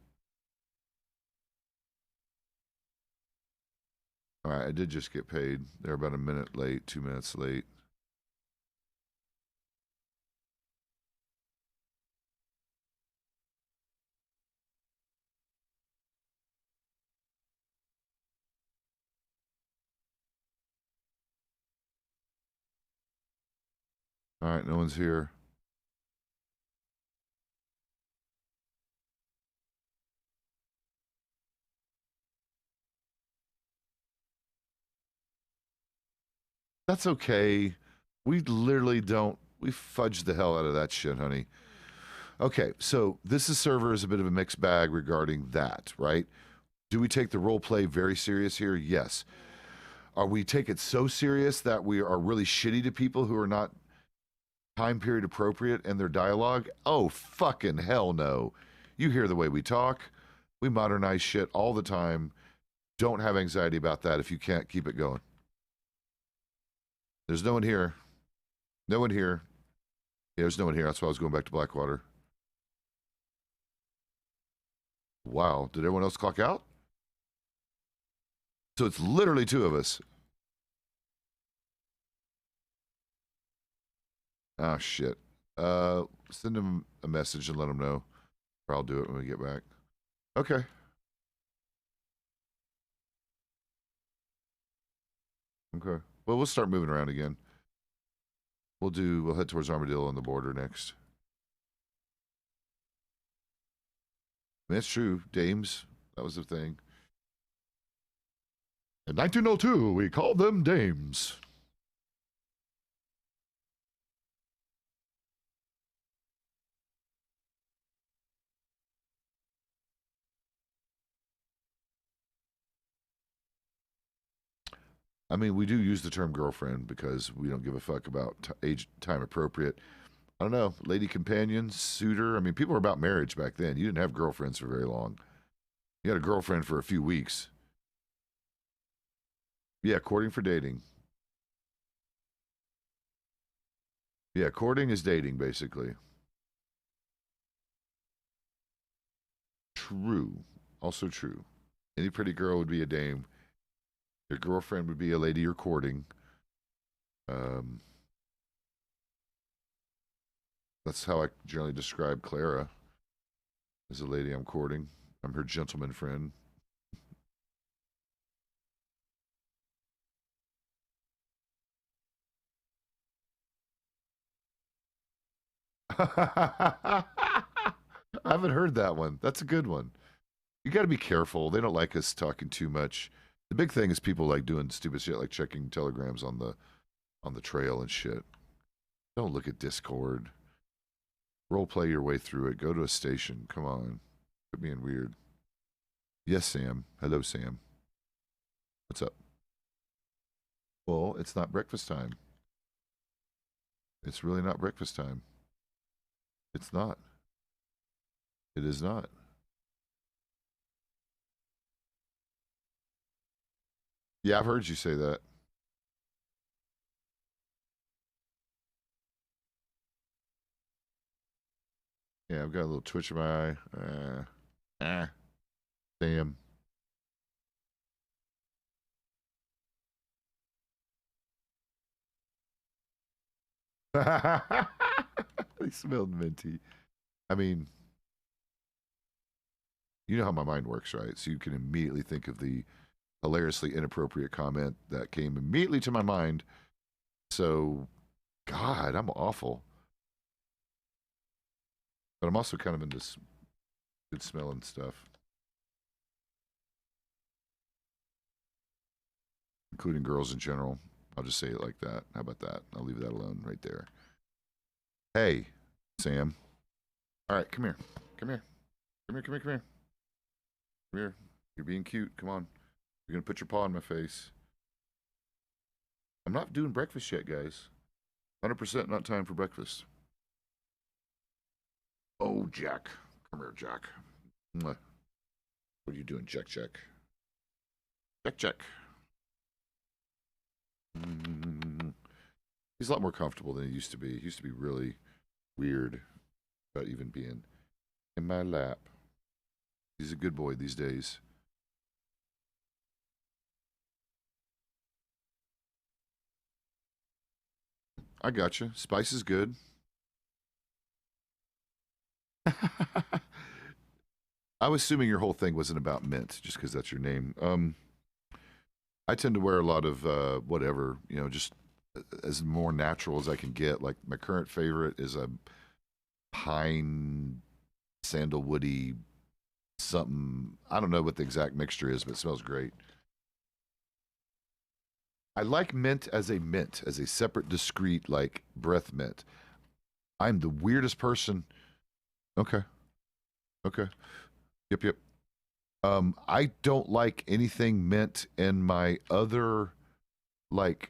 All right, I did just get paid. They're about a minute late, 2 minutes late. All right, no one's here. That's okay. We literally don't. We fudge the hell out of that shit, honey. Okay, so this is server is a bit of a mixed bag regarding that, right? Do we take the role play very serious here? Yes. Are we take it so serious that we are really shitty to people who are not time period appropriate in their dialogue? Oh, fucking hell no. You hear the way we talk. We modernize shit all the time. Don't have anxiety about that if you can't keep it going. There's no one here. No one here. Yeah, there's no one here. That's why I was going back to Blackwater. Wow. Did everyone else clock out? So it's literally two of us. Oh, shit. Send him a message and let him know. Or I'll do it when we get back. Okay. Okay. Well, we'll start moving around again. We'll head towards Armadillo on the border next. That's true. Dames. That was the thing. In 1902, we called them dames. I mean, we do use the term girlfriend because we don't give a fuck about age, time appropriate. I don't know, lady companion, suitor. I mean, people were about marriage back then. You didn't have girlfriends for very long. You had a girlfriend for a few weeks. Yeah, courting for dating. Yeah, courting is dating, basically. True. Also true. Any pretty girl would be a dame. Your girlfriend would be a lady you're courting. That's how I generally describe Clara as a lady I'm courting. I'm her gentleman friend. I haven't heard that one. That's a good one. You got to be careful. They don't like us talking too much. The big thing is people like doing stupid shit, like checking telegrams on the trail and shit. Don't look at Discord. Role play your way through it. Go to a station. Come on. Quit being weird. Yes, Sam. Hello, Sam. What's up? Well, it's not breakfast time. It's really not breakfast time. It's not. It is not. Yeah, I've heard you say that. Yeah, I've got a little twitch in my eye. Damn. They smelled minty. I mean, you know how my mind works, right? So you can immediately think of the hilariously inappropriate comment that came immediately to my mind. So, God, I'm awful. But I'm also kind of into good smelling stuff, including girls in general. I'll just say it like that. How about that? I'll leave that alone right there. Hey, Sam. All right, come here. Come here. Come here, come here, come here. Come here. You're being cute. Come on. You're going to put your paw in my face. I'm not doing breakfast yet, guys. 100% not time for breakfast. Oh, Jack. Come here, Jack. What are you doing, Jack, Jack? Jack, Jack. He's a lot more comfortable than he used to be. He used to be really weird about even being in my lap. He's a good boy these days. I gotcha. Spice is good. I was assuming your whole thing wasn't about mint, just because that's your name. I tend to wear a lot of whatever, you know, just as more natural as I can get. Like my current favorite is a pine, sandalwoody, something. I don't know what the exact mixture is, but it smells great. I like mint, as a separate, discrete, like breath mint. I'm the weirdest person. Okay. Okay. Yep. Yep. I don't like anything mint in my other like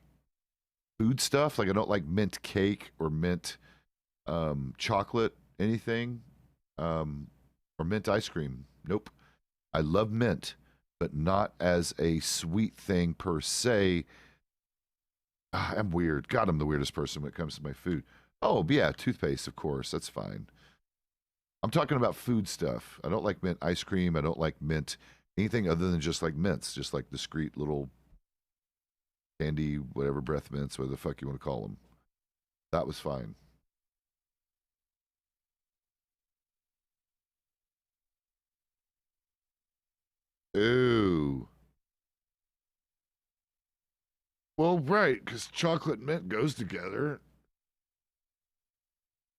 food stuff. Like I don't like mint cake or mint chocolate, anything, um, or mint ice cream. Nope. I love mint, but not as a sweet thing per se. I'm weird. God, I'm the weirdest person when it comes to my food. Oh, yeah, toothpaste, of course. That's fine. I'm talking about food stuff. I don't like mint ice cream. I don't like mint anything other than just like mints, just like discrete little candy, whatever breath mints, whatever the fuck you want to call them. That was fine. Ooh. Well, right, because chocolate and mint goes together.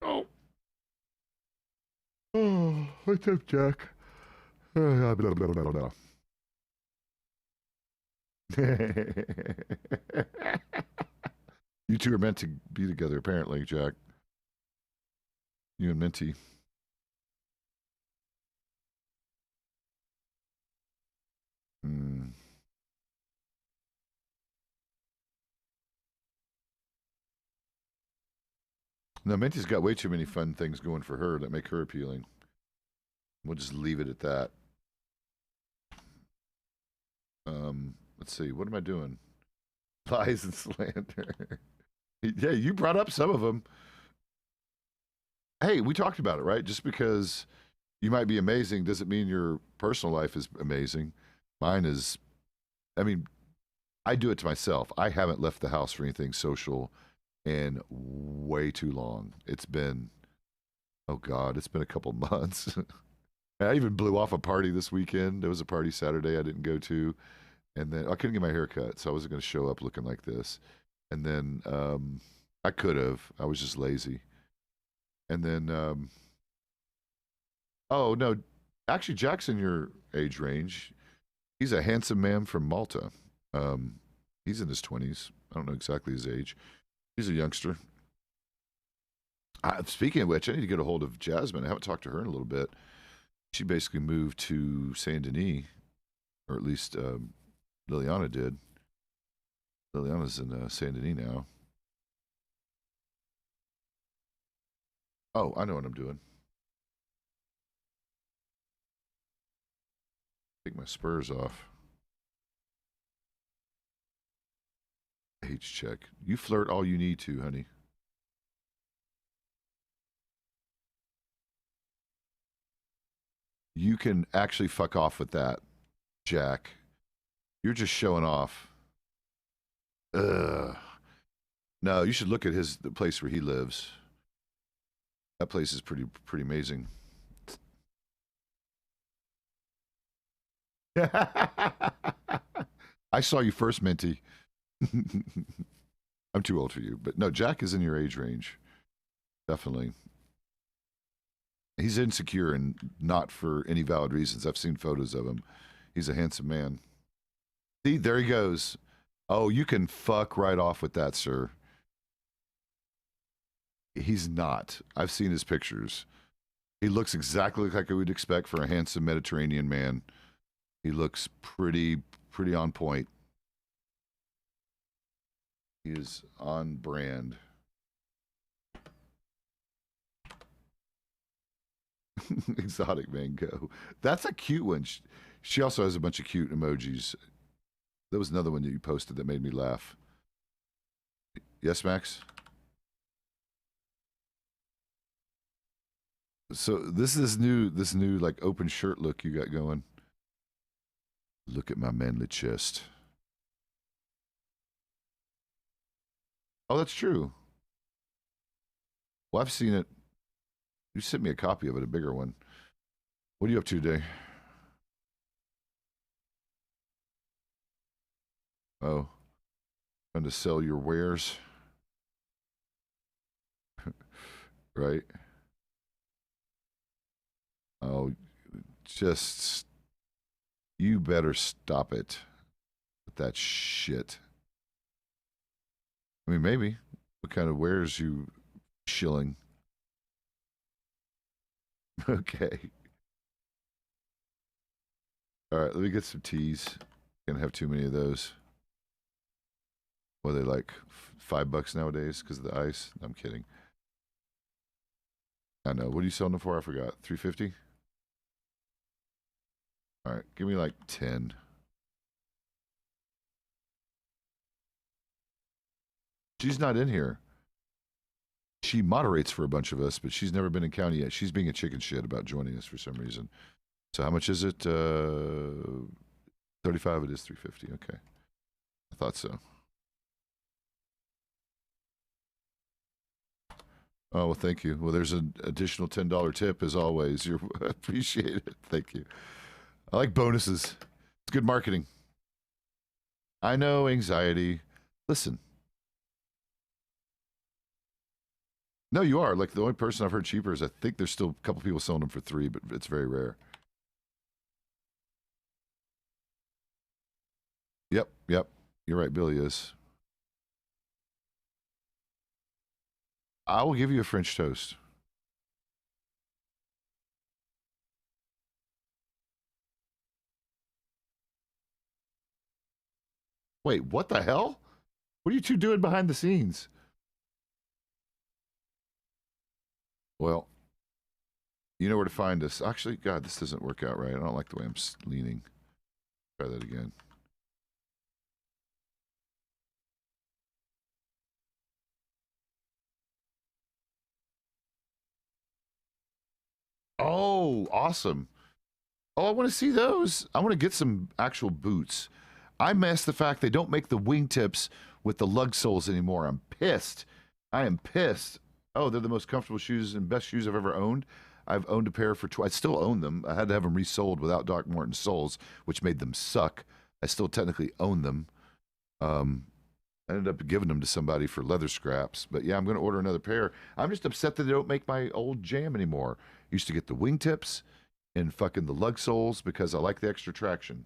Oh. Oh, what's up, Jack? Blah, blah, blah, blah, blah. You two are meant to be together, apparently, Jack. You and Minty. Hmm. No, Minty's got way too many fun things going for her that make her appealing. We'll just leave it at that. Let's see. What am I doing? Lies and slander. Yeah, you brought up some of them. Hey, we talked about it, right? Just because you might be amazing doesn't mean your personal life is amazing. Mine is, I mean, I do it to myself. I haven't left the house for anything social in way too long. It's been, oh God, it's been a couple months. I even blew off a party this weekend. There was a party Saturday I didn't go to. And then I couldn't get my hair cut, so I wasn't going to show up looking like this. And then I could have. I was just lazy. And then, oh no, actually, Jack's in your age range. He's a handsome man from Malta. Um, he's in his 20s. I don't know exactly his age. He's a youngster. Speaking of which, I need to get a hold of Jasmine. I haven't talked to her in a little bit. She basically moved to Saint Denis, or at least Liliana did. Liliana's in Saint Denis now. Oh, I know what I'm doing. Take my spurs off. Age check. You flirt all you need to, honey. You can actually fuck off with that, Jack. You're just showing off. Ugh. No, you should look at the place where he lives. That place is pretty amazing. I saw you first, Minty. I'm too old for you, but no, Jack is in your age range. Definitely. He's insecure and not for any valid reasons. I've seen photos of him. He's a handsome man. See, there he goes. Oh, you can fuck right off with that, sir. He's not. I've seen his pictures. He looks exactly like I would expect for a handsome Mediterranean man. He looks pretty on point. He is on brand. Exotic mango. That's a cute one. She also has a bunch of cute emojis. There was another one that you posted that made me laugh. Yes, Max? So this new like open shirt look you got going. Look at my manly chest. Oh, that's true. Well, I've seen it. You sent me a copy of it, a bigger one. What are you up to today? Oh, trying to sell your wares, right? Oh, just you better stop it with that shit. I mean, maybe. What kind of wares you shilling? Okay. All right, let me get some teas. Can't have too many of those. What are they like? $5 nowadays because of the ice? No, I'm kidding. I know. What are you selling them for? I forgot. 350. All right, give me like 10. She's not in here. She moderates for a bunch of us, but she's never been in county yet. She's being a chicken shit about joining us for some reason. So how much is it? 35. It is 350. Okay, I thought so. Oh well, thank you. Well, there's an additional $10 tip as always. You're appreciate it. Thank you. I like bonuses. It's good marketing. I know anxiety. Listen. No, you are. Like the only person I've heard cheaper is I think there's still a couple people selling them for $3, but it's very rare. Yep, yep. You're right, Billy is. I will give you a French toast. Wait, what the hell? What are you two doing behind the scenes? Well, you know where to find us. Actually, God, this doesn't work out right. I don't like the way I'm leaning. Try that again. Oh, awesome. Oh, I want to see those. I want to get some actual boots. I miss the fact they don't make the wingtips with the lug soles anymore. I'm pissed. I am pissed. Oh, they're the most comfortable shoes and best shoes I've ever owned. I've owned a pair for I still own them. I had to have them resold without Doc Marten soles, which made them suck. I still technically own them. I ended up giving them to somebody for leather scraps. But yeah, I'm going to order another pair. I'm just upset that they don't make my old jam anymore. Used to get the wingtips and fucking the lug soles because I like the extra traction.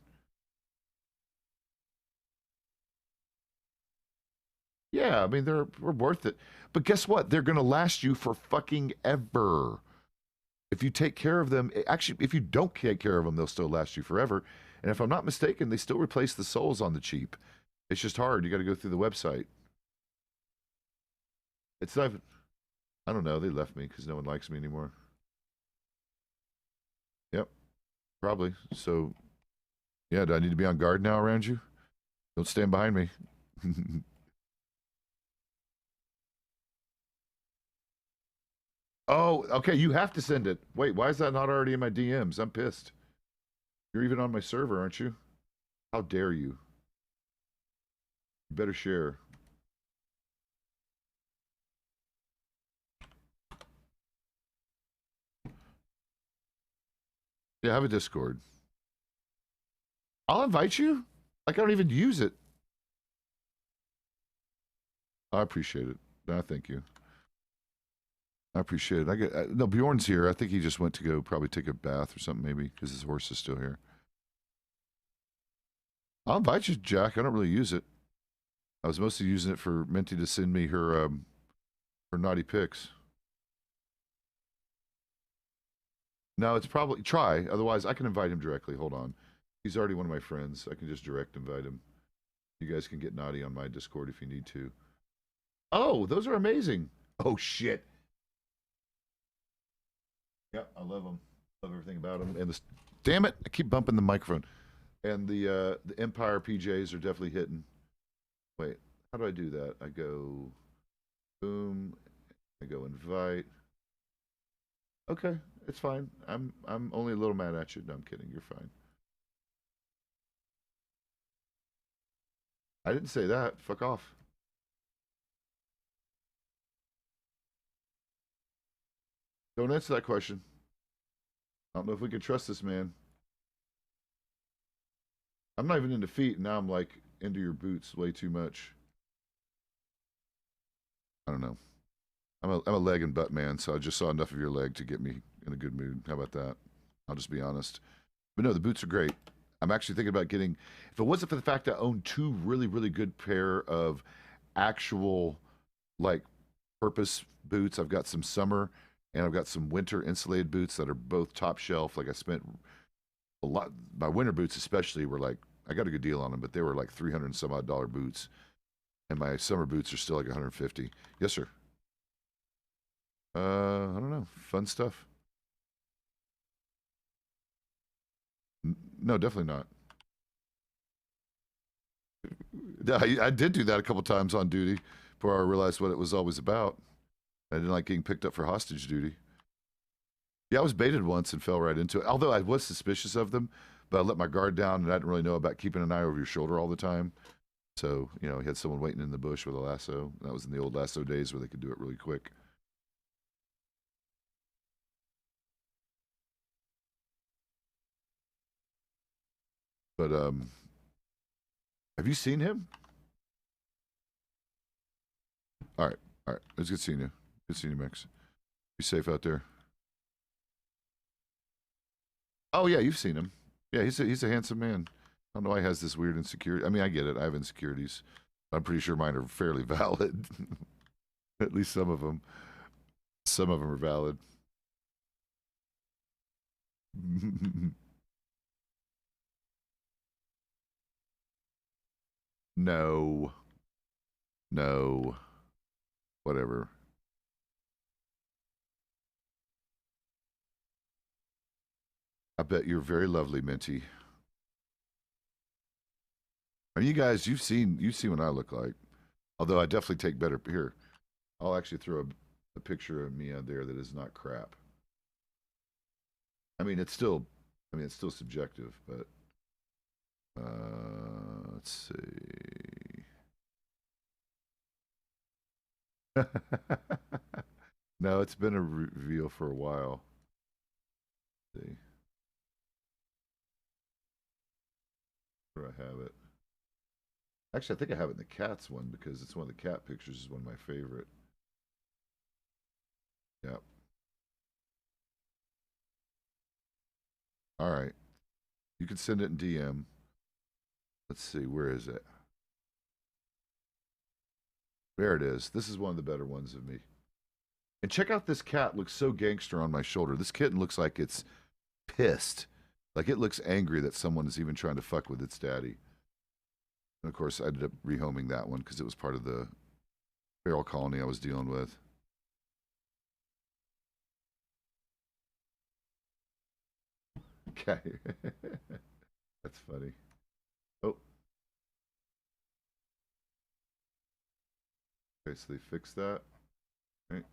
Yeah, I mean they're worth it. But guess what? They're going to last you for fucking ever. If you take care of them, actually, if you don't take care of them, they'll still last you forever. And if I'm not mistaken, they still replace the soles on the cheap. It's just hard. You got to go through the website. It's not. I don't know. They left me because no one likes me anymore. Yep, probably. So, yeah. Do I need to be on guard now around you? Don't stand behind me. Oh, okay. You have to send it. Wait, why is that not already in my DMs? I'm pissed. You're even on my server, aren't you? How dare you? You better share. Yeah, I have a Discord. I'll invite you. Like, I don't even use it. I appreciate it. No, thank you. I appreciate it. No, Bjorn's here. I think he just went to go probably take a bath or something, maybe, because his horse is still here. I'll invite you, Jack. I don't really use it. I was mostly using it for Minty to send me her naughty pics. No, it's probably try. Otherwise, I can invite him directly. Hold on. He's already one of my friends. I can just direct invite him. You guys can get naughty on my Discord if you need to. Oh, those are amazing. Oh shit. Yep, I love them. Love everything about them. And damn it, I keep bumping the microphone. And the Empire PJs are definitely hitting. Wait, how do I do that? I go boom. I go invite. Okay, it's fine. I'm only a little mad at you. No, I'm kidding. You're fine. I didn't say that. Fuck off. Don't answer that question. I don't know if we can trust this man. I'm not even into feet, and now I'm like into your boots way too much. I don't know. I'm a leg and butt man, so I just saw enough of your leg to get me in a good mood. How about that? I'll just be honest. But no, the boots are great. I'm actually thinking about getting. If it wasn't for the fact I own two really, really good pair of actual like purpose boots. I've got some summer and I've got some winter insulated boots that are both top shelf. Like I spent a lot. My winter boots especially were like I got a good deal on them, but they were like $300 and some odd boots, and my summer boots are still like 150. Yes, sir. I don't know. Fun stuff. No, definitely not. I did do that a couple times on duty before I realized what it was always about. I didn't like getting picked up for hostage duty. Yeah, I was baited once and fell right into it. Although I was suspicious of them, but I let my guard down and I didn't really know about keeping an eye over your shoulder all the time. So, you know, he had someone waiting in the bush with a lasso. That was in the old lasso days where they could do it really quick. But have you seen him? All right, all right. It was good seeing you. Good seeing you, Max. Be safe out there. Oh yeah, you've seen him. Yeah, he's a handsome man. I don't know why he has this weird insecurity. I mean, I get it. I have insecurities. I'm pretty sure mine are fairly valid. At least some of them. Some of them are valid. No. No. Whatever. I bet you're very lovely, Minty. I mean, you guys, you've seen what I look like. Although I definitely take better here. I'll actually throw a picture of me on there that is not crap. I mean, it's still subjective, but let's see. No, it's been a reveal for a while. Let's see, where do I have it? Actually, I think I have it in the cats one because it's one of the cat pictures is one of my favorite. Yep. All right. You can send it in DM. Let's see, where is it? There it is. This is one of the better ones of me. And check out this cat looks so gangster on my shoulder. This kitten looks like it's pissed. Like it looks angry that someone is even trying to fuck with its daddy. And of course, I ended up rehoming that one because it was part of the feral colony I was dealing with. Okay. That's funny. Oh. Okay, so they fixed that. Right.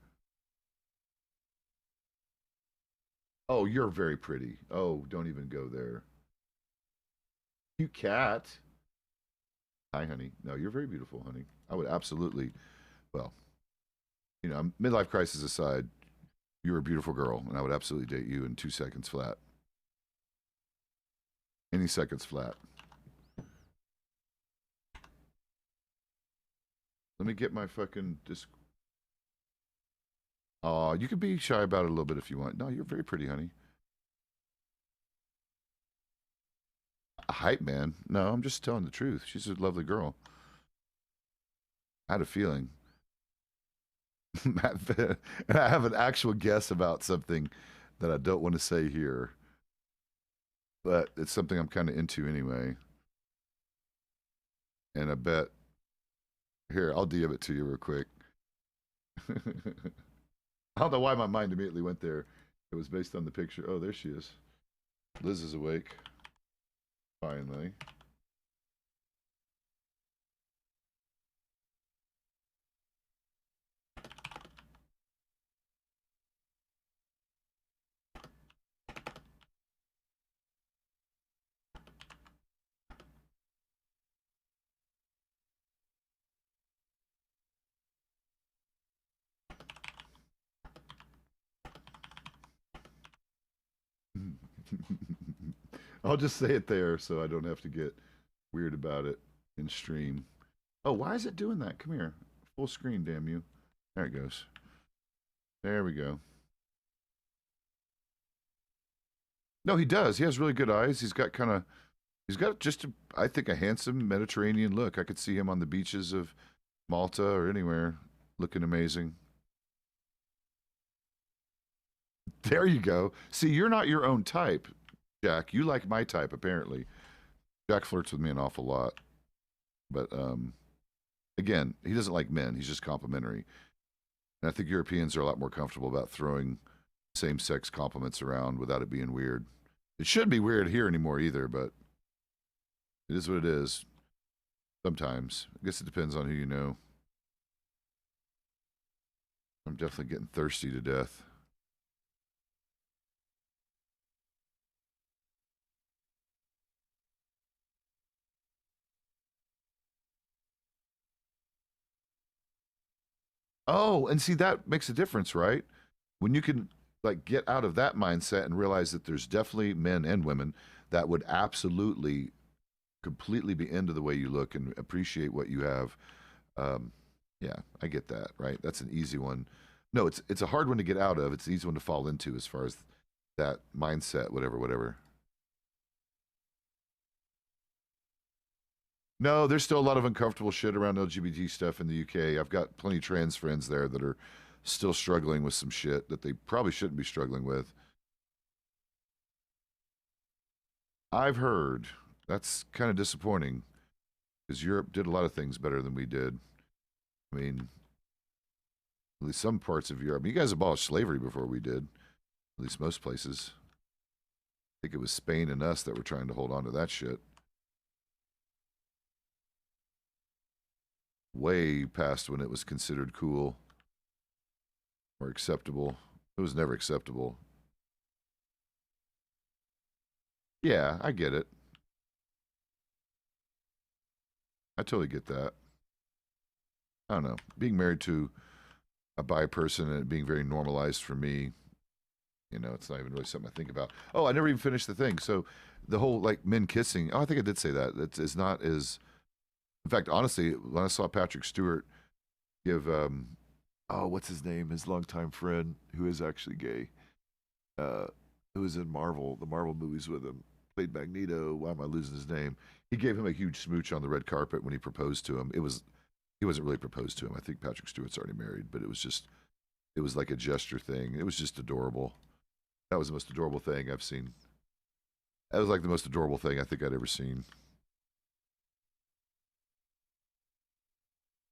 Oh, you're very pretty. Oh, don't even go there. Cute cat. Hi, honey. No, you're very beautiful, honey. I would absolutely, well, you know, midlife crisis aside, you're a beautiful girl, and I would absolutely date you in 2 seconds flat. Any seconds flat. Let me get my fucking disc. Aw, you can be shy about it a little bit if you want. No, you're very pretty, honey. A hype man? No, I'm just telling the truth. She's a lovely girl. I had a feeling. And I have an actual guess about something that I don't want to say here, but it's something I'm kind of into anyway. And I bet here, I'll DM it to you real quick. I don't know why my mind immediately went there. It was based on the picture. Oh, there she is. Liz is awake. Finally. I'll just say it there so I don't have to get weird about it in stream. Oh, why is it doing that? Come here. Full screen, damn you. There it goes. There we go. No, he does. He has really good eyes. He's got just, I think, a handsome Mediterranean look. I could see him on the beaches of Malta or anywhere, looking amazing. There you go. See, you're not your own type, Jack. You like my type, apparently. Jack flirts with me an awful lot. But again, he doesn't like men. He's just complimentary. And I think Europeans are a lot more comfortable about throwing same sex compliments around without it being weird. It shouldn't be weird here anymore either, but it is what it is. Sometimes. I guess it depends on who you know. I'm definitely getting thirsty to death. Oh, and see, that makes a difference, right? When you can like get out of that mindset and realize that there's definitely men and women that would absolutely completely be into the way you look and appreciate what you have. Um, yeah, I get that, right? That's an easy one. No, it's a hard one to get out of. It's an easy one to fall into as far as that mindset, whatever. No, there's still a lot of uncomfortable shit around LGBT stuff in the UK. I've got plenty of trans friends there that are still struggling with some shit that they probably shouldn't be struggling with. I've heard that's kind of disappointing because Europe did a lot of things better than we did. I mean, at least some parts of Europe. You guys abolished slavery before we did, at least most places. I think it was Spain and us that were trying to hold on to that shit. Way past when it was considered cool or acceptable. It was never acceptable. Yeah, I get it. I totally get that. I don't know. Being married to a bi person and it being very normalized for me, it's not even really something I think about. Oh, I never even finished the thing. So the whole like men kissing. Oh, I think I did say that. It's not as. In fact, honestly, when I saw Patrick Stewart give, oh, what's his name? His longtime friend who is actually gay, uh, who was in Marvel, the Marvel movies with him, played Magneto. Why am I losing his name? He gave him a huge smooch on the red carpet when he proposed to him. He wasn't really proposed to him. I think Patrick Stewart's already married, but it was like a gesture thing. It was just adorable. That was the most adorable thing I've seen. That was like the most adorable thing I think I'd ever seen.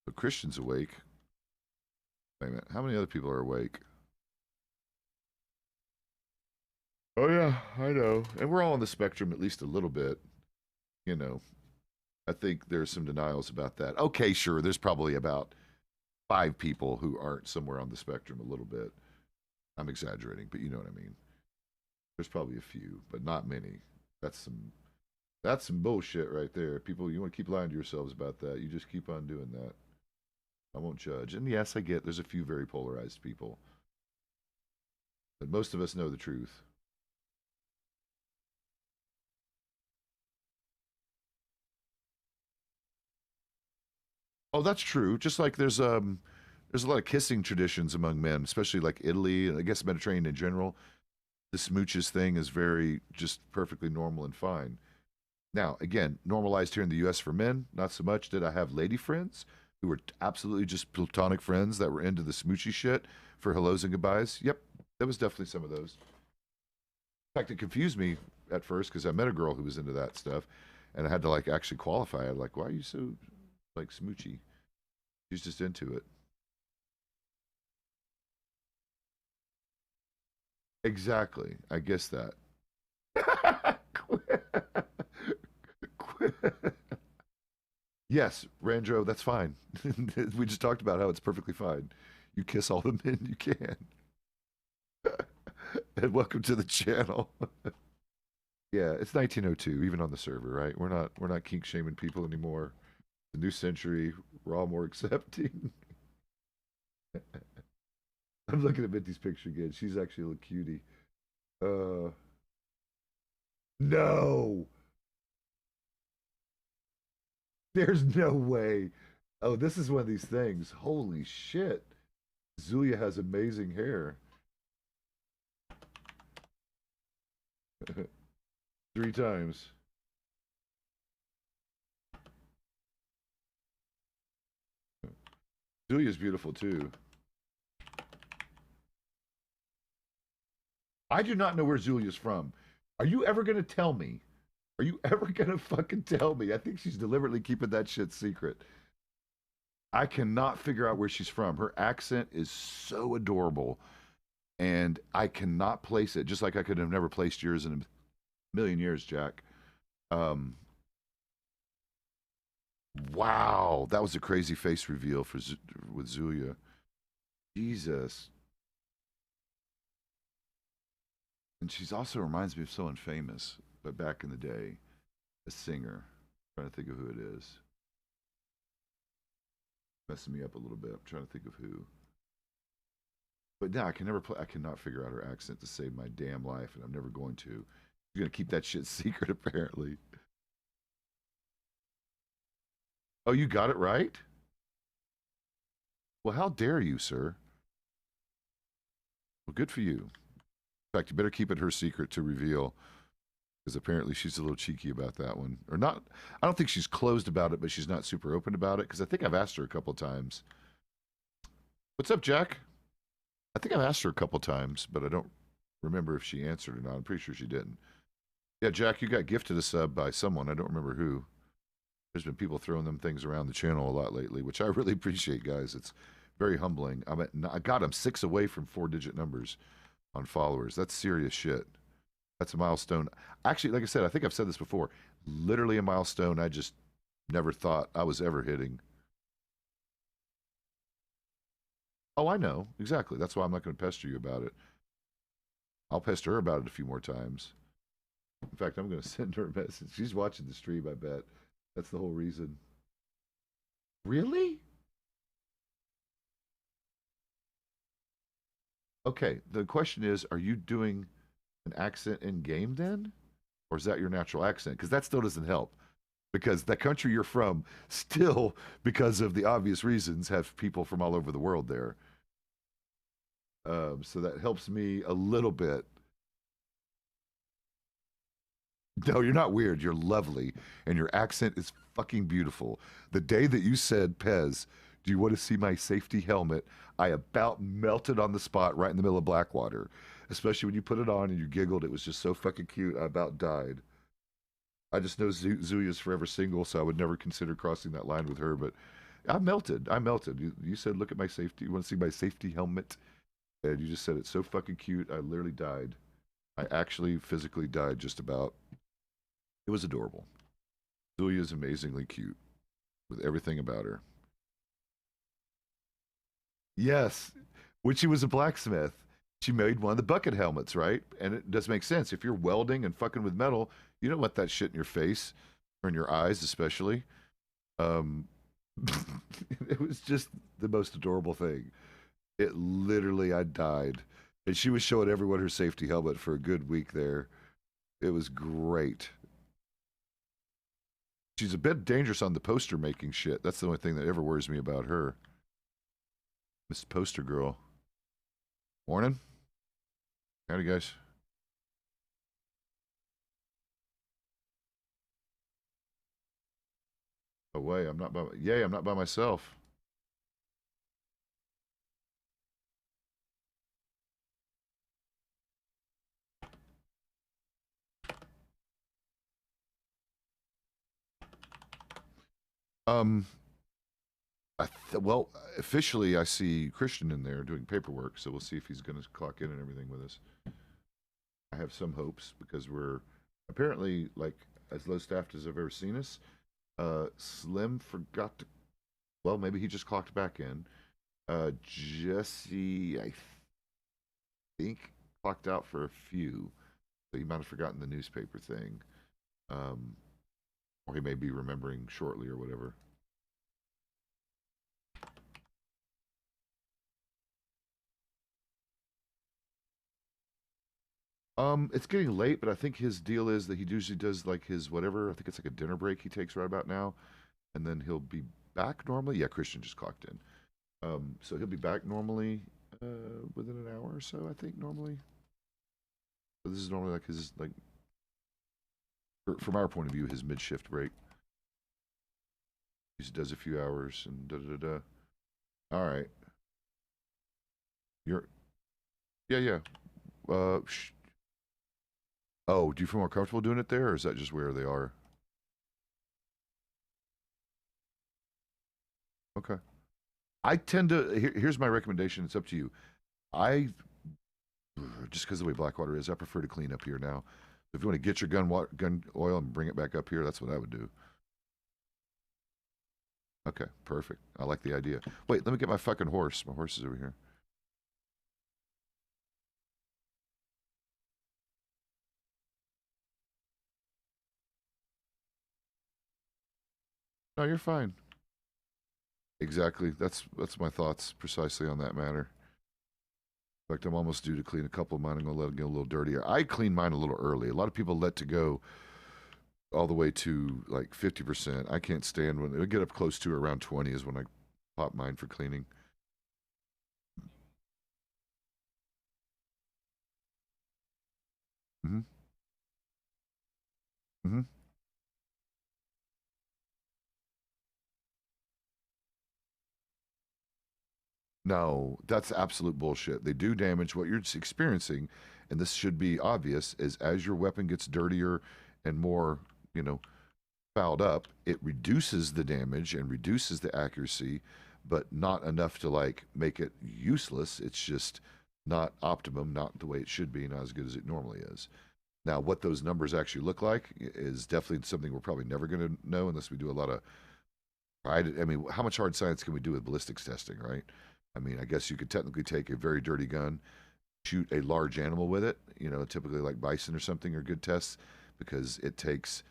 But Christian's awake. Wait a minute. How many other people are awake? Oh yeah, I know. And we're all on the spectrum at least a little bit. You know, I think there's some denials about that. Okay, sure. There's probably about 5 people who aren't somewhere on the spectrum a little bit. I'm exaggerating, but you know what I mean. There's probably a few, but not many. That's some that's some bullshit right there. People, you want to keep lying to yourselves about that. You just keep on doing that. I won't judge. And yes, I get there's a few very polarized people, but most of us know the truth. Oh, that's true. Just like there's a lot of kissing traditions among men, especially like Italy and I guess Mediterranean in general. The smooches thing is very just perfectly normal and fine. Now, again, normalized here in the US for men, not so much. Did I have lady friends who were absolutely just platonic friends that were into the smoochy shit for hellos and goodbyes? Yep, there was definitely some of those. In fact, it confused me at first because I met a girl who was into that stuff and I had to like actually qualify it. Like, why are you so like smoochy? She's just into it. Exactly. I guess that. Yes, Randro, that's fine. We just talked about how it's perfectly fine. You kiss all the men you can. And welcome to the channel. Yeah, it's 1902, even on the server, right? We're not kink shaming people anymore. The new century, we're all more accepting. I'm looking at Minty's picture again. She's actually a little cutie. Uh, no, there's no way. Oh, this is one of these things. Holy shit. Zulia has amazing hair. 3 times. Julia's beautiful too. I do not know where Julia's from. Are you ever gonna tell me? Are you ever gonna fucking tell me? I think she's deliberately keeping that shit secret. I cannot figure out where she's from. Her accent is so adorable, and I cannot place it. Just like I could have never placed yours in a million years, Jack. Um, wow, that was a crazy face reveal for with Zulia. Jesus, and she's also reminds me of someone famous, but back in the day, a singer. I'm trying to think of who it is. Messing me up a little bit. I'm trying to think of who. But now I can never play. I cannot figure out her accent to save my damn life, and I'm never going to. You're gonna keep that shit secret, apparently. Oh, you got it right. Well, how dare you, sir? Well, good for you. In fact, you better keep it her secret to reveal, because apparently she's a little cheeky about that one, or not. I don't think she's closed about it, but she's not super open about it. Because I think I've asked her a couple times. What's up, Jack? I think I've asked her a couple times, but I don't remember if she answered or not. I'm pretty sure she didn't. Yeah, Jack, you got gifted a sub by someone. I don't remember who. There's been people throwing them things around the channel a lot lately, which I really appreciate, guys. It's very humbling. I got I'm 6 away from 4-digit numbers on followers. That's serious shit. That's a milestone. Actually, like I said, I think I've said this before. Literally a milestone I just never thought I was ever hitting. Oh, I know. Exactly. That's why I'm not going to pester you about it. I'll pester her about it a few more times. In fact, I'm going to send her a message. She's watching the stream, I bet. That's the whole reason. Really? Okay, the question is, are you doing an accent in game then? Or is that your natural accent? Because that still doesn't help. Because the country you're from still, because of the obvious reasons, have people from all over the world there. So that helps me a little bit. No, you're not weird. You're lovely. And your accent is fucking beautiful. The day that you said, Pezz, do you want to see my safety helmet? I about melted on the spot right in the middle of Blackwater. Especially when you put it on and you giggled. It was just so fucking cute. I about died. I just know Zuya's forever single, so I would never consider crossing that line with her. But I melted. I melted. You said, look at my safety. You want to see my safety helmet? And you just said it's so fucking cute. I literally died. I actually physically died just about. It was adorable. Zulia is amazingly cute with everything about her. Yes, when she was a blacksmith, she made one of the bucket helmets, right? And it does make sense. If you're welding and fucking with metal, you don't want that shit in your face or in your eyes, especially. Um, it was just the most adorable thing. It literally, I died. And she was showing everyone her safety helmet for a good week there. It was great. She's a bit dangerous on the poster making shit. That's the only thing that ever worries me about her. Miss Poster Girl. Morning. Howdy, guys. Oh, wait, I'm not by. Yay, I'm not by myself. Um, well, officially, I see Christian in there doing paperwork, so we'll see if he's going to clock in and everything with us. I have some hopes because we're apparently like as low staffed as I've ever seen us. Slim forgot to. Well, maybe he just clocked back in. Jesse, I think, clocked out for a few, so he might have forgotten the newspaper thing, um, or he may be remembering shortly or whatever. It's getting late, but I think his deal is that he usually does like his whatever. I think it's like a dinner break he takes right about now, and then he'll be back normally. Yeah, Christian just clocked in. So he'll be back normally within an hour or so, I think normally. So this is normally like his like from our point of view, his mid shift break. He does a few hours and da da da. All right. You're. Yeah, yeah. Uh. Sh- oh, do you feel more comfortable doing it there, or is that just where they are? Okay. I tend to. Here's my recommendation. It's up to you. I just because of the way Blackwater is, I prefer to clean up here now. If you want to get your gun oil and bring it back up here, that's what I would do. Okay, perfect. I like the idea. Wait, let me get my fucking horse. My horse is over here. No, you're fine. Exactly. That's my thoughts precisely on that matter. In fact, I'm almost due to clean a couple of mine. I'm gonna let it get a little dirtier. I clean mine a little early. A lot of people let to go all the way to like 50%. I can't stand when they get up close to around 20 is when I pop mine for cleaning. Mm-hmm. Mm-hmm. No, that's absolute bullshit. They do damage. What you're experiencing, and this should be obvious, is as your weapon gets dirtier and more, you know, fouled up, it reduces the damage and reduces the accuracy, but not enough to like make it useless. It's just not optimum, not the way it should be, not as good as it normally is. Now, what those numbers actually look like is definitely something we're probably never going to know unless we do a lot of. I mean, how much hard science can we do with ballistics testing, right? I mean, I guess you could technically take a very dirty gun, shoot a large animal with it, typically like bison or something are good tests because it takes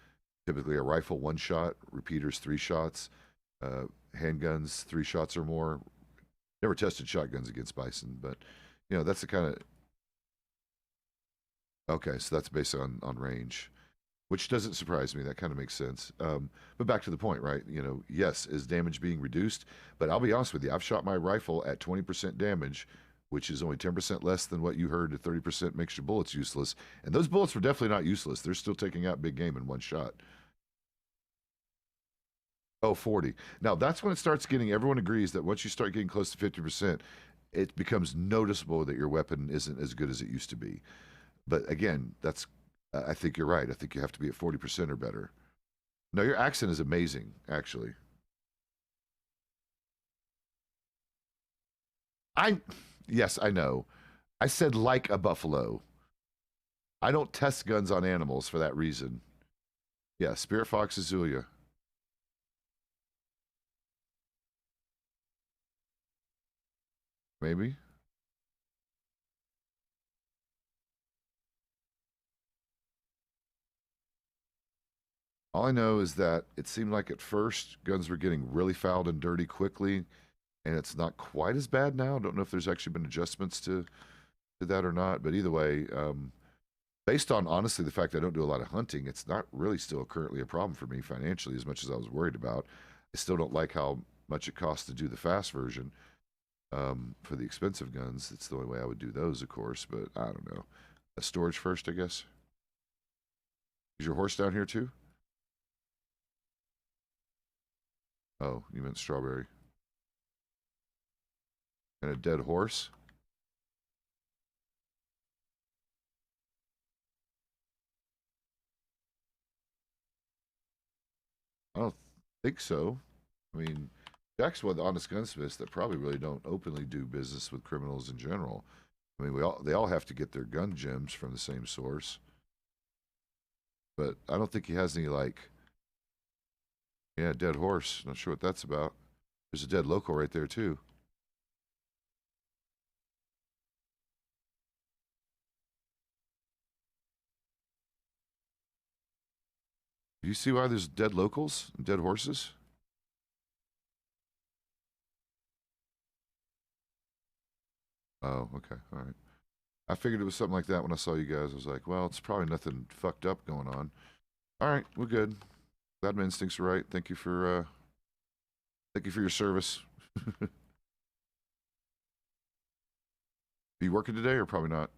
typically a rifle one shot, repeaters three shots, uh, handguns three shots or more. Never tested shotguns against bison, but that's the kind of okay. So that's based on range, which doesn't surprise me. That kind of makes sense. But back to the point, right? Yes, is damage being reduced? But I'll be honest with you, I've shot my rifle at 20% damage, which is only 10% less than what you heard. At 30% makes your bullets useless, and those bullets were definitely not useless. They're still taking out big game in one shot. Oh, 40. Now that's when it starts getting, everyone agrees that once you start getting close to 50%, it becomes noticeable that your weapon isn't as good as it used to be. But again, I think you're right. I think you have to be at 40% or better. No, your accent is amazing, actually. I, yes, I know. I said like a buffalo. I don't test guns on animals for that reason. Yeah, Spirit Fox Azulia. Maybe. All I know is that it seemed like at first guns were getting really fouled and dirty quickly, and it's not quite as bad now. I don't know if there's actually been adjustments to that or not, but either way, based on honestly the fact that I don't do a lot of hunting, it's not really still currently a problem for me financially as much as I was worried about. I still don't like how much it costs to do the fast version. For the expensive guns, it's the only way I would do those, of course, but I don't know. A storage first, I guess. Is your horse down here too? Oh, you meant strawberry. And a dead horse? I don't think so. I mean, Jack's one of the honest gunsmiths that probably really don't openly do business with criminals in general. I mean, they all have to get their gun gems from the same source, but I don't think he has any like, yeah, dead horse. Not sure what that's about. There's a dead local right there too. Do you see why there's dead locals and dead horses? Oh, okay, all right. I figured it was something like that when I saw you guys. I was like, well, it's probably nothing fucked up going on. All right, we're good. Glad my instincts are right. Thank you for your service. Are you working today or probably not?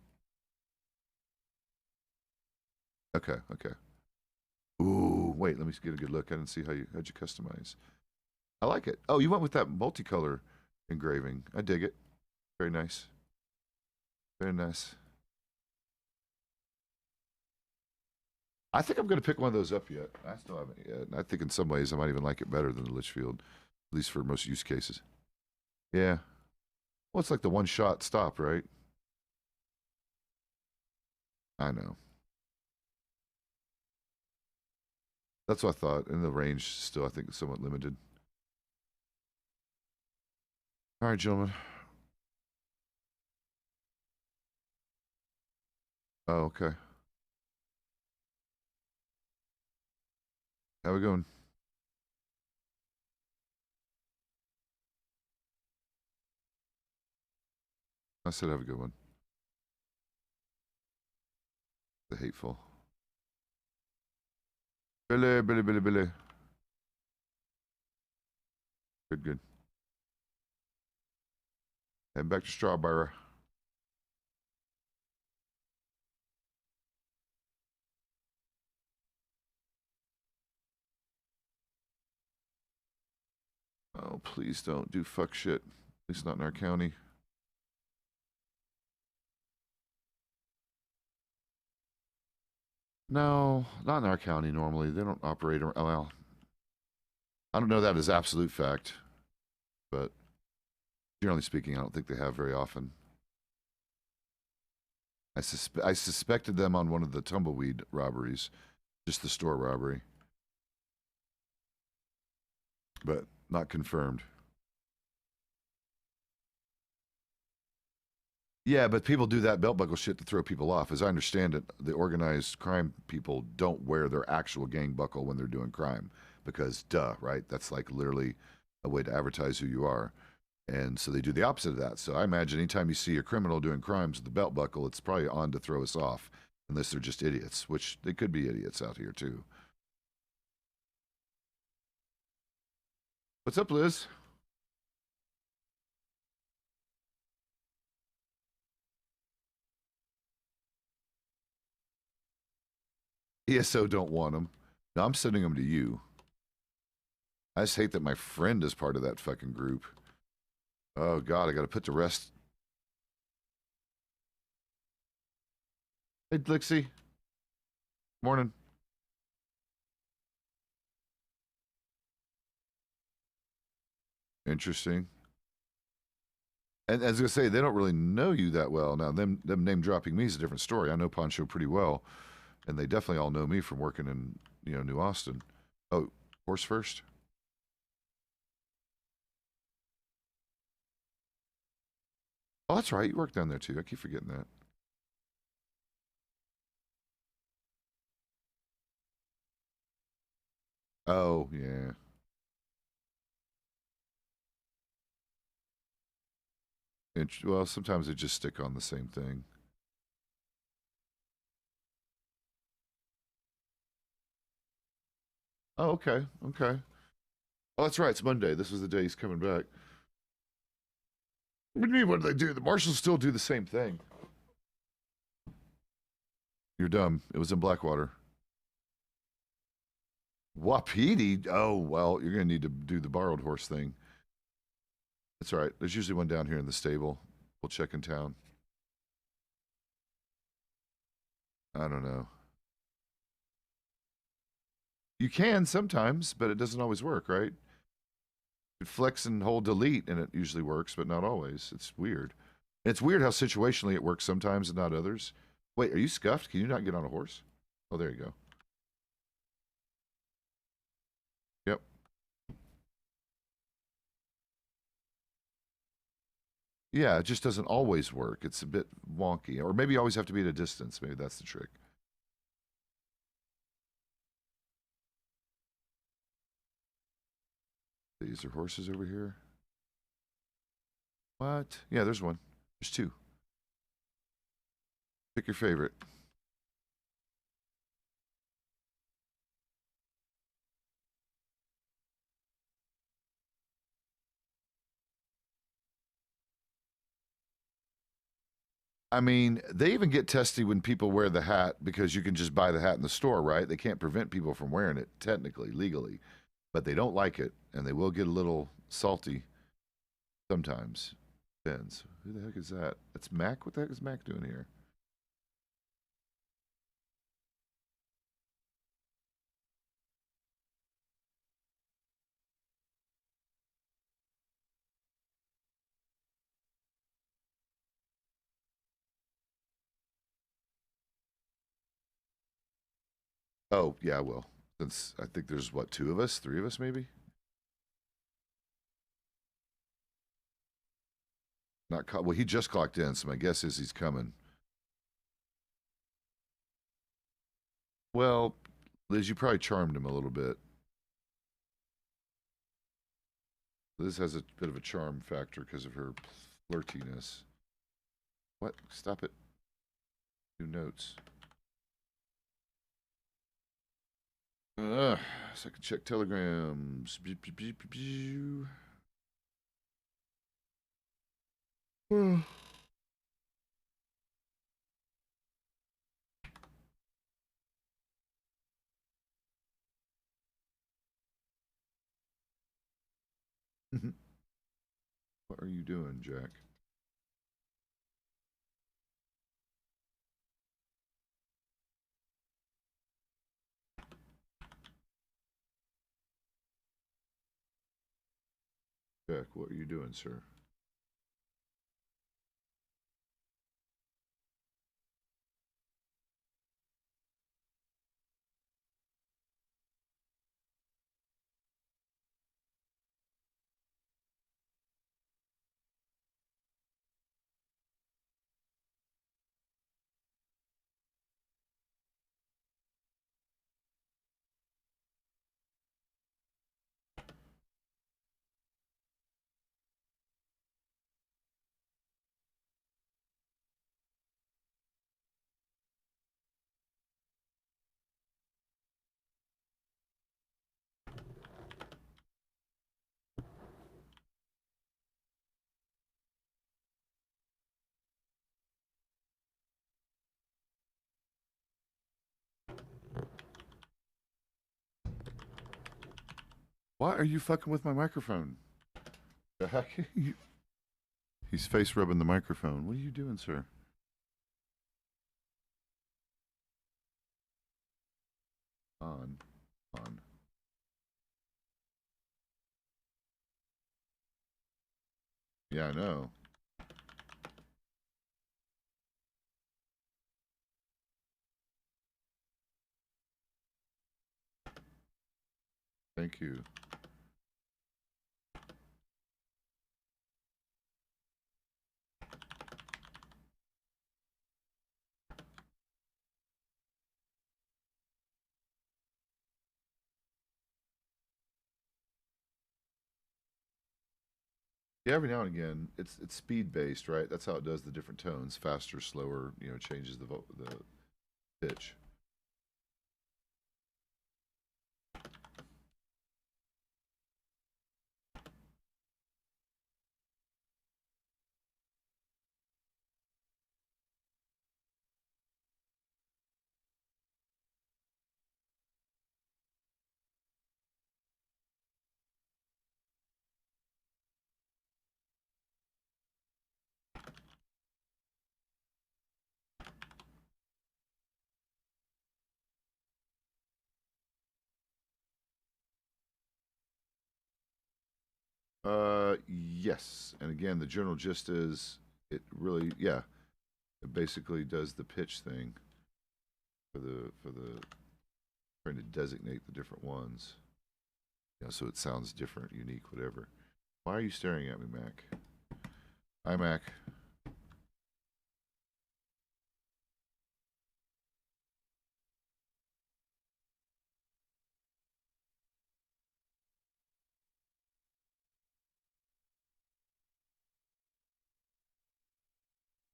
Okay, okay. Ooh, wait, let me get a good look. I didn't see how'd you customize. I like it. Oh, you went with that multicolor. engraving. I dig it. Very nice. Very nice. I think I'm going to pick one of those up yet. I still haven't yet. And I think in some ways I might even like it better than the Litchfield, at least for most use cases. Yeah. Well, it's like the one-shot stop, right? I know. That's what I thought. And the range still, I think, is somewhat limited. All right, gentlemen. Oh, okay. How we going? I said have a good one. The hateful. Billy, Billy, Billy, Billy. Good, good. Head back to Strawberry. Oh, please don't do fuck shit. At least not in our county. No, not in our county normally. They don't operate around. Well, I don't know that as absolute fact, but generally speaking, I don't think they have very often. I suspected them on one of the tumbleweed robberies, just the store robbery, but not confirmed. Yeah, but people do that belt buckle shit to throw people off. As I understand it, the organized crime people don't wear their actual gang buckle when they're doing crime because, duh, right? That's like literally a way to advertise who you are. And so they do the opposite of that. So I imagine anytime you see a criminal doing crimes with the belt buckle, it's probably on to throw us off, unless they're just idiots, which they could be idiots out here too. What's up, Liz? ESO don't want them. No, I'm sending them to you. I just hate that my friend is part of that fucking group. Oh God, I got to put to rest. Hey, Blixie. Morning. Interesting. And as I say, they don't really know you that well. Now, them name dropping me is a different story. I know Poncho pretty well, and they definitely all know me from working in New Austin. Oh, horse first. Oh, that's right. You work down there too. I keep forgetting that. Oh yeah. Well, sometimes they just stick on the same thing. Oh, okay, okay. Oh, that's right. It's Monday. This was the day he's coming back. What do you mean? What do they do? The marshals still do the same thing. You're dumb. It was in Blackwater. Wapiti? Oh, well, you're going to need to do the borrowed horse thing. That's all right. There's usually one down here in the stable. We'll check in town. I don't know. You can sometimes, but it doesn't always work, right? You flex and hold delete, and it usually works, but not always. It's weird. And it's weird how situationally it works sometimes and not others. Wait, are you scuffed? Can you not get on a horse? Oh, there you go. Yep. Yeah, it just doesn't always work. It's a bit wonky. Or maybe you always have to be at a distance. Maybe that's the trick. These are horses over here. What? Yeah, there's one. There's two. Pick your favorite. I mean, they even get testy when people wear the hat because you can just buy the hat in the store, right? They can't prevent people from wearing it, technically, legally, but they don't like it and they will get a little salty. Sometimes. Depends. Who the heck is that? That's Mac? What the heck is Mac doing here? Oh, yeah, I will. Since I think there's, what, two of us? Three of us, maybe? Well, he just clocked in, so my guess is he's coming. Well, Liz, you probably charmed him a little bit. Liz has a bit of a charm factor because of her flirtiness. What? Stop it. New notes. So I can check telegrams. What are you doing, Jack? Jack, what are you doing, sir? Why are you fucking with my microphone? Jack, he's face rubbing the microphone. What are you doing, sir? On. On. Yeah, I know. Thank you. Yeah, every now and again, it's speed based, right? That's how it does the different tones, faster, slower. You know, changes the pitch. Yes, and again, the general gist is it really, yeah, it basically does the pitch thing for the trying to designate the different ones. Yeah, so it sounds different, unique, whatever. Why are you staring at me, Mac? Hi, Mac.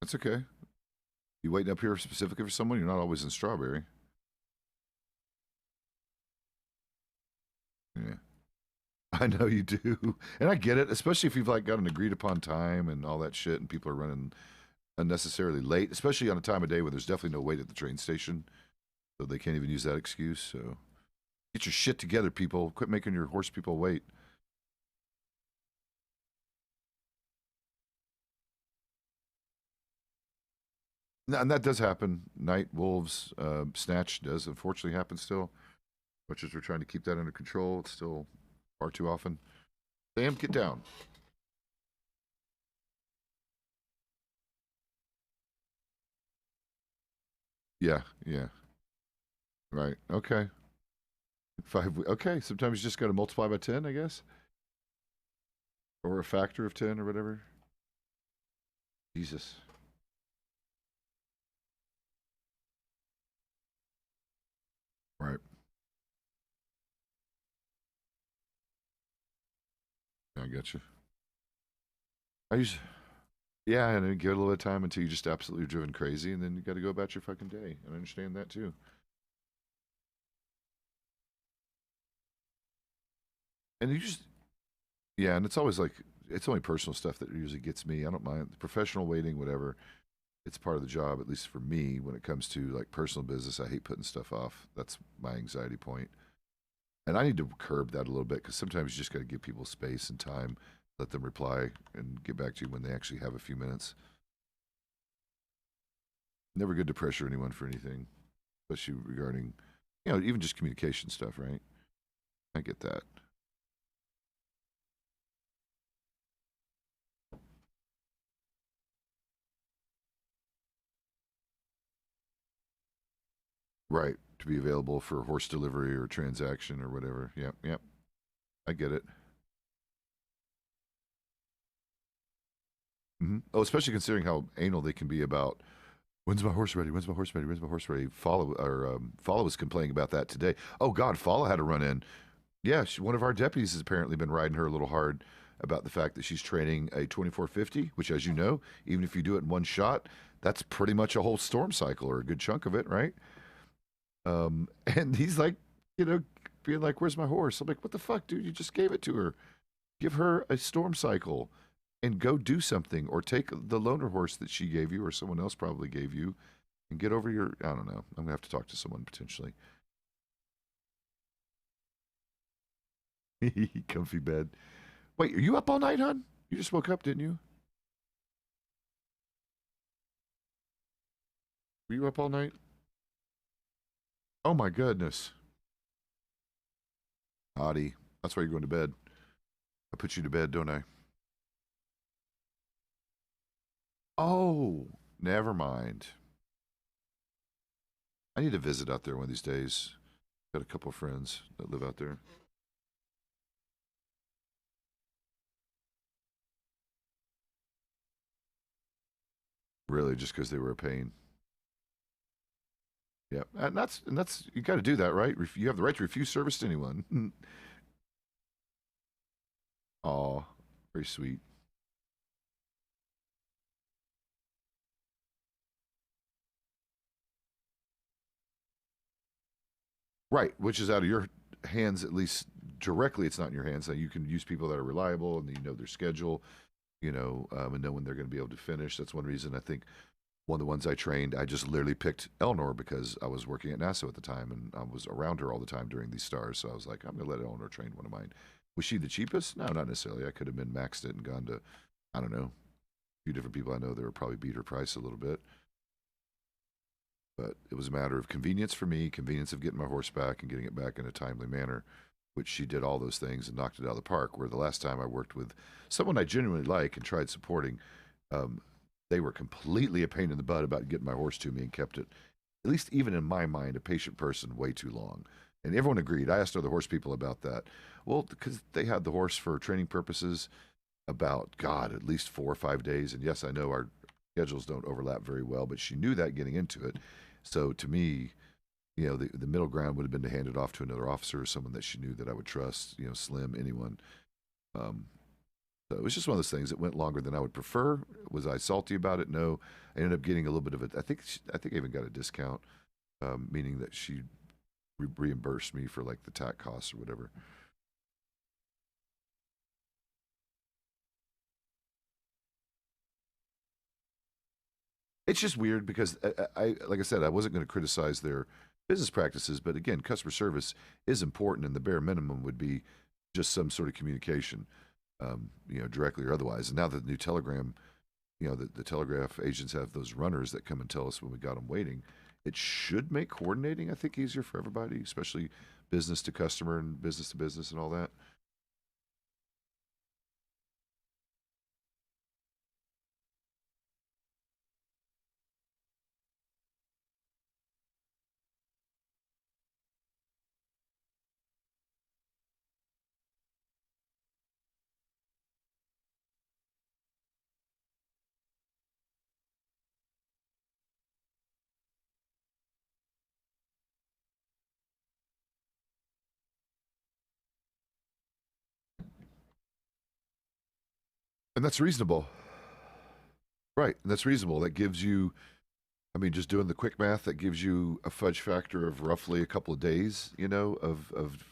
That's okay. You waiting up here specifically for someone? You're not always in Strawberry. Yeah. I know you do. And I get it, especially if you've like got an agreed upon time and all that shit and people are running unnecessarily late, especially on a time of day where there's definitely no wait at the train station. So they can't even use that excuse. So get your shit together, people. Quit making your horse people wait. And that does happen. Night wolves, snatch does unfortunately happen still. Much as we're trying to keep that under control, it's still far too often. Sam, get down. Yeah, yeah. Right. Okay. Five. Okay. Sometimes you just got to multiply by 10, I guess, or a factor of 10 or whatever. Jesus. Right. I get you. I use. Yeah, and then give it a little bit of time until you're just absolutely driven crazy, and then you got to go about your fucking day. I understand that too. And you just, yeah, and it's always like, it's only personal stuff that usually gets me. I don't mind professional waiting, whatever. It's part of the job, at least for me. When it comes to like personal business, I hate putting stuff off. That's my anxiety point. And I need to curb that a little bit because sometimes you just got to give people space and time, let them reply and get back to you when they actually have a few minutes. Never good to pressure anyone for anything, especially regarding, even just communication stuff, right? I get that. Right. To be available for horse delivery or transaction or whatever. Yep, yep. I get it. Oh, especially considering how anal they can be about when's my horse ready? When's my horse ready? When's my horse ready? Follow was complaining about that today. Oh God, Follow had to run in. Yeah, one of our deputies has apparently been riding her a little hard about the fact that she's training a 2450, which, as you know, even if you do it in one shot, that's pretty much a whole storm cycle or a good chunk of it, right? And he's like, being like, "Where's my horse?" I'm like, "What the fuck, dude? You just gave it to her. Give her a storm cycle." And go do something, or take the loaner horse that she gave you, or someone else probably gave you, and get over your. I don't know. I'm gonna have to talk to someone potentially. Comfy bed. Wait, are you up all night, hon? You just woke up, didn't you? Were you up all night? Oh my goodness, Hottie. That's why you're going to bed. I put you to bed, don't I? Oh, never mind. I need to visit out there one of these days. Got a couple of friends that live out there. Really, just because they were a pain. Yeah, and that's you got to do that, right? You have the right to refuse service to anyone. Oh, very sweet. Right, which is out of your hands, at least directly. It's not in your hands. So you can use people that are reliable and you know their schedule, and know when they're going to be able to finish. That's one reason I think one of the ones I trained, I just literally picked Eleanor because I was working at NASA at the time and I was around her all the time during these stars. So I was like, I'm going to let Eleanor train one of mine. Was she the cheapest? No, not necessarily. I could have been maxed it and gone to, I don't know, a few different people I know that would probably beat her price a little bit. But it was a matter of convenience for me, convenience of getting my horse back and getting it back in a timely manner, which she did all those things and knocked it out of the park. Where the last time I worked with someone I genuinely like and tried supporting, um, they were completely a pain in the butt about getting my horse to me and kept it, at least even in my mind, a patient person way too long. And everyone agreed. I asked other horse people about that. Well, because they had the horse for training purposes about, God, at least 4 or 5 days. And yes, I know our schedules don't overlap very well, but she knew that getting into it. So to me, the middle ground would have been to hand it off to another officer or someone that she knew that I would trust, Slim, anyone. Um, so it was just one of those things that went longer than I would prefer. Was I salty about it? No. I ended up getting a little bit of it. I think I even got a discount, meaning that she reimbursed me for like the tack costs or whatever. It's just weird because like I said, I wasn't going to criticize their business practices, but again, customer service is important, and the bare minimum would be just some sort of communication, directly or otherwise. And now that the new Telegram, the telegraph agents have those runners that come and tell us when we got them waiting. It should make coordinating, I think, easier for everybody, especially business to customer and business to business and all that. And that's reasonable. Right. And that's reasonable. That gives you, I mean, just doing the quick math, that gives you a fudge factor of roughly a couple of days, of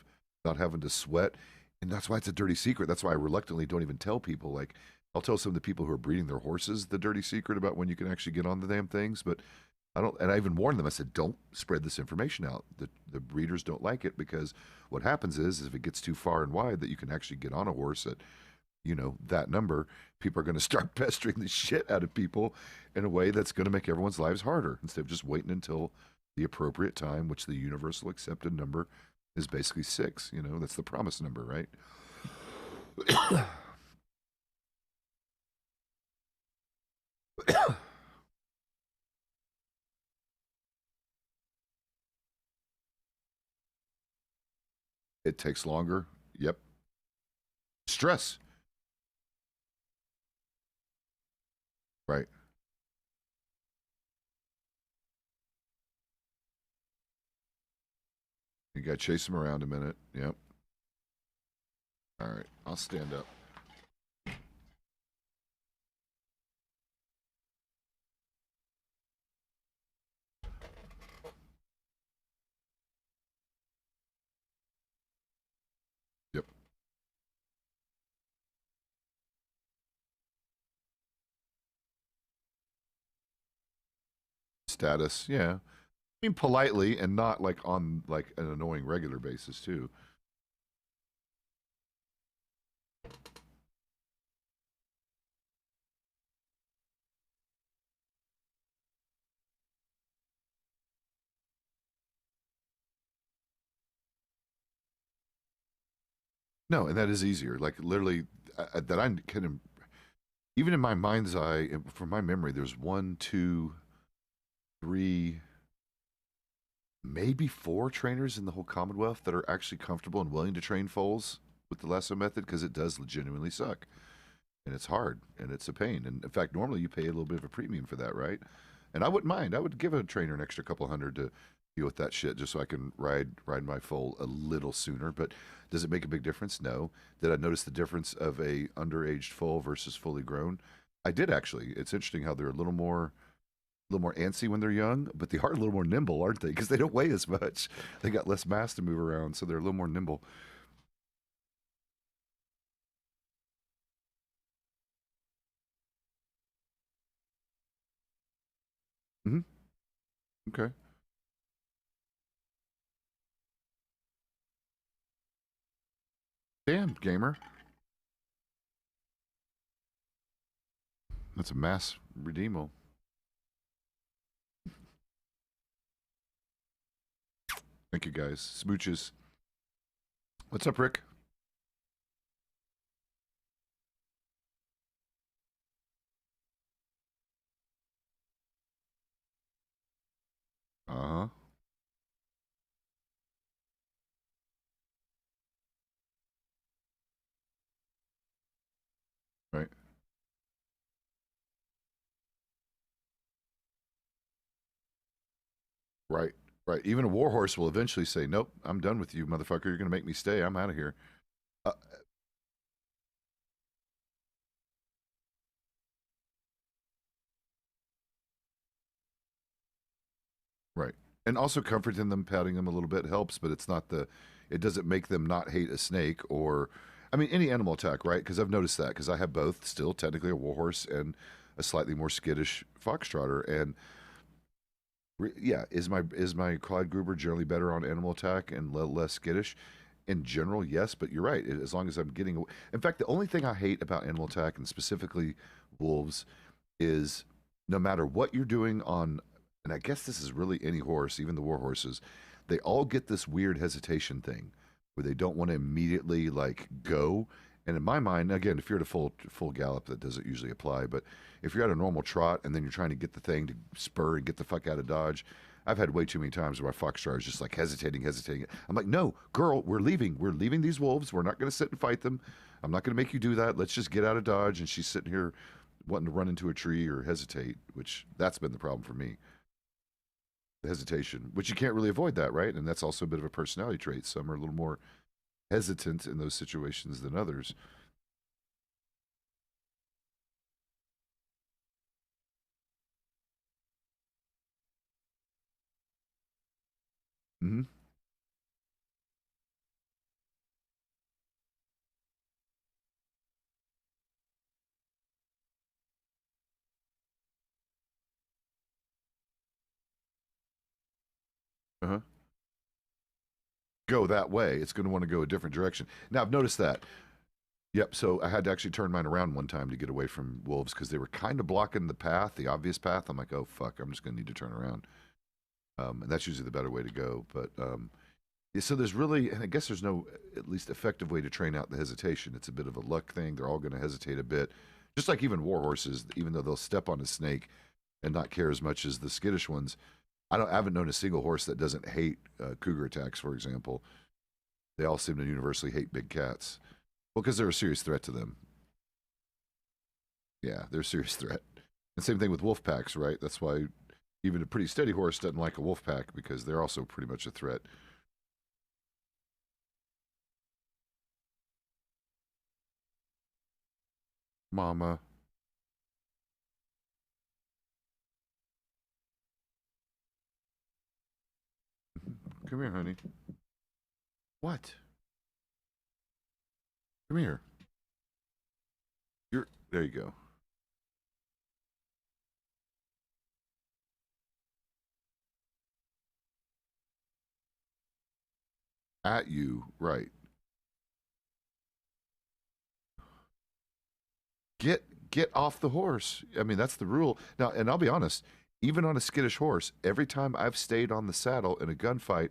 not having to sweat. And that's why it's a dirty secret. That's why I reluctantly don't even tell people. Like, I'll tell some of the people who are breeding their horses the dirty secret about when you can actually get on the damn things. But I don't, and I even warned them. I said, don't spread this information out. The breeders don't like it because what happens is if it gets too far and wide that you can actually get on a horse at that number, people are going to start pestering the shit out of people in a way that's going to make everyone's lives harder instead of just waiting until the appropriate time, which the universal accepted number is basically 6. That's the promise number, right? It takes longer. Yep. Stress. Right. You got to chase them around a minute. Yep. All right. I'll stand up. Yep. Status. Yeah. I mean, politely and not like on like an annoying regular basis too. No, and that is easier. Like literally, that I can even in my mind's eye, from my memory, there's 1, 2, 3, maybe 4 trainers in the whole Commonwealth that are actually comfortable and willing to train foals with the lasso method because it does legitimately suck. And it's hard and it's a pain. And in fact, normally you pay a little bit of a premium for that, right? And I wouldn't mind. I would give a trainer an extra couple hundred to deal with that shit just so I can ride my foal a little sooner. But does it make a big difference? No. Did I notice the difference of a underaged foal versus fully grown? I did actually. It's interesting how they're a little more antsy when they're young, but they are a little more nimble, aren't they? Because they don't weigh as much. They got less mass to move around, so they're a little more nimble. Hmm. Okay. Damn, gamer. That's a mass redeemable. Thank you, guys. Smooches. What's up, Rick? Uh huh. Right. Right. Right. Even a warhorse will eventually say, "Nope, I'm done with you, motherfucker. You're gonna make me stay. I'm out of here." Uh, right. And also comforting them, patting them a little bit helps, but it's not the. It doesn't make them not hate a snake or, I mean, any animal attack, right? Because I've noticed that because I have both, still technically a warhorse and a slightly more skittish foxtrotter, and yeah, is my Clyde Gruber generally better on animal attack and less skittish? In general, yes, but you're right. As long as I'm getting, in fact, the only thing I hate about animal attack and specifically wolves is no matter what you're doing on, and I guess this is really any horse, even the war horses, they all get this weird hesitation thing where they don't want to immediately like go. And in my mind, again, if you're at a full gallop, that doesn't usually apply. But if you're at a normal trot and then you're trying to get the thing to spur and get the fuck out of dodge, I've had way too many times where my foxtrot is just like hesitating. I'm like, no, girl, we're leaving. We're leaving these wolves. We're not going to sit and fight them. I'm not going to make you do that. Let's just get out of dodge. And she's sitting here wanting to run into a tree or hesitate, which that's been the problem for me. The hesitation, which you can't really avoid that, right? And that's also a bit of a personality trait. Some are a little more hesitant in those situations than others. Mm-hmm. Uh-huh. Go that way. It's going to want to go a different direction. Now, I've noticed that. Yep. So I had to actually turn mine around one time to get away from wolves because they were kind of blocking the path, the obvious path. I'm like, oh, fuck, I'm just going to need to turn around. And that's usually the better way to go. But yeah, so there's really, and I guess there's no at least effective way to train out the hesitation. It's a bit of a luck thing. They're all going to hesitate a bit. Just like even war horses, even though they'll step on a snake and not care as much as the skittish ones. I haven't known a single horse that doesn't hate cougar attacks, for example. They all seem to universally hate big cats. Well, because they're a serious threat to them. Yeah, they're a serious threat. And same thing with wolf packs, right? That's why even a pretty steady horse doesn't like a wolf pack because they're also pretty much a threat. Mama. Come here, honey. What? Come here. There you go. At you, right. Get off the horse. I mean, that's the rule. Now, and I'll be honest, even on a skittish horse, every time I've stayed on the saddle in a gunfight,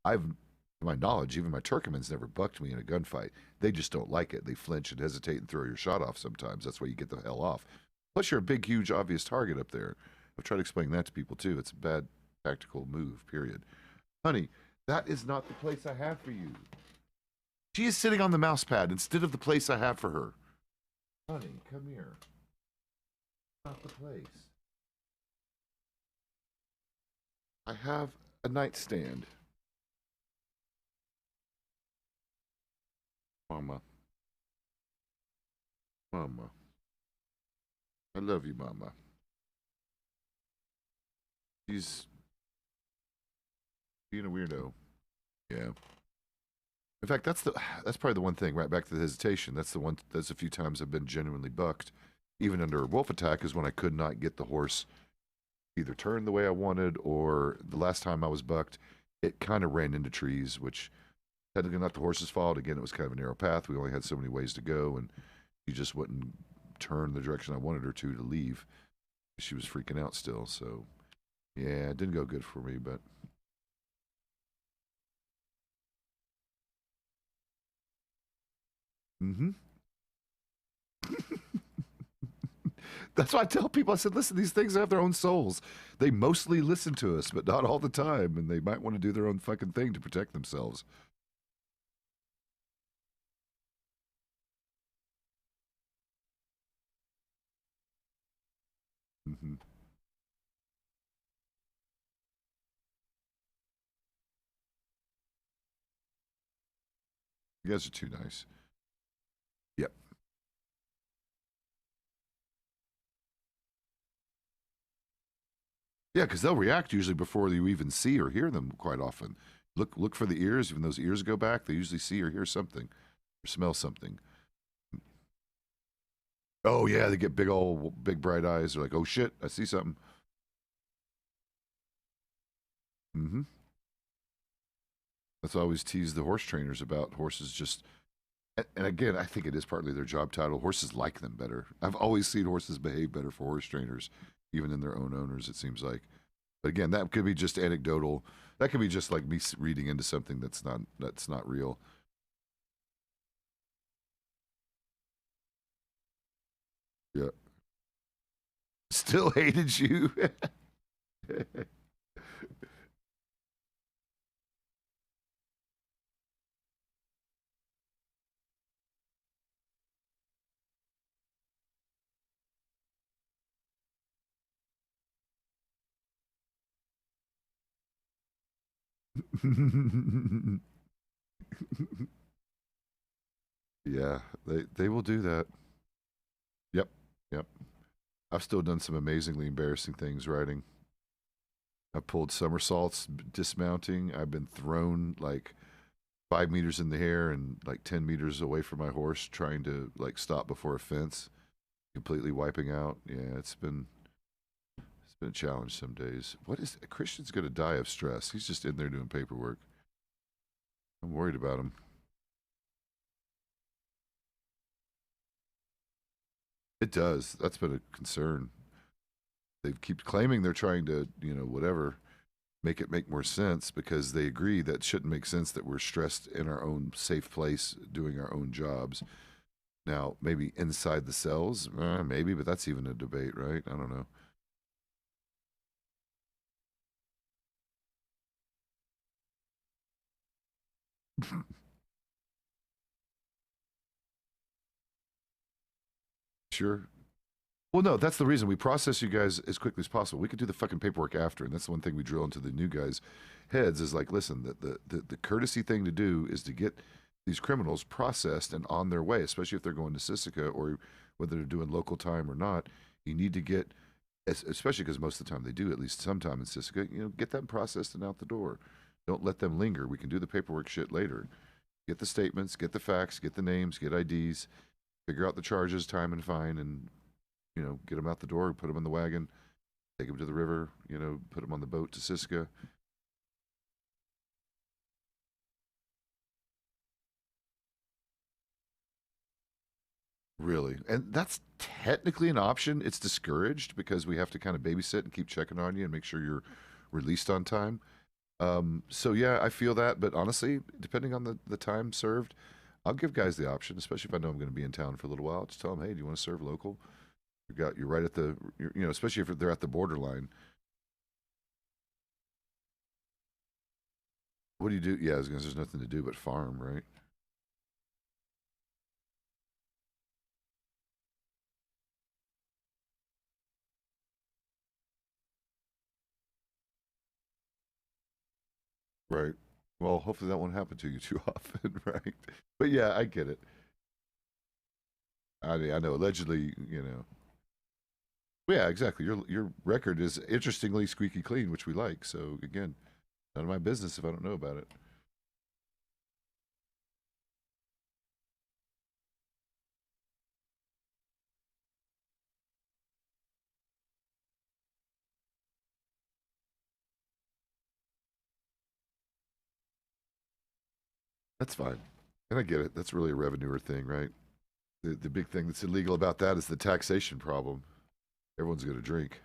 I've, to my knowledge, even my Turkmen's never bucked me in a gunfight. They just don't like it. They flinch and hesitate and throw your shot off sometimes. That's why you get the hell off. Plus, you're a big, huge, obvious target up there. I've tried to explain that to people too. It's a bad tactical move, period. Honey, that is not the place I have for you. She is sitting on the mouse pad instead of the place I have for her. Honey, come here. Not the place. I have a nightstand. Mama. Mama. I love you, Mama. She's being a weirdo. Yeah. In fact, that's probably the one thing. Right back to the hesitation. That's the one. That's a few times I've been genuinely bucked, even under a wolf attack, is when I could not get the horse either turn the way I wanted, or the last time I was bucked, it kind of ran into trees, which technically not the horse's fault. Again, it was kind of a narrow path. We only had so many ways to go, and she just wouldn't turn the direction I wanted her to leave. She was freaking out still. So, yeah, it didn't go good for me, but. Mm-hmm. That's why I tell people, I said, listen, these things have their own souls. They mostly listen to us, but not all the time, and they might want to do their own fucking thing to protect themselves. Mm-hmm. You guys are too nice. Yep. Yeah, because they'll react usually before you even see or hear them quite often. Look for the ears. Even those ears go back, they usually see or hear something or smell something. Oh yeah, they get big bright eyes. They're like, oh shit, I see something. Mm-hmm. That's what I always tease the horse trainers about. Horses just And again, I think it is partly their job title. Horses like them better. I've always seen horses behave better for horse trainers, even than their own owners, it seems like. But again, that could be just anecdotal. That could be just like me reading into something that's not real. Yeah. Still hated you. Yeah, they will do that. Yep. Yep. I've still done some amazingly embarrassing things riding. I pulled somersaults dismounting. I've been thrown like 5 meters in the air and like 10 meters away from my horse trying to like stop before a fence, completely wiping out. Yeah, it's been a challenge some days. What is Christian's going to die of stress? He's just in there doing paperwork. I'm worried about him. It does. That's been a concern. They keep claiming they're trying to, whatever, make it make more sense because they agree that it shouldn't make sense that we're stressed in our own safe place doing our own jobs. Now, maybe inside the cells, maybe, but that's even a debate, right? I don't know. Sure. Well, no, that's the reason we process you guys as quickly as possible. We could do the fucking paperwork after, and that's the one thing we drill into the new guys' heads is like, listen, the courtesy thing to do is to get these criminals processed and on their way, especially if they're going to Sisika or whether they're doing local time or not. You need to get, especially because most of the time they do at least sometime in Sisika, get them processed and out the door. Don't let them linger. We can do the paperwork shit later. Get the statements, get the facts, get the names, get IDs, figure out the charges, time and fine, and get them out the door, put them in the wagon, take them to the river, put them on the boat to Siska. Really. And that's technically an option. It's discouraged because we have to kind of babysit and keep checking on you and make sure you're released on time. So yeah, I feel that, but honestly, depending on the time served, I'll give guys the option, especially if I know I'm going to be in town for a little while. Just tell them, hey, do you want to serve local? You're right at especially if they're at the borderline. What do you do? Yeah, I was gonna, there's nothing to do but farm, right? Right. Well, hopefully that won't happen to you too often, right? But yeah, I get it. I know. Allegedly, yeah, exactly. Your record is interestingly squeaky clean, which we like. So again, none of my business if I don't know about it. That's fine, and I get it. That's really a revenue thing, right? The big thing that's illegal about that is the taxation problem. Everyone's going to drink.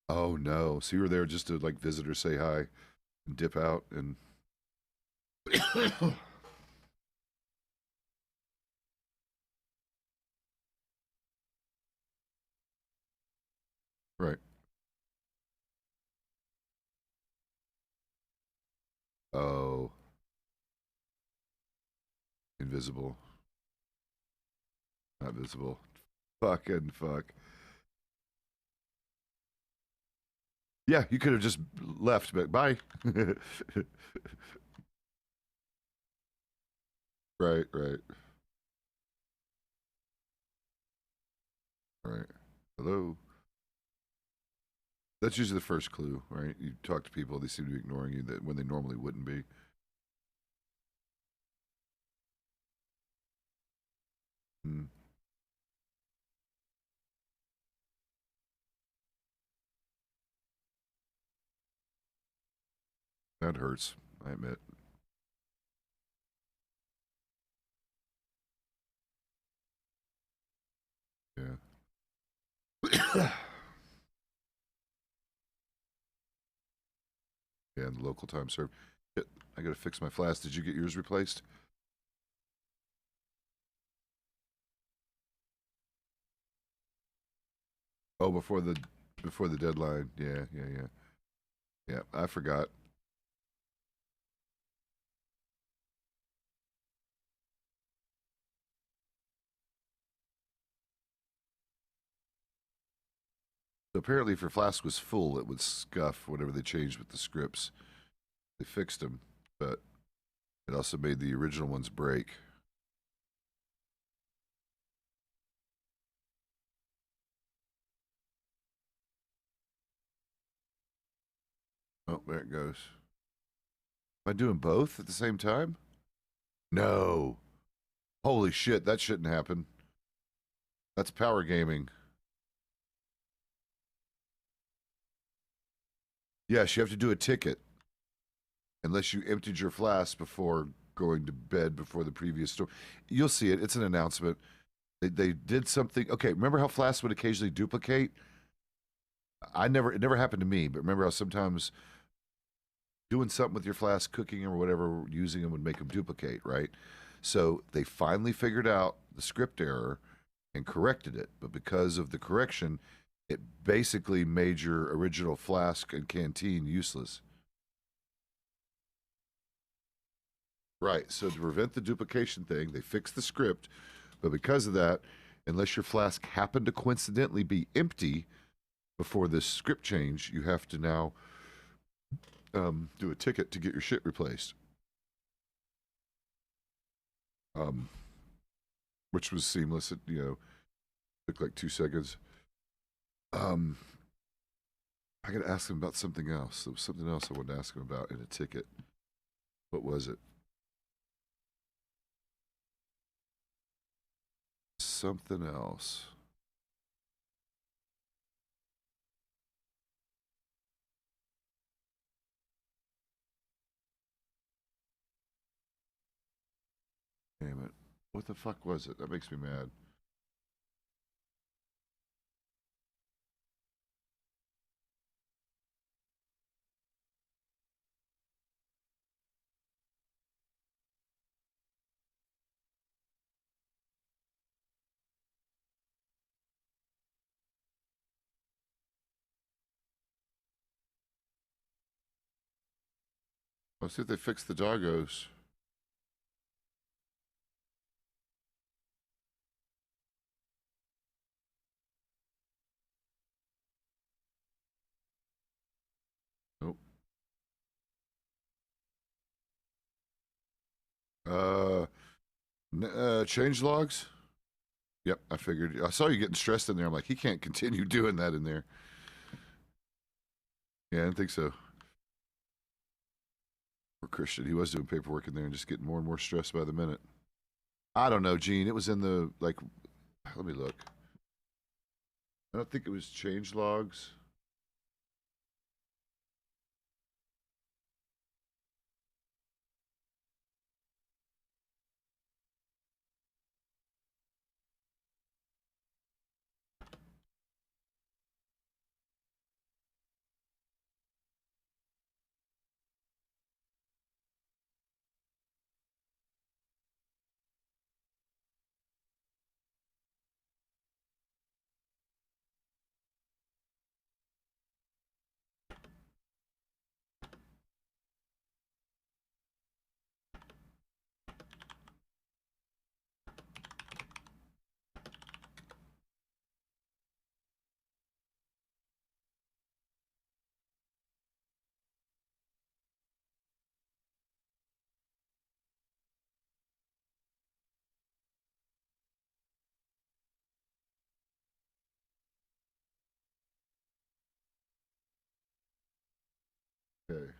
Oh no! So you were there just to like visit or say hi and dip out and right. Oh, invisible, not visible. Fucking fuck. Yeah, you could have just left, but bye. Right, right, right. Hello. That's usually the first clue, right? You talk to people, they seem to be ignoring you that when they normally wouldn't be. Mm. That hurts, I admit. Yeah. Yeah, and the local time served. Shit, I gotta fix my flask. Did you get yours replaced? Oh, before the deadline. Yeah, yeah, yeah. Yeah, I forgot. So apparently, if your flask was full, it would scuff whatever they changed with the scripts. They fixed them, but it also made the original ones break. Oh, there it goes. Am I doing both at the same time? No. Holy shit, that shouldn't happen. That's power gaming. Yes, you have to do a ticket unless you emptied your flask before going to bed before the previous store. You'll see it. It's an announcement. They did something. Okay, remember how flasks would occasionally duplicate? It never happened to me, but remember how sometimes doing something with your flask, cooking or whatever, using them would make them duplicate, right? So they finally figured out the script error and corrected it. But because of the correction, it basically made your original flask and canteen useless. Right. So to prevent the duplication thing, they fixed the script. But because of that, unless your flask happened to coincidentally be empty before this script change, you have to now do a ticket to get your shit replaced. Um, which was seamless. It, took like 2 seconds. Um, I got to ask him about something else. There was something else I wanted to ask him about in a ticket. What was it? Something else. Damn it. What the fuck was it? That makes me mad. Let's see if they fix the doggos. Nope. Uh, change logs? Yep, I figured. I saw you getting stressed in there. I'm like, he can't continue doing that in there. Yeah, I didn't think so. Or Christian, he was doing paperwork in there and just getting more and more stressed by the minute. I don't know, Gene. It was in the like. Let me look. I don't think it was change logs. Okay.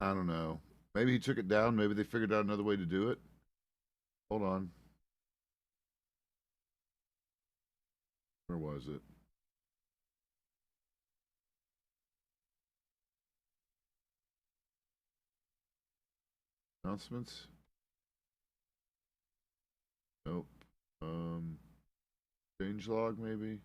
I don't know. Maybe he took it down. Maybe they figured out another way to do it. Hold on. Where was it? Announcements? Nope. Change log maybe?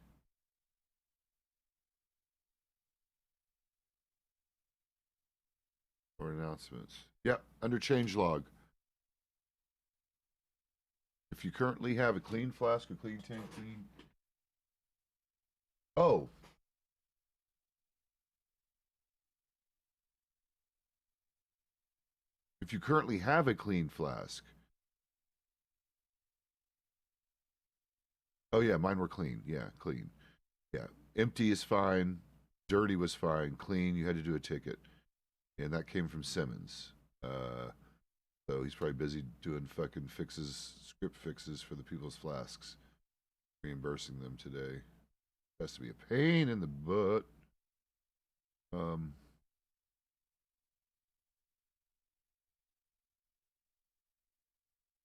Or announcements. Yep, under change log. If you currently have a clean flask, a clean tank, clean. Oh. If you currently have a clean flask. Oh yeah, mine were clean. Yeah, clean. Yeah. Empty is fine. Dirty was fine. Clean, you had to do a ticket. And that came from Simmons. So he's probably busy doing fucking fixes, script fixes for the people's flasks, reimbursing them today. Has to be a pain in the butt.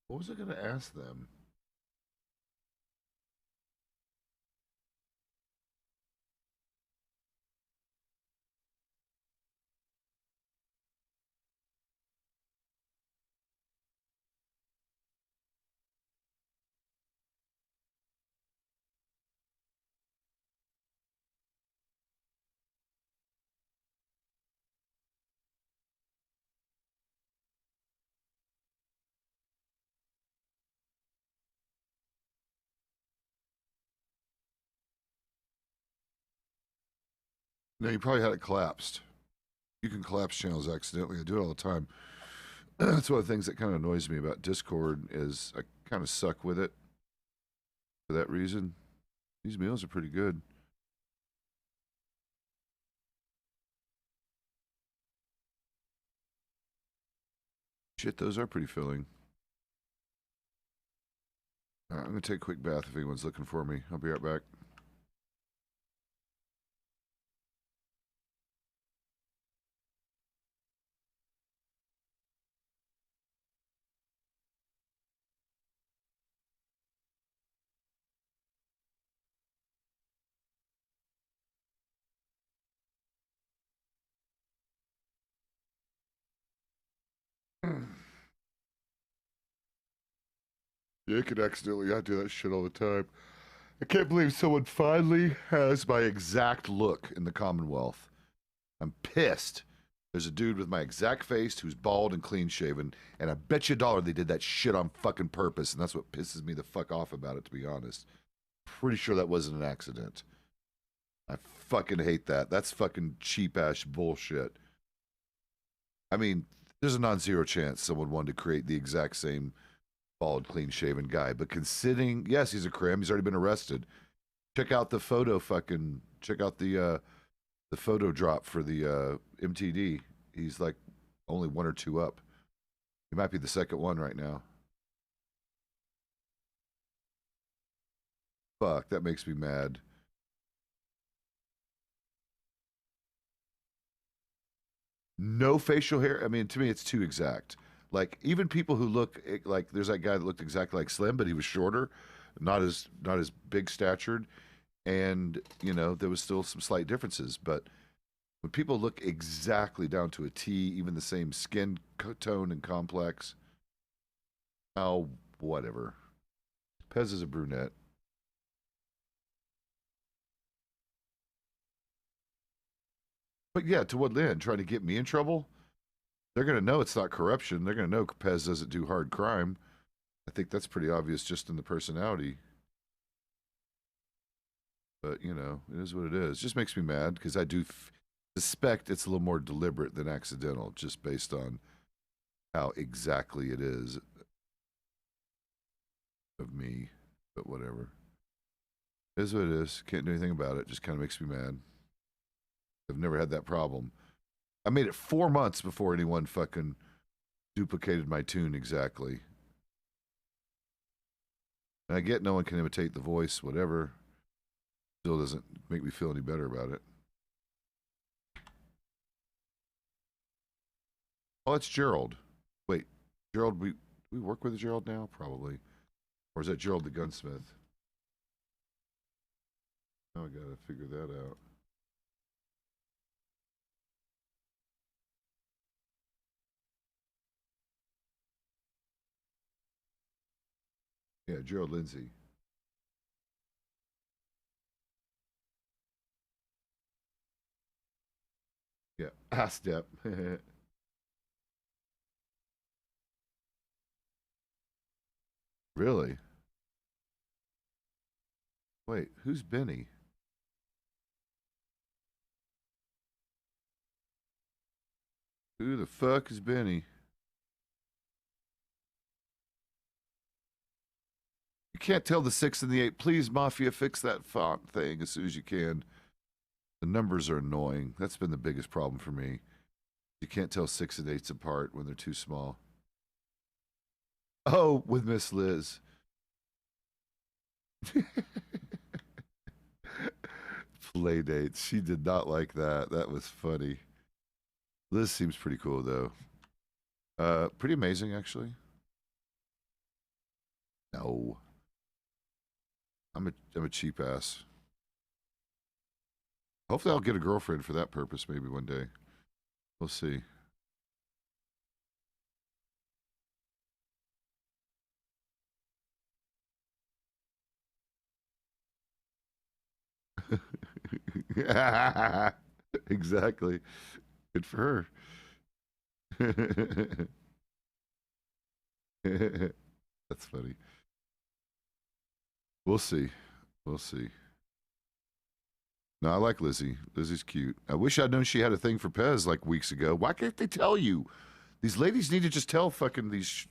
What was I going to ask them? No, you probably had it collapsed. You can collapse channels accidentally. I do it all the time. That's one of the things that kind of annoys me about Discord is I kind of suck with it for that reason. These meals are pretty good. Shit, those are pretty filling. All right, I'm going to take a quick bath if anyone's looking for me. I'll be right back. Yeah, you could accidentally. I do that shit all the time. I can't believe someone finally has my exact look in the Commonwealth. I'm pissed. There's a dude with my exact face who's bald and clean shaven, and I bet you a dollar they did that shit on fucking purpose, and that's what pisses me the fuck off about it, to be honest. Pretty sure that wasn't an accident. I fucking hate that. That's fucking cheap ass bullshit. I mean, there's a non zero chance someone wanted to create the exact same bald, clean shaven guy, but considering, yes, he's a crim, he's already been arrested. Check out the photo fucking, check out the photo drop for the MTD. He's like only one or two up. He might be the second one right now. Fuck, that makes me mad. No facial hair. I mean, to me, it's too exact. Like even people who look like there's that guy that looked exactly like Slim, but he was shorter, not as big statured, and you know there was still some slight differences. But when people look exactly down to a T, even the same skin tone and complex, oh whatever. Pez is a brunette. But yeah, to what end? Trying to get me in trouble? They're going to know it's not corruption. They're going to know Pez doesn't do hard crime. I think that's pretty obvious just in the personality. But, you know, it is what it is. It just makes me mad because I do suspect it's a little more deliberate than accidental just based on how exactly it is of me. But whatever. It is what it is. Can't do anything about it. Just kind of makes me mad. I've never had that problem. I made it 4 months before anyone fucking duplicated my tune exactly. And I get no one can imitate the voice, whatever. Still doesn't make me feel any better about it. Oh, it's Gerald. Wait, Gerald, we work with Gerald now? Probably. Or is that Gerald the gunsmith? Oh, I gotta figure that out. Yeah, Gerald Lindsay. Yeah, step. Really? Wait, who's Benny? Who the fuck is Benny? You can't tell the 6 and the 8. Please, Mafia, fix that font thing as soon as you can. The numbers are annoying. That's been the biggest problem for me. You can't tell 6 and 8s apart when they're too small. Oh, with Miss Liz. Play dates. She did not like that. That was funny. Liz seems pretty cool though. Pretty amazing actually. No. I'm a cheap ass. Hopefully I'll get a girlfriend for that purpose maybe one day. We'll see. Exactly. Good for her. That's funny. We'll see. We'll see. No, I like Lizzie. Lizzie's cute. I wish I'd known she had a thing for Pez like weeks ago. Why can't they tell you? These ladies need to just tell fucking these.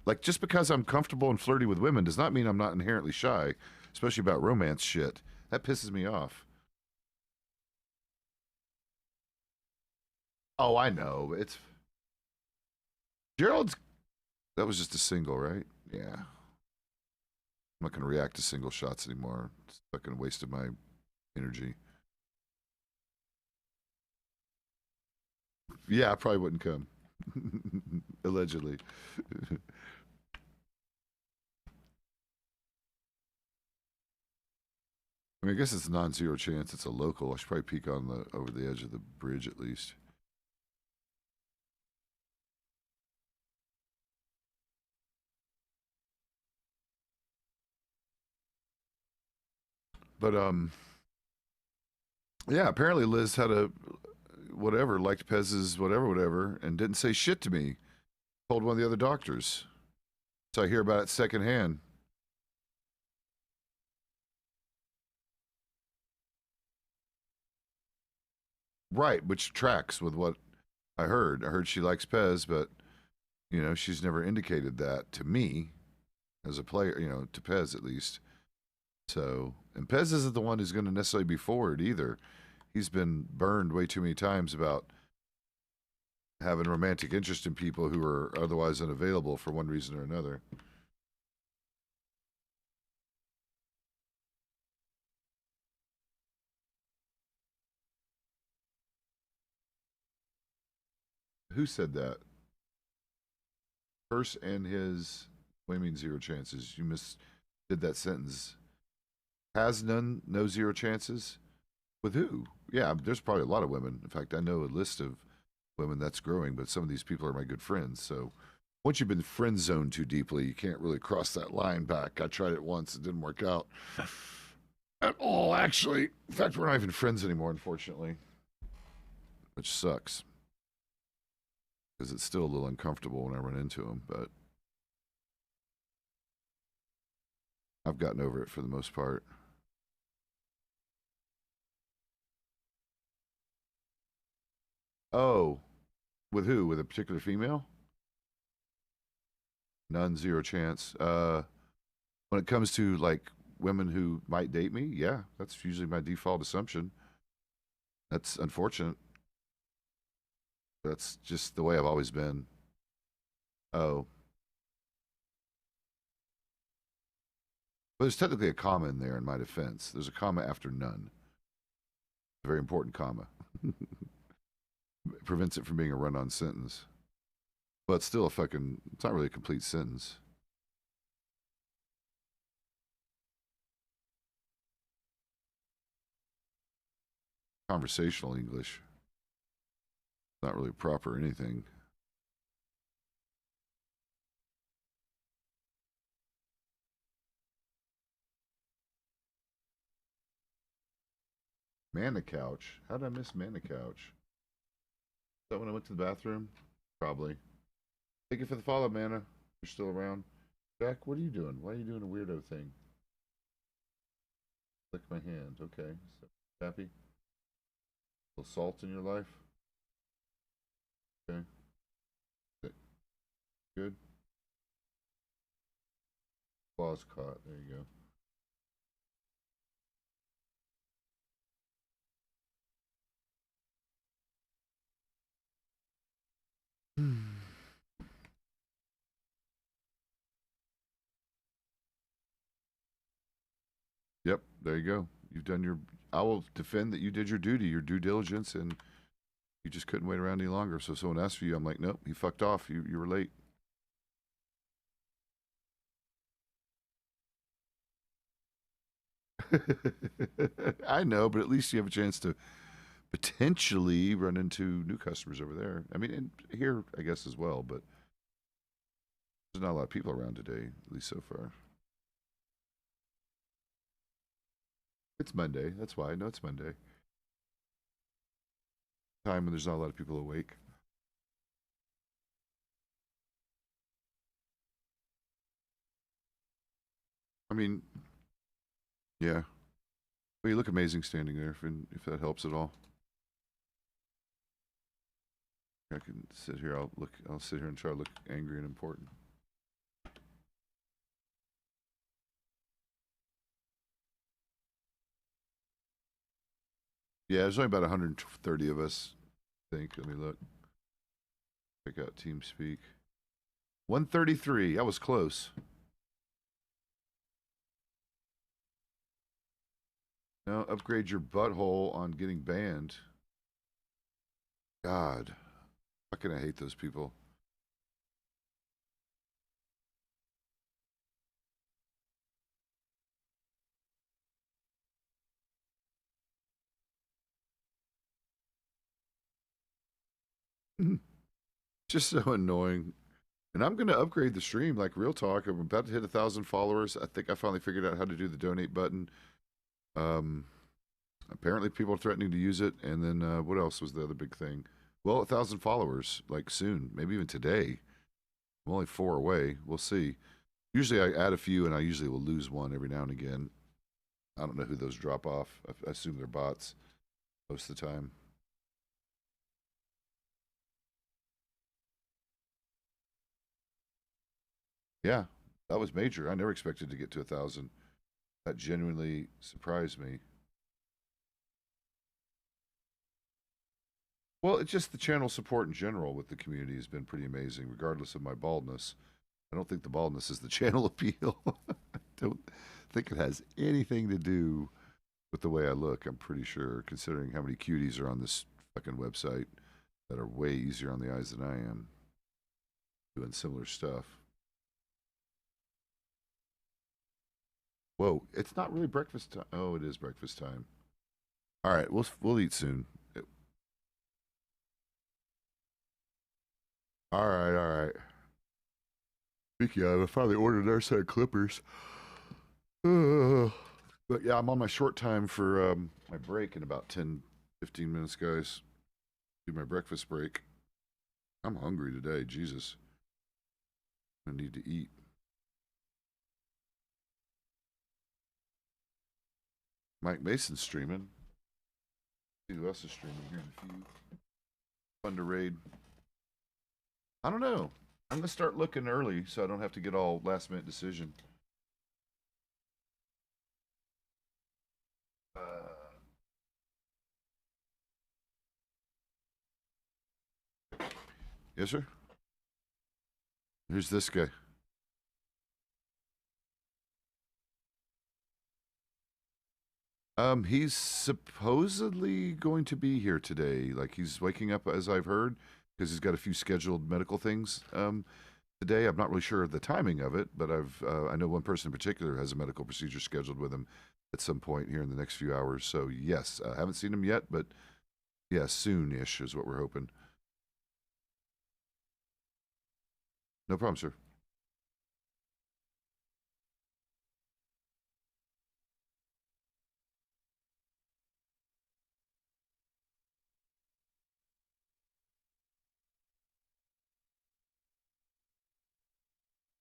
Like, just because I'm comfortable and flirty with women does not mean I'm not inherently shy, especially about romance shit. That pisses me off. Oh, I know. It's Gerald's. That was just a single, right? Yeah. I'm not going to react to single shots anymore. It's fucking a waste of my energy. Yeah, I probably wouldn't come. Allegedly. I mean, I guess it's a non-zero chance. It's a local. I should probably peek on the over the edge of the bridge at least. But yeah. Apparently Liz had a whatever liked Pezz's whatever, and didn't say shit to me. Told one of the other doctors. So I hear about it secondhand. Right, which tracks with what I heard. I heard she likes Pez, but she's never indicated that to me as a player. To Pez at least. So, and Pez isn't the one who's going to necessarily be forward either. He's been burned way too many times about having romantic interest in people who are otherwise unavailable for one reason or another. Who said that? Curse and his. What do you mean zero chances? You did that sentence. Has none, no zero chances? With who? Yeah, there's probably a lot of women. In fact, I know a list of women that's growing, but some of these people are my good friends. So once you've been friend zoned too deeply, you can't really cross that line back. I tried it once, it didn't work out at all, actually. In fact, we're not even friends anymore, unfortunately, which sucks because it's still a little uncomfortable when I run into them, but I've gotten over it for the most part. Oh, with who? With a particular female? None, zero chance. When it comes to like women who might date me, yeah, that's usually my default assumption. That's unfortunate. That's just the way I've always been. Oh, but there's technically a comma in there in my defense. There's a comma after none. A very important comma. It prevents it from being a run-on sentence. But it's still a fucking, it's not really a complete sentence. Conversational English. Not really proper or anything. Mana couch. How did I miss mana couch? Is that when I went to the bathroom? Probably. Thank you for the follow, Mana. You're still around. Jack, what are you doing? Why are you doing a weirdo thing? Lick my hand. Okay. So, happy? A little salt in your life? Okay. Good. Claws caught. There you go. Yep, there you go. You've done your. I will defend that you did your duty, your due diligence, and you just couldn't wait around any longer. So someone asked for you. I'm like, nope, he fucked off. You were late. I know, but at least you have a chance to potentially run into new customers over there. I mean, and here, I guess, as well, but there's not a lot of people around today, at least so far. It's Monday. That's why. I know it's Monday. Time when there's not a lot of people awake. I mean, yeah. Well, you look amazing standing there, if that helps at all. I can sit here. I'll sit here and try to look angry and important. Yeah, there's only about 130 of us, I think. Let me look. Check out TeamSpeak. 133. That was close. Now upgrade your butthole on getting banned. God. Fucking I hate those people. Just so annoying. And I'm going to upgrade the stream, like real talk. I'm about to hit 1,000 followers. I think I finally figured out how to do the donate button. Apparently people are threatening to use it. And then what else was the other big thing? Well, 1,000 followers, like soon, maybe even today. I'm only 4 away. We'll see. Usually I add a few, and I usually will lose one every now and again. I don't know who those drop off. I assume they're bots most of the time. Yeah, that was major. I never expected to get to 1,000. That genuinely surprised me. Well, it's just the channel support in general with the community has been pretty amazing, regardless of my baldness. I don't think the baldness is the channel appeal. I don't think it has anything to do with the way I look, I'm pretty sure, considering how many cuties are on this fucking website that are way easier on the eyes than I am doing similar stuff. Whoa, it's not really breakfast time. Oh, it is breakfast time. All right, we'll eat soon. All right, all right. Speaking of, I finally ordered our set of clippers. But yeah, I'm on my short time for my break in about 10, 15 minutes, guys. Do my breakfast break. I'm hungry today, Jesus. I need to eat. Mike Mason's streaming. See who else is streaming here in a few. Fun to raid. I don't know. I'm gonna start looking early so I don't have to get all last minute decision. Yes, sir. Who's this guy? He's supposedly going to be here today. Like he's waking up, as I've heard. because he's got a few scheduled medical things today. I'm not really sure of the timing of it, but I know one person in particular has a medical procedure scheduled with him at some point here in the next few hours. So yes, I haven't seen him yet, but yeah, soon-ish is what we're hoping. No problem, sir.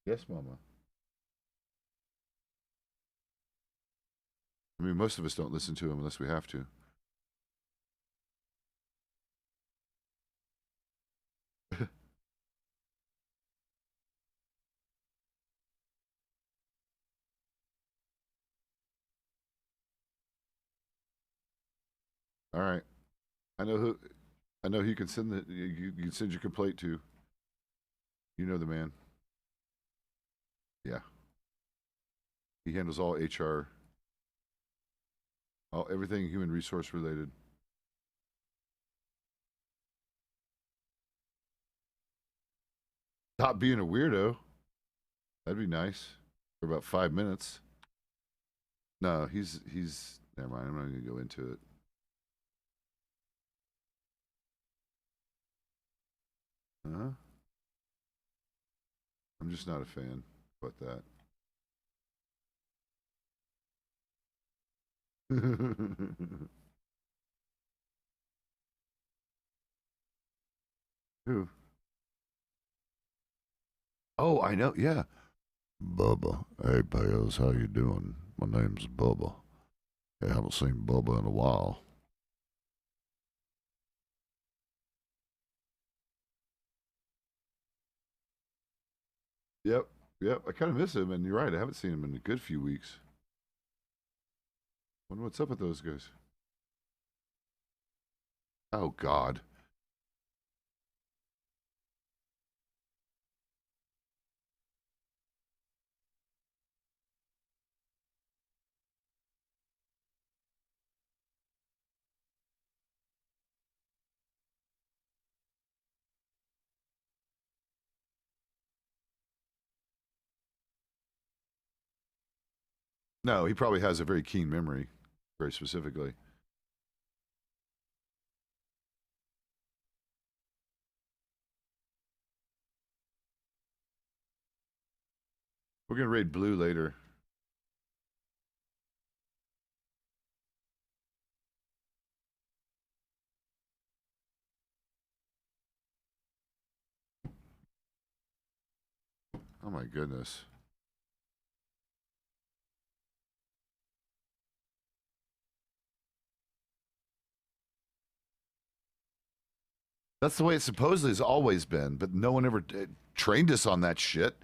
Yes, Mama. I mean, most of us don't listen to him unless we have to. All right. I know who. I know who you can send you can send your complaint to. You know the man. Yeah. He handles all HR, all everything human resource related. Stop being a weirdo. That'd be nice for about 5 minutes. No, he's. Never mind. I'm not going to go into it. Huh? I'm just not a fan. About that. Who? Oh, I know. Yeah. Bubba. Hey, Pezz. How you doing? My name's Bubba. I haven't seen Bubba in a while. Yep. Yep. I kind of miss him, and you're right. I haven't seen him in a good few weeks. Wonder what's up with those guys. Oh, God. No, he probably has a very keen memory, very specifically. We're going to raid blue later. Oh, my goodness. That's the way it supposedly has always been, but no one ever trained us on that shit.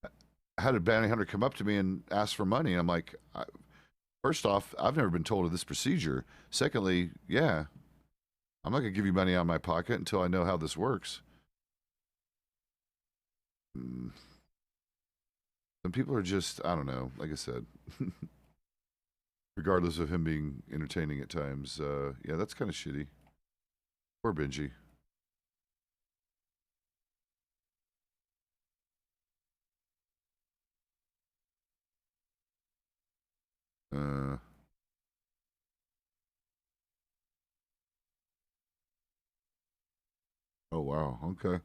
I had a bounty hunter come up to me and ask for money. I'm like, first off, I've never been told of this procedure. Secondly, yeah, I'm not going to give you money out of my pocket until I know how this works. Mm. Some people are just, I don't know, like I said, regardless of him being entertaining at times. Yeah, that's kind of shitty. Poor Benji. Uh, oh, wow. Okay.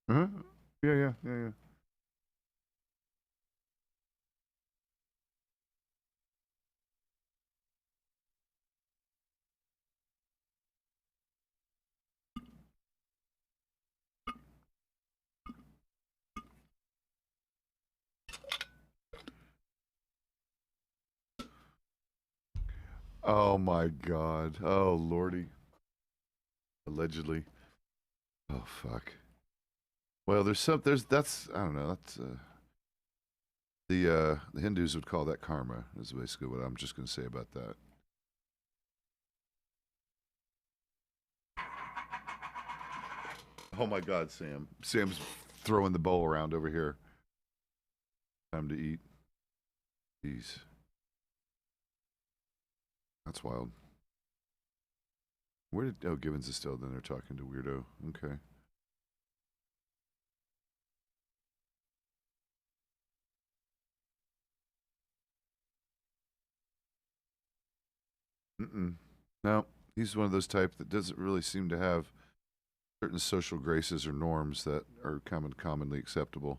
Uh-huh. Yeah, yeah, yeah, yeah. Oh my God. Oh lordy. Allegedly. Oh fuck. Well, there's that's I don't know. That's the Hindus would call that karma. Is basically what I'm just going to say about that. Oh my God, Sam. Sam's throwing the bowl around over here. Time to eat. Jeez. That's wild. Where did... Oh, Givens is still... Then they're talking to Weirdo. Okay. Mm-mm. No, he's one of those type that doesn't really seem to have certain social graces or norms that are commonly acceptable.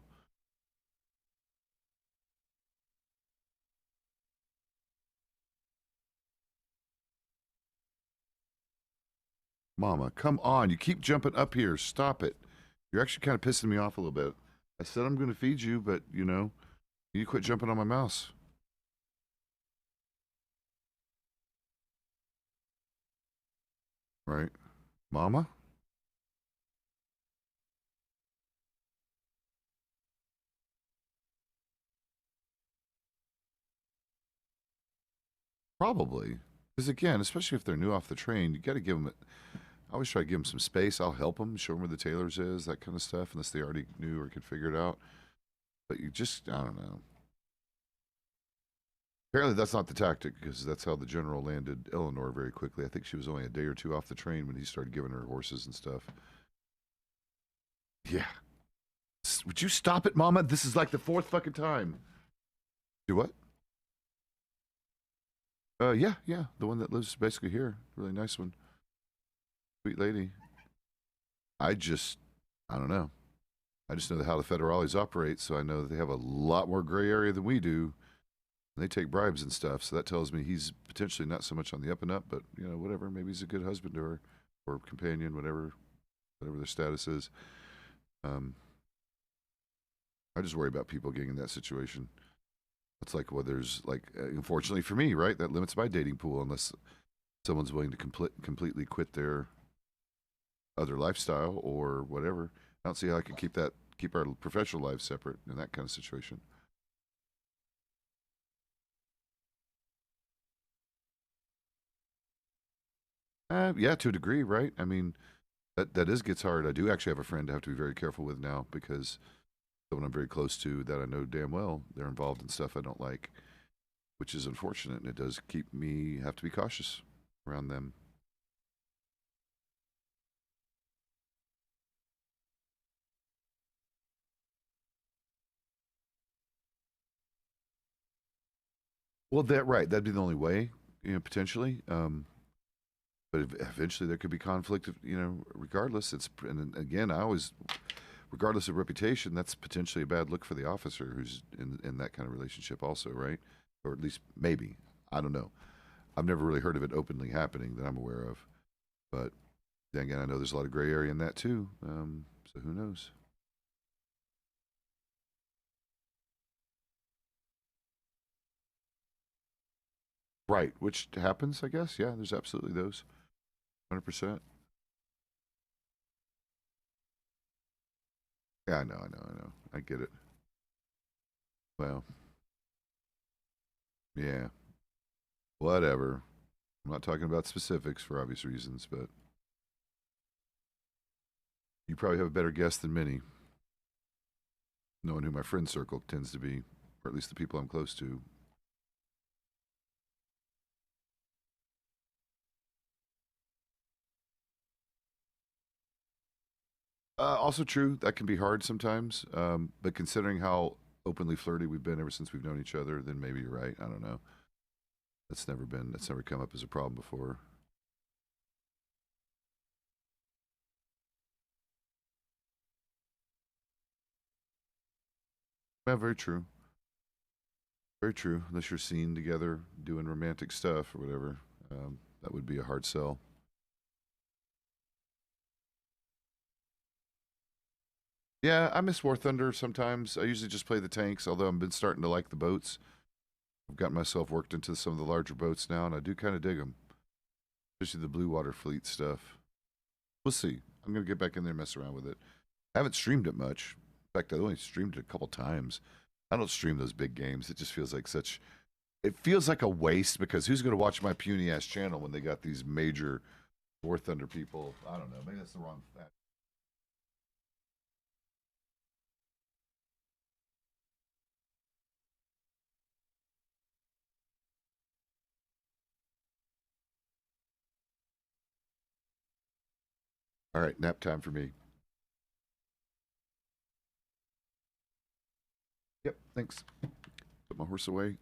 Mama, come on. You keep jumping up here. Stop it. You're actually kind of pissing me off a little bit. I said I'm going to feed you, but, you know, you quit jumping on my mouse. Right? Mama? Probably. Because, again, especially if they're new off the train, you got to give them... I always try to give them some space. I'll help them, show them where the tailors is, that kind of stuff, unless they already knew or could figure it out. But you just, I don't know. Apparently, that's not the tactic because that's how the general landed Eleanor very quickly. I think she was only a day or two off the train when he started giving her horses and stuff. Yeah. Would you stop it, Mama? This is like the fourth fucking time. Do what? Yeah, yeah. The one that lives basically here. Really nice one. Sweet lady. I just, I don't know. I just know how the federales operate, so I know that they have a lot more gray area than we do. They take bribes and stuff, so that tells me he's potentially not so much on the up and up, but you know, whatever. Maybe he's a good husband to her or companion, whatever their status is. I just worry about people getting in that situation. It's like, well, there's like, unfortunately for me, right? That limits my dating pool unless someone's willing to completely quit their other lifestyle or whatever. I don't see how I can keep our professional lives separate in that kind of situation. Yeah, to a degree, right? I mean, that is gets hard. I do actually have a friend I have to be very careful with now because someone I'm very close to that I know damn well they're involved in stuff I don't like, which is unfortunate, and it does keep me have to be cautious around them. Well, that right, that'd be the only way, you know, potentially. But eventually there could be conflict, you know, regardless. It's and again, I always, regardless of reputation, that's potentially a bad look for the officer who's in that kind of relationship, also, right? Or at least maybe I don't know. I've never really heard of it openly happening that I'm aware of, but then again, I know there's a lot of gray area in that too. So who knows? Right, which happens, I guess. Yeah, there's absolutely those. 100%. Yeah, I know. I get it. Well, yeah, whatever. I'm not talking about specifics for obvious reasons, but you probably have a better guess than many, knowing who my friend circle tends to be, or at least the people I'm close to. Also true, that can be hard sometimes. But considering how openly flirty we've been ever since we've known each other, then maybe you're right. I don't know. That's never come up as a problem before. Yeah, very true. Very true. Unless you're seen together doing romantic stuff or whatever, that would be a hard sell. Yeah, I miss War Thunder sometimes. I usually just play the tanks, although I've been starting to like the boats. I've got myself worked into some of the larger boats now, and I do kind of dig them, especially the Blue Water Fleet stuff. We'll see. I'm gonna get back in there and mess around with it. I haven't streamed it much. In fact, I only streamed it a couple times. I don't stream those big games. It just feels like such. It feels like a waste because who's going to watch my puny ass channel when they got these major War Thunder people? I don't know. Maybe that's the wrong. All right, nap time for me. Yep, thanks. Put my horse away.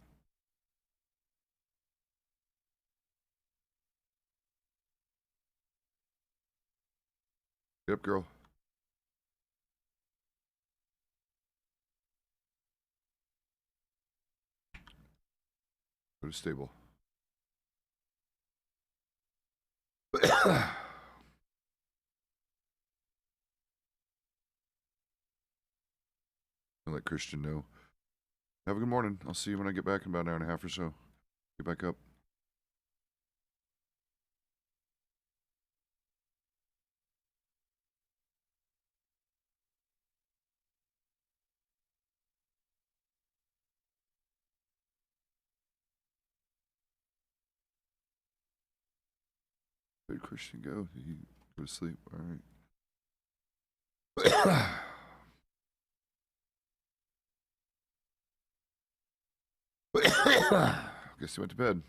Get up, girl. Go to stable. I'll let Christian know. Have a good morning. I'll see you when I get back in about an hour and a half or so. Get back up. Where did Christian go? Did he go to sleep? All right. Guess he went to bed.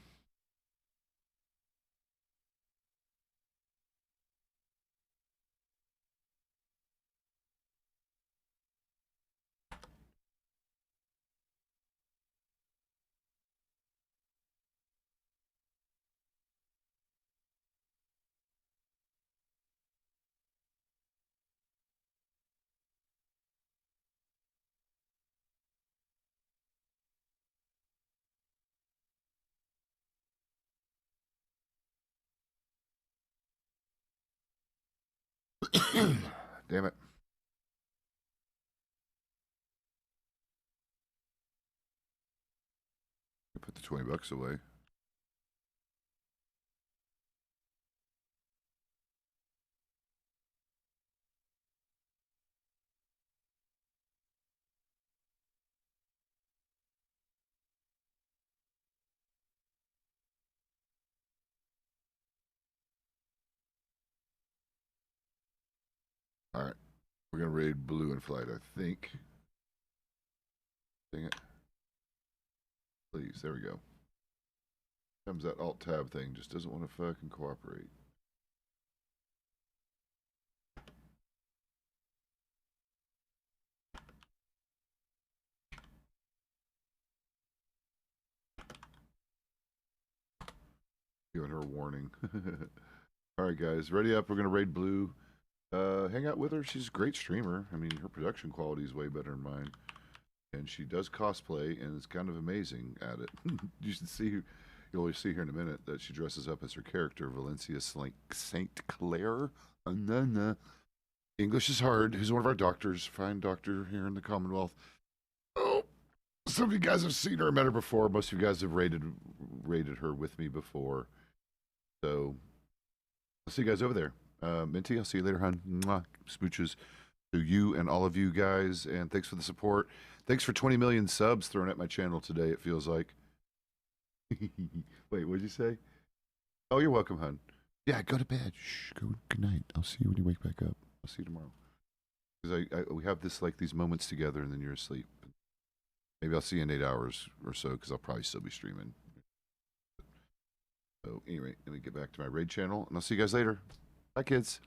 Damn it. I put the $20 away. All right. We're going to raid blue in flight, I think. Dang it. Please. There we go. Comes that alt tab thing. Just doesn't want to fucking cooperate. Giving her a warning. All right, guys. Ready up. We're going to raid blue. Hang out with her. She's a great streamer. I mean, her production quality is way better than mine. And she does cosplay and is kind of amazing at it. You should see, you'll always see here in a minute that she dresses up as her character, Valencia St. Clair. English is hard. Who's one of our doctors, fine doctor here in the Commonwealth. Oh, some of you guys have seen her, met her before. Most of you guys have rated her with me before. So I'll see you guys over there. Minty, I'll see you later, hon. Mwah. Smooches to you and all of you guys, and thanks for the support. Thanks for 20 million subs thrown at my channel today, it feels like. Wait, what'd you say? Oh, you're welcome, hon. Yeah, go to bed. Shh, go. Good night. I'll see you when you wake back up. I'll see you tomorrow. Because we have these moments together, and then you're asleep. Maybe I'll see you in 8 hours or so, because I'll probably still be streaming. So anyway, let me get back to my raid channel, and I'll see you guys later. Bye, kids.